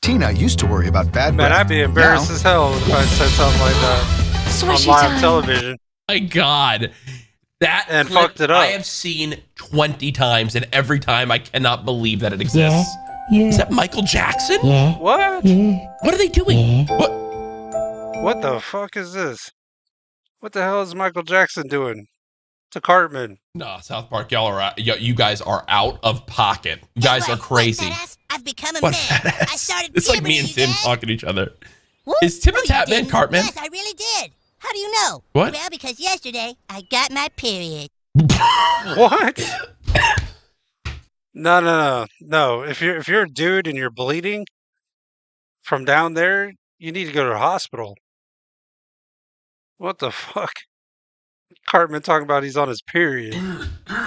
Tina used to worry about bad Man, breath. I'd be embarrassed as hell if I said something like that on live television. My God. That and clip fucked it up. I have seen 20 times, and every time I cannot believe that it exists. Yeah. Is that Michael Jackson? Yeah. What? Yeah. What are they doing? Yeah. What the fuck is this? What the hell is Michael Jackson doing to Cartman? No, South Park, y'all are out. You guys are out of pocket. You guys are crazy. I've become a What man. fat ass? I started. It's like me and Tim talking to each other. What? Is Tim a Tatman Cartman? Yes, I really did. How do you know? What? Well, because yesterday I got my period. What? No. If you're a dude and you're bleeding from down there, you need to go to the hospital. What the fuck? Cartman talking about he's on his period.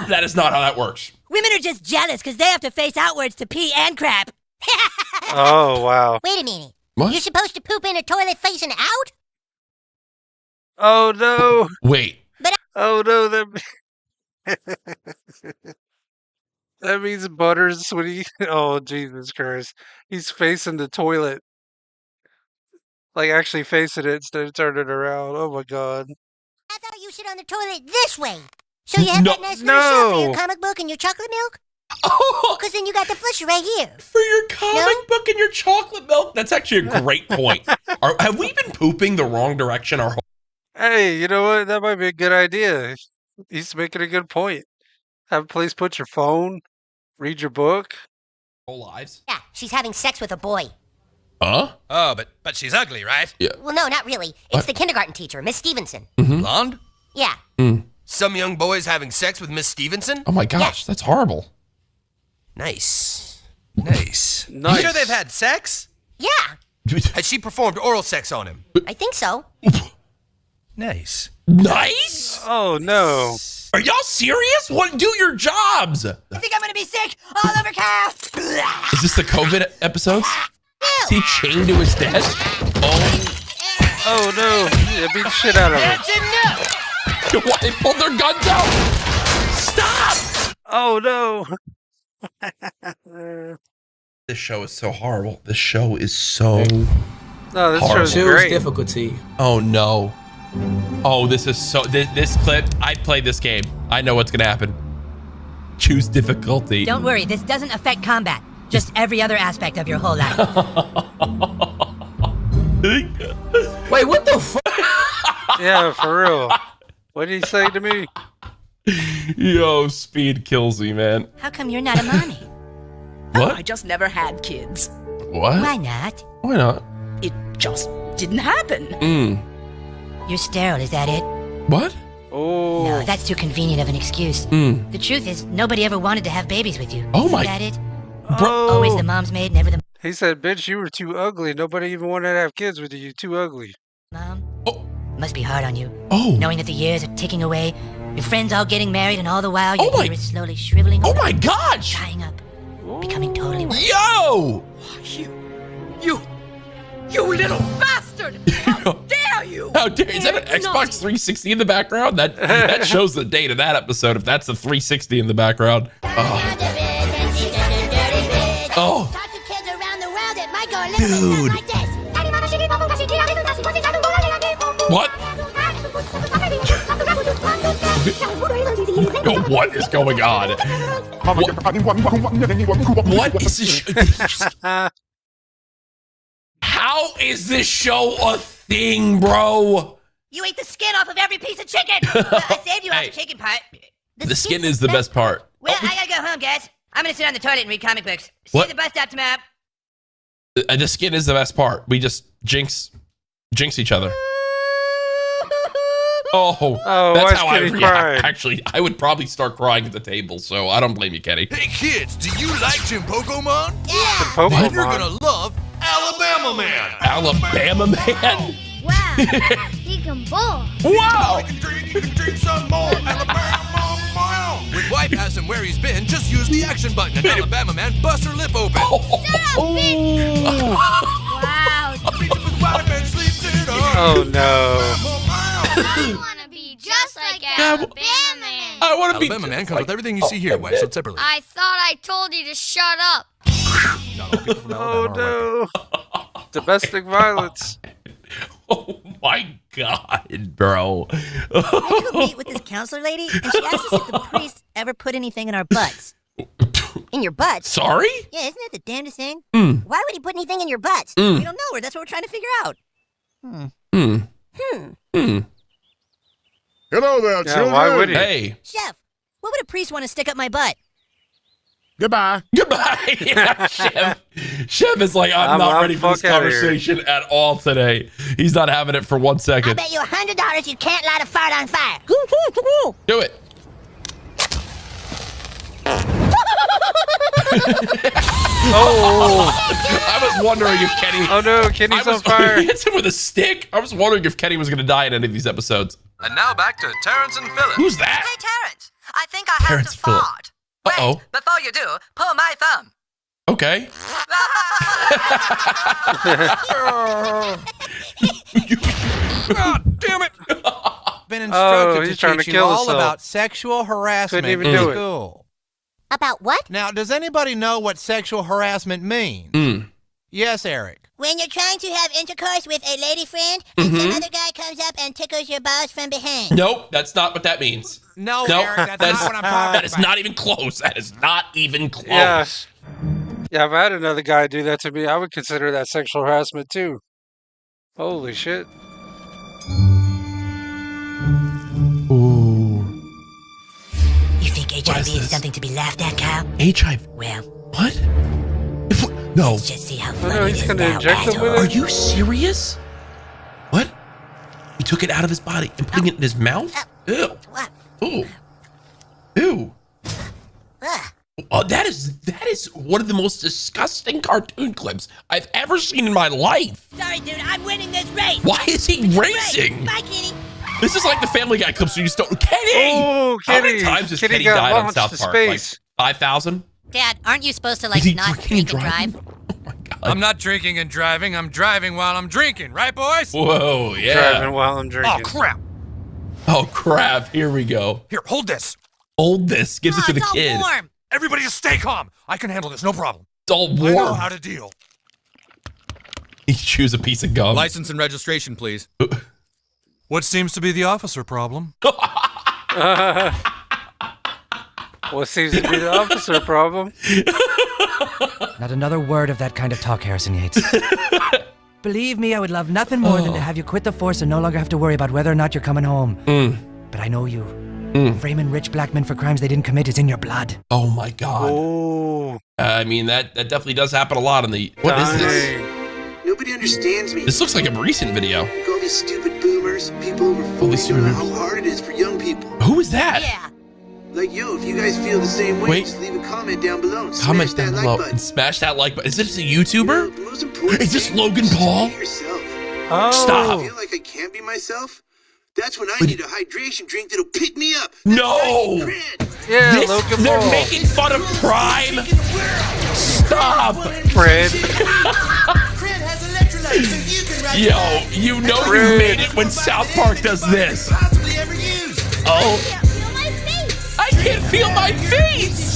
That is not how that works. Women are just jealous because they have to face outwards to pee and crap. Oh, wow. Wait a minute. What? You're supposed to poop in a toilet facing out? Oh, no. Wait. Oh, no. That means Butters when he... Oh, Jesus Christ. He's facing the toilet. Like, actually facing it instead of turning it around. Oh, my God. I thought you sit on the toilet this way. So you have that nice little shelf for your comic book and your chocolate milk? Oh! Because then you got the flusher right here. For your comic book and your chocolate milk? That's actually a great point. Have we been pooping the wrong direction our whole... Hey, you know what? That might be a good idea. He's making a good point. Have a place put your phone, read your book. whole lives? Yeah, she's having sex with a boy. Huh? Oh, but she's ugly, right? Yeah. Well, no, not really. It's the kindergarten teacher, Miss Stevenson. Blonde? Yeah. Some young boy's having sex with Miss Stevenson? Oh my gosh, that's horrible. Nice. Nice. Nice. You sure they've had sex? Yeah, Has she performed oral sex on him? I think so. Nice. Nice? Oh, no. Are y'all serious? What? Do your jobs. I think I'm gonna be sick all over cow. Is this the COVID episodes? Is he chained to his desk? Oh, no. Yeah, beat the shit out of him. That's enough. What? They pulled their guns out. Stop! Oh, no. This show is so horrible. This show is so No, this horrible. show's great. difficulty. Oh no. Oh, this is so. This clip. I played this game. I know what's gonna happen. Choose difficulty. Don't worry, this doesn't affect combat. Just every other aspect of your whole life. Wait, what the fuck? Yeah, for real. What did he say to me? Yo, speed kills me, man. How come you're not a mommy? What? I just never had kids. What? Why not? Why not? It just didn't happen. You're sterile, is that it? What? Oh. No, that's too convenient of an excuse. The truth is, nobody ever wanted to have babies with you. Oh Isn't my- that it? Oh. Always the mom's maid, never the He said, bitch, you were too ugly. Nobody even wanted to have kids with you. You're too ugly. mom. Oh. Must be hard on you. Oh. Knowing that the years are ticking away, your friends all getting married, and all the while your Oh my- hair is slowly shriveling. Oh my gosh! Dying up. Becoming totally white. Yo! You little bastard! How dare you! How dare? Is that an Xbox 360 in the background? That shows the date of that episode. If that's the 360 in the background. Oh. Talk to kids around the world that might go a little bit like this. What? Yo, what is going on? What is this? How is this show a thing, bro? You ate the skin off of every piece of chicken! I saved you off Hey. the chicken part. The skin is the best part. Well, I gotta go home, guys. I'm gonna sit on the toilet and read comic books. See What? you at the bus stop tomorrow. The skin is the best part. We just jinx each other. Oh, that's why's how I Kenny react. crying? Actually, I would probably start crying at the table, so I don't blame you, Kenny. Hey kids, do you like Jim Pokemon? Yeah. Then you're gonna love Alabama Man. Alabama Man? Wow, he can bowl. Wow! You can drink some more. Alabama Man. When wife asks him where he's been, just use the action button and Alabama Man busts her lip open. Wow. Oh no. I want to be just like Alabama Man. I want to be. Alabama Man comes with everything you see here, wife, so separately. I thought I told you to shut up. Oh no. Domestic violence. Oh my God, bro. I go meet with this counselor lady, and she asked us if the priest ever put anything in our butts. In your butts? Sorry? Yeah, isn't that the damnedest thing? Why would he put anything in your butts? We don't know her. That's what we're trying to figure out. Hello there, children. Why would he? Hey. Chef, what would a priest want to stick up my butt? Goodbye. Goodbye. Yeah, Chef is like, I'm not ready for this conversation at all today. He's not having it for 1 I second. bet you $100 you can't light a fart on fire. Do it. Oh. I was wondering if Kenny. Oh no, Kenny's on fire. He hits him with a stick. I was wondering if Kenny was going to die in any of these episodes. And now back to Terrence and Phillip. Who's that? Hey, Terrence, I think I have Terrence to Phillip. fart. Uh-oh. Before you do, pull my thumb. Okay. God damn it! Been instructed he's to trying to teach you kill all himself. about sexual harassment Couldn't even in do it. school. About what? Now, does anybody know what sexual harassment means? Yes, Eric. When you're trying to have intercourse with a lady friend, and some other guy comes up and tickles your balls from behind. Nope, that's not what that means. No, Nope, Eric, that's not what I'm talking that is about. not even close. That is not even close. Yeah. Yeah, if I had another guy do that to me, I would consider that sexual harassment too. Holy shit. Ooh. You think HIV is something to be laughed at, Kyle? HIV? Well, What? No. let's just see how Oh funny no, it he's is gonna now, inject him with Are it? you serious? What? He took it out of his body and putting it in his mouth? Ew. Ooh. Ew. Oh, that is one of the most disgusting cartoon clips I've ever seen in my life. Sorry, dude, I'm winning this race. Why is he racing? Bye, Kenny. This is like the Family Guy clips where you just don't. Kenny! Oh, How many Kenny. times has Kenny Kenny got died on launched South to Park? space. Like 5,000? Dad, aren't you supposed to, Is like, he not drinking and drink and drive? I'm not drinking and driving. I'm driving while I'm drinking, right, boys? Whoa, yeah. Driving while I'm drinking. Oh, crap. Oh, crap. Here we go. Here, hold this. Hold this. Gives it to the it's all kid. warm. Everybody just stay calm. I can handle this, no problem. It's all I know warm. how to deal. He chews a piece of gum. License and registration, please. What seems to be the officer problem? What seems to be the officer problem? Not another word of that kind of talk, Harrison Yates. Believe me, I would love nothing more than to have you quit the force and no longer have to worry about whether or not you're coming home. But I know you. Framing rich black men for crimes they didn't commit is in your blood. Oh, my God. Oh. I mean, that definitely does happen a lot in the... What is this? Nobody understands me. This looks like a recent video. All these stupid boomers, people over 40 don't know how hard it is for young people. Who is that? Yeah. Like, yo, if you guys feel the same way, Wait. just leave a comment down below and Comment smash down that below like button. and smash that like button. Is this a YouTuber? The most important Is this thing Logan Paul? Be yourself. Oh. Stop. I feel like I can't be myself. That's when I need a hydration drink that'll pick me up. No! Yeah, This- Logan they're Paul. making fun of Prime? Stop! Fred. Cred has electrolytes, so you can ride Yo, you know you made it when South Park does this. possibly ever use. Oh. I can't feel my face!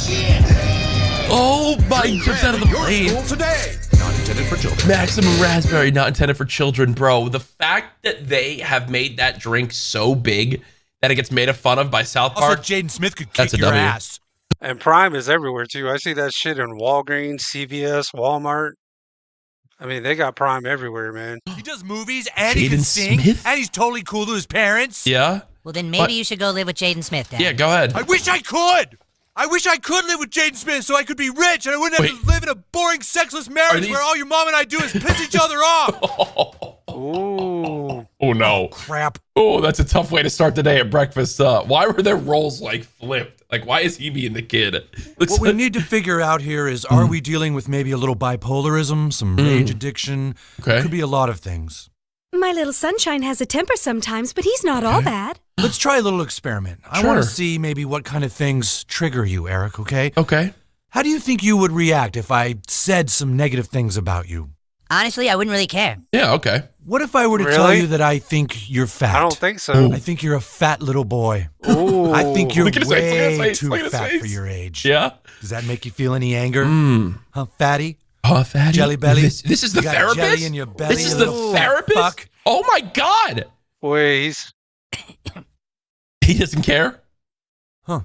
Oh my, jumps out of the plane. Today. Not intended for children. Maximum raspberry, not intended for children, bro. The fact that they have made that drink so big that it gets made fun of by South Also, Park. Jaden Smith could That's kick a your W. ass. And Prime is everywhere too. I see that shit in Walgreens, CVS, Walmart. I mean, they got Prime everywhere, man. He does movies and he Jaden can sing Smith? and he's totally cool to his parents. Yeah? Well, then maybe What? you should go live with Jaden Smith, Dad. Yeah, go ahead. I wish I could. I wish I could live with Jaden Smith so I could be rich and I wouldn't have to live in a boring, sexless marriage these- where all your mom and I do is piss each other off. Ooh. Oh, no. Oh, crap. Oh, that's a tough way to start the day at breakfast. Why were their roles, like, flipped? Like, why is he being the kid? What we need to figure out here is, are we dealing with maybe a little bipolarism, some rage addiction? Okay. Could be a lot of things. My little sunshine has a temper sometimes, but he's not all bad. Let's try a little experiment. I want to see maybe what kind of things trigger you, Eric, okay? Okay. How do you think you would react if I said some negative things about you? Honestly, I wouldn't really care. Yeah, okay. What if I were to tell you that I think you're fat? I don't think so. I think you're a fat little boy. Ooh. I think you're Look at his face, look at his way face, too look at his fat face. for your age. Yeah? Does that make you feel any anger? Huh, fatty? Huh, fatty? Jelly belly? This is the You got therapist? jelly in your belly, This is you the little fat therapist? fuck? Oh, my God. Boy, he's... He doesn't care? Huh.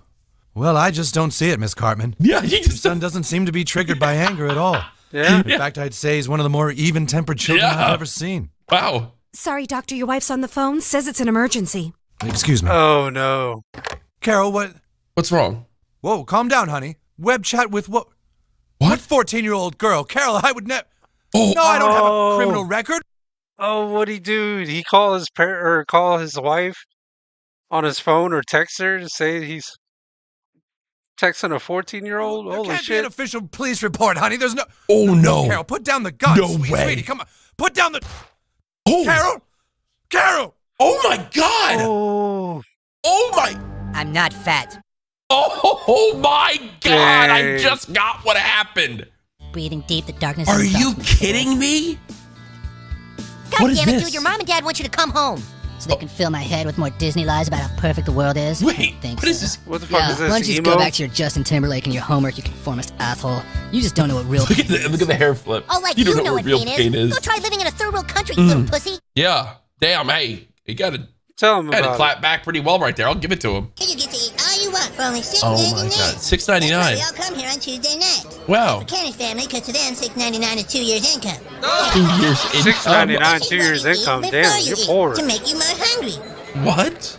Well, I just don't see it, Miss Cartman. Yeah, he Your just... son doesn't seem to be triggered by anger at all. Yeah? In fact, I'd say he's one of the more even-tempered children I've ever seen. Wow. Sorry, Doctor, your wife's on the phone. Says it's an emergency. Excuse me. Oh, no. Carol, what? What's wrong? Whoa, calm down, honey. Web chat with what? What 14-year-old girl? Carol, I would never... Oh. No, I don't have a criminal record. Oh, what'd he do? Did he call his call his wife on his phone or text her to say he's texting a 14-year-old? There Holy can't be an shit. official police report, honey. There's no... Oh, no. Carol, put down the gun. No Sweetie, way. Sweetie, come on. Put down the... Oh. Carol! Carol! Oh, my God. Oh. Oh, my... I'm not fat. Oh, my God. I Dang. just got what happened. Breathing deep, the darkness. Are you kidding me? God What is damn it, this? dude! Your mom and dad want you to come home so they can fill my head with more Disney lies about how perfect the world is. Wait, Think what is so. this? What the fuck Yeah, is why don't this? you just Emo? go back to your Justin Timberlake and your homework, you conformist asshole. You just don't know what real Look pain at the hair flip. Oh, like you you don't know what what real pain is. is. Go try living in a third world country, you little pussy. Yeah. Damn, hey. You gotta Tell him had to about clap back pretty well right there. I'll give it to him. You get to eat all you want for only $6.99. Oh my God, $6.99. That's why they all come here on Tuesday night. Wow. The Kenny family, because to them, $6.99 is 2 years' income. 2 years income. $6.99, 2 years income. Before Damn, you you're eat, poor. to make you more hungry. What?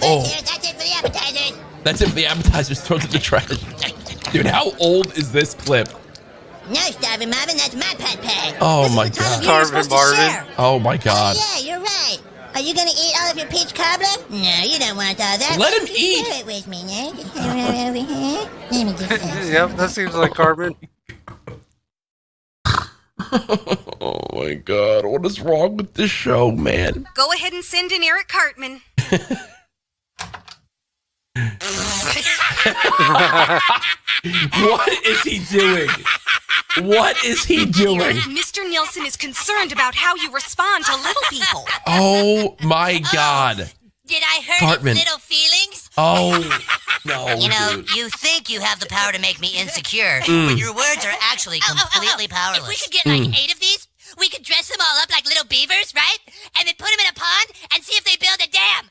Oh, that's it for the appetizers. That's it for the appetizers. Throw it in the trash. Dude, how old is this clip? No, Starvin' Marvin, that's my pet pet. Oh This is my the time God. of year you're supposed to share. Oh my God. Oh, yeah, you're right. Are you gonna eat all of your peach cobbler? No, you don't want all that. Let him Just eat. share it with me, no? Just share it over here. Let me just Yep, that seems like Cartman. Oh my God. What is wrong with this show, man? Go ahead and send in Eric Cartman. What is he doing? What is he doing? Mr. Nielsen is concerned about how you respond to little people. Oh my God. Did I hurt Cartman. his little feelings? Oh no. You know, dude. you think you have the power to make me insecure, Mm. but your words are actually completely powerless. If we could get like 8 of these, we could dress them all up like little beavers, right? And then put them in a pond and see if they build a dam.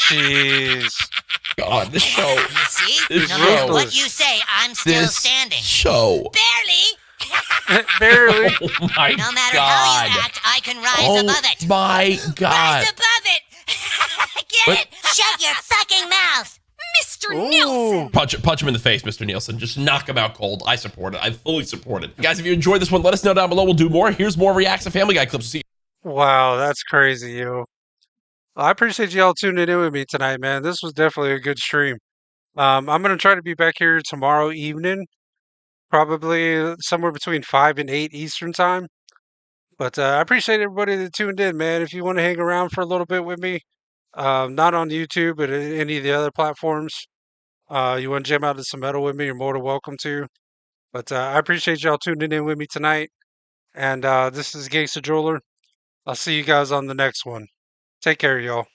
Jeez. God, this show. You see? This No matter show. what you say, I'm still This standing. show. Barely. Barely. Oh my No matter God. how you act, I can rise above it. Oh my God. Rise above it. Get What? it? Shut your fucking mouth. Mr. Nielsen! Punch him in the face, Mr. Nielsen. Just knock him out cold. I support it. I fully support it. Guys, if you enjoyed this one, let us know down below. We'll do more. Here's more Reacts to Family Guy clips. See. Wow, that's crazy, yo. I appreciate y'all tuning in with me tonight, man. This was definitely a good stream. I'm gonna try to be back here tomorrow evening, probably somewhere between 5 and 8 Eastern time. But I appreciate everybody that tuned in, man. If you want to hang around for a little bit with me, not on YouTube, but any of the other platforms, you want to jam out to some metal with me, you're more than welcome to. But I appreciate y'all tuning in with me tonight. And this is Gangsta Jeweler. I'll see you guys on the next one. Take care, y'all.